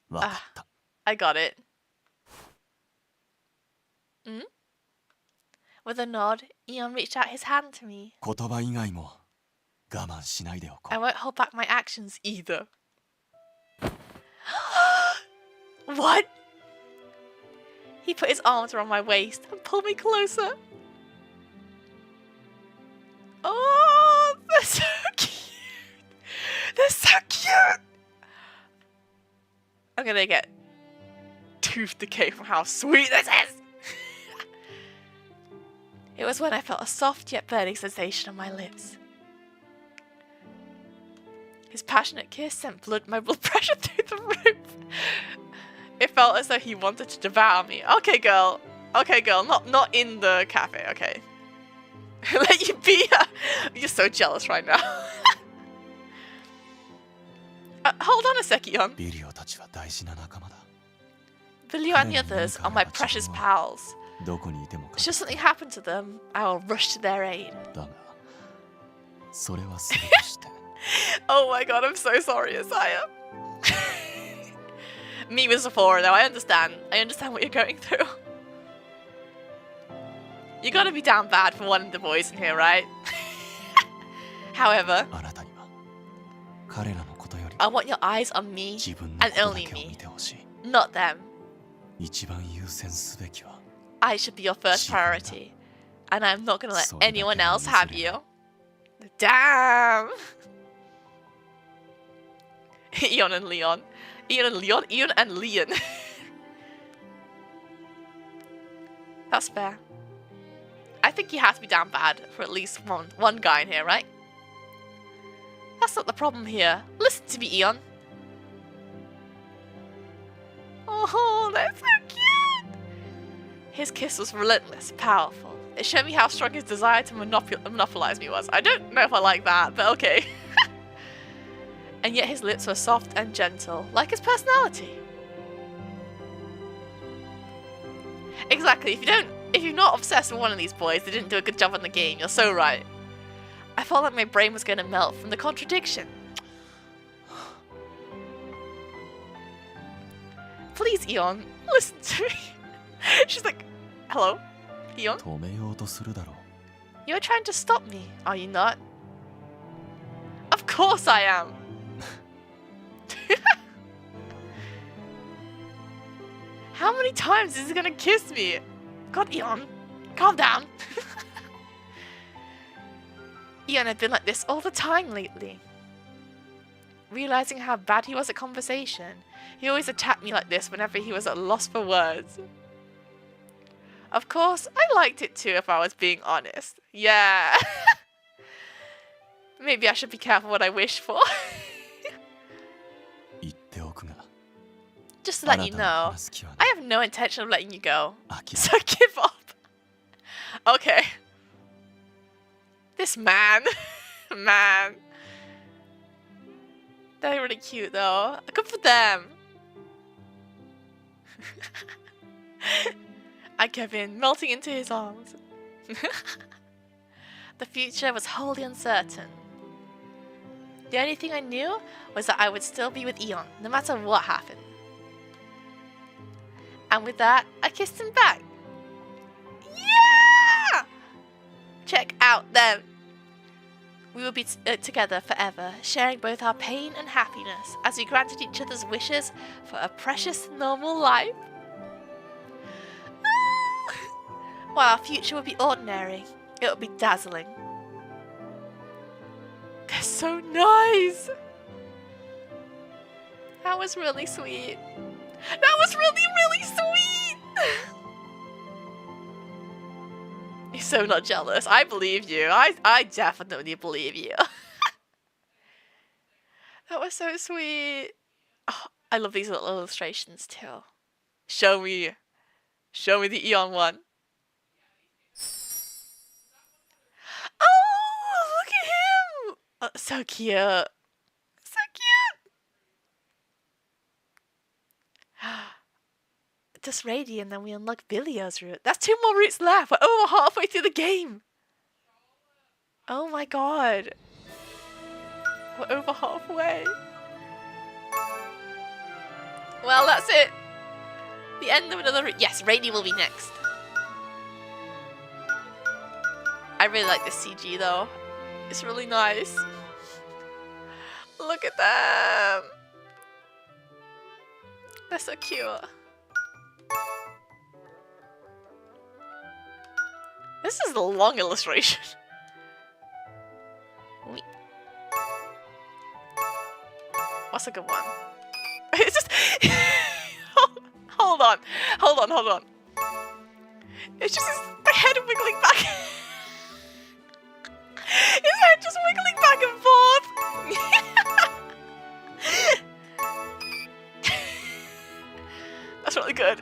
わかった。 I got it. With a nod, Eon reached out his hand to me. 言葉以外も我慢しないでおこ I う。 won't hold back my actions either. What? He put his arms around my waist and pulled me closer. Oh, they're so cute. They're so cute. I'm gonna get tooth decay from how sweet this is. It was when I felt a soft yet burning sensation on my lips. His passionate kiss sent my blood pressure through the roof. It felt as though he wanted to devour me. Okay, girl. Okay, girl. Not in the cafe. Okay. Let you be. You're so jealous right now. Hold on a sec, Eon. ビリオたちは大事な仲間だ。 Billy and the others are my precious pals. どこにいてもか Should something happen to them, I will rush to their aid. だが、それはそうとして。 Oh my god, I'm so sorry, Isaiah. Me with Sephora, though, I understand. I understand what you're going through. You gotta be down bad for one of the boys in here, right? However, あなたには彼らのことより I want your eyes on me 自分のこ and とだ only けを見 me, てほしい。 not them. 一番優先すべきは I should be your first priority, and I'm not gonna let So that I anyone can else have easily- you. Damn! Eon and Leon. Eon and Leon? Eon and Leon. That's fair. I think he has to be down bad for at least one guy in here, right? That's not the problem here. Listen to me, Eon. Oh, that's so cute! His kiss was relentless, powerful. It showed me how strong his desire to monopolize me was. I don't know if I like that, but okay. And yet his lips were soft and gentle, like his personality. Exactly, if you're not obsessed with one of these boys, they didn't do a good job on the game, you're so right. I felt like my brain was going to melt from the contradiction. Please, Eon, listen to me. She's like, hello, Eon? 止めようとするだろう。 You're trying to stop me, are you not? Of course I am. How many times is he gonna kiss me? God, Eon, calm down. Eon had been like this all the time lately. Realizing how bad he was at conversation, he always attacked me like this whenever he was at a loss for words. Of course, I liked it too if I was being honest. Yeah. Maybe I should be careful what I wish for. 言っておくが、 Just to let you あなたの know, 話す気は I have no intention of letting you go. 諦 So め give up. Okay. This man. Man. They're really cute though. Good for them. I gave in, melting into his arms. The future was wholly uncertain. The only thing I knew was that I would still be with Eon, no matter what happened. And with that, I kissed him back. Yeah! Check out them. We will be together forever, sharing both our pain and happiness as we granted each other's wishes for a precious, normal life. While our future will be ordinary, it will be dazzling. They're so nice. That was really sweet. That was really, really sweet! You're so not jealous. I believe you. I definitely believe you. That was so sweet. Oh, I love these little illustrations too. Show me the Eon one. Oh, look at him! Oh, so cute. So cute. Just Rady, and then we unlock Bilio's route. That's 2 more routes left. We're over halfway through the game. Oh my god. We're over halfway. Well, that's it. The end of another route. Yes, Rady will be next. I really like this CG though. It's really nice. Look at them. They're so cute. This is a long illustration. Wait. What's a good one? It's just... hold on. It's just the head wiggling back. His head just wiggling back and forth. That's really good.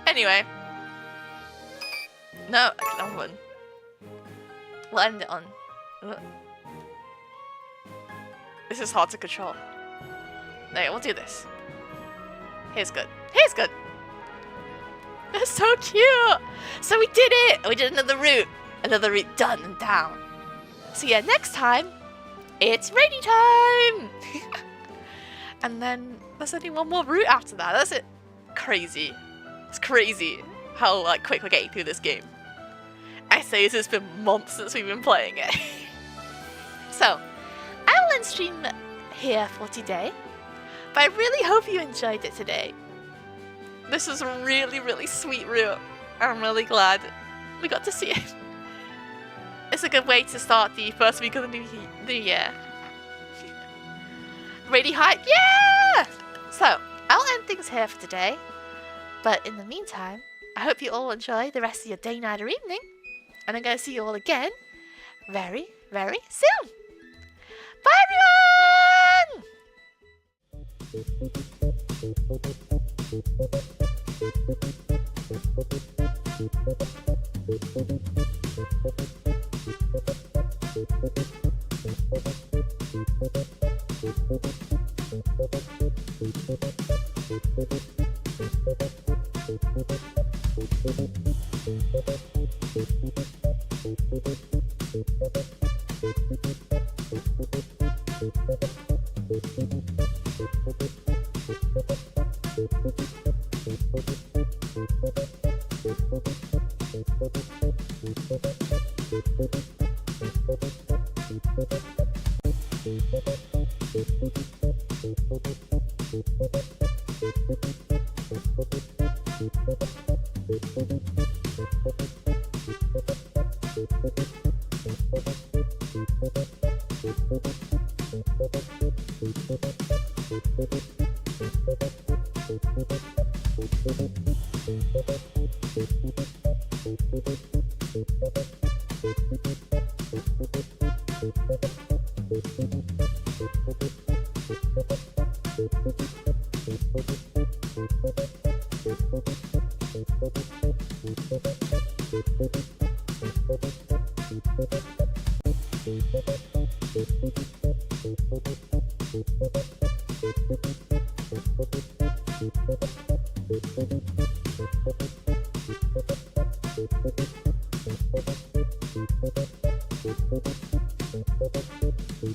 Anyway. No, long one. We'll end it on. This is hard to control. No, we'll do this. Here's good. Here's good. That's so cute. So we did it. We did another route. Another route done and down. So yeah, next time, it's Rady time. And then there's only one more route after that. That's it. Crazy. It's crazy how like quick we're getting through this game. I say it's been months since we've been playing it. So, I will end stream here for today. But I really hope you enjoyed it today. This was a really, really sweet route. I'm really glad we got to see it. It's a good way to start the first week of the new year. Really hype, yeah! So, I'll end things here for today. But in the meantime, I hope you all enjoy the rest of your day, night, or evening. And I'm going to see you all again very, very soon. Bye, bye.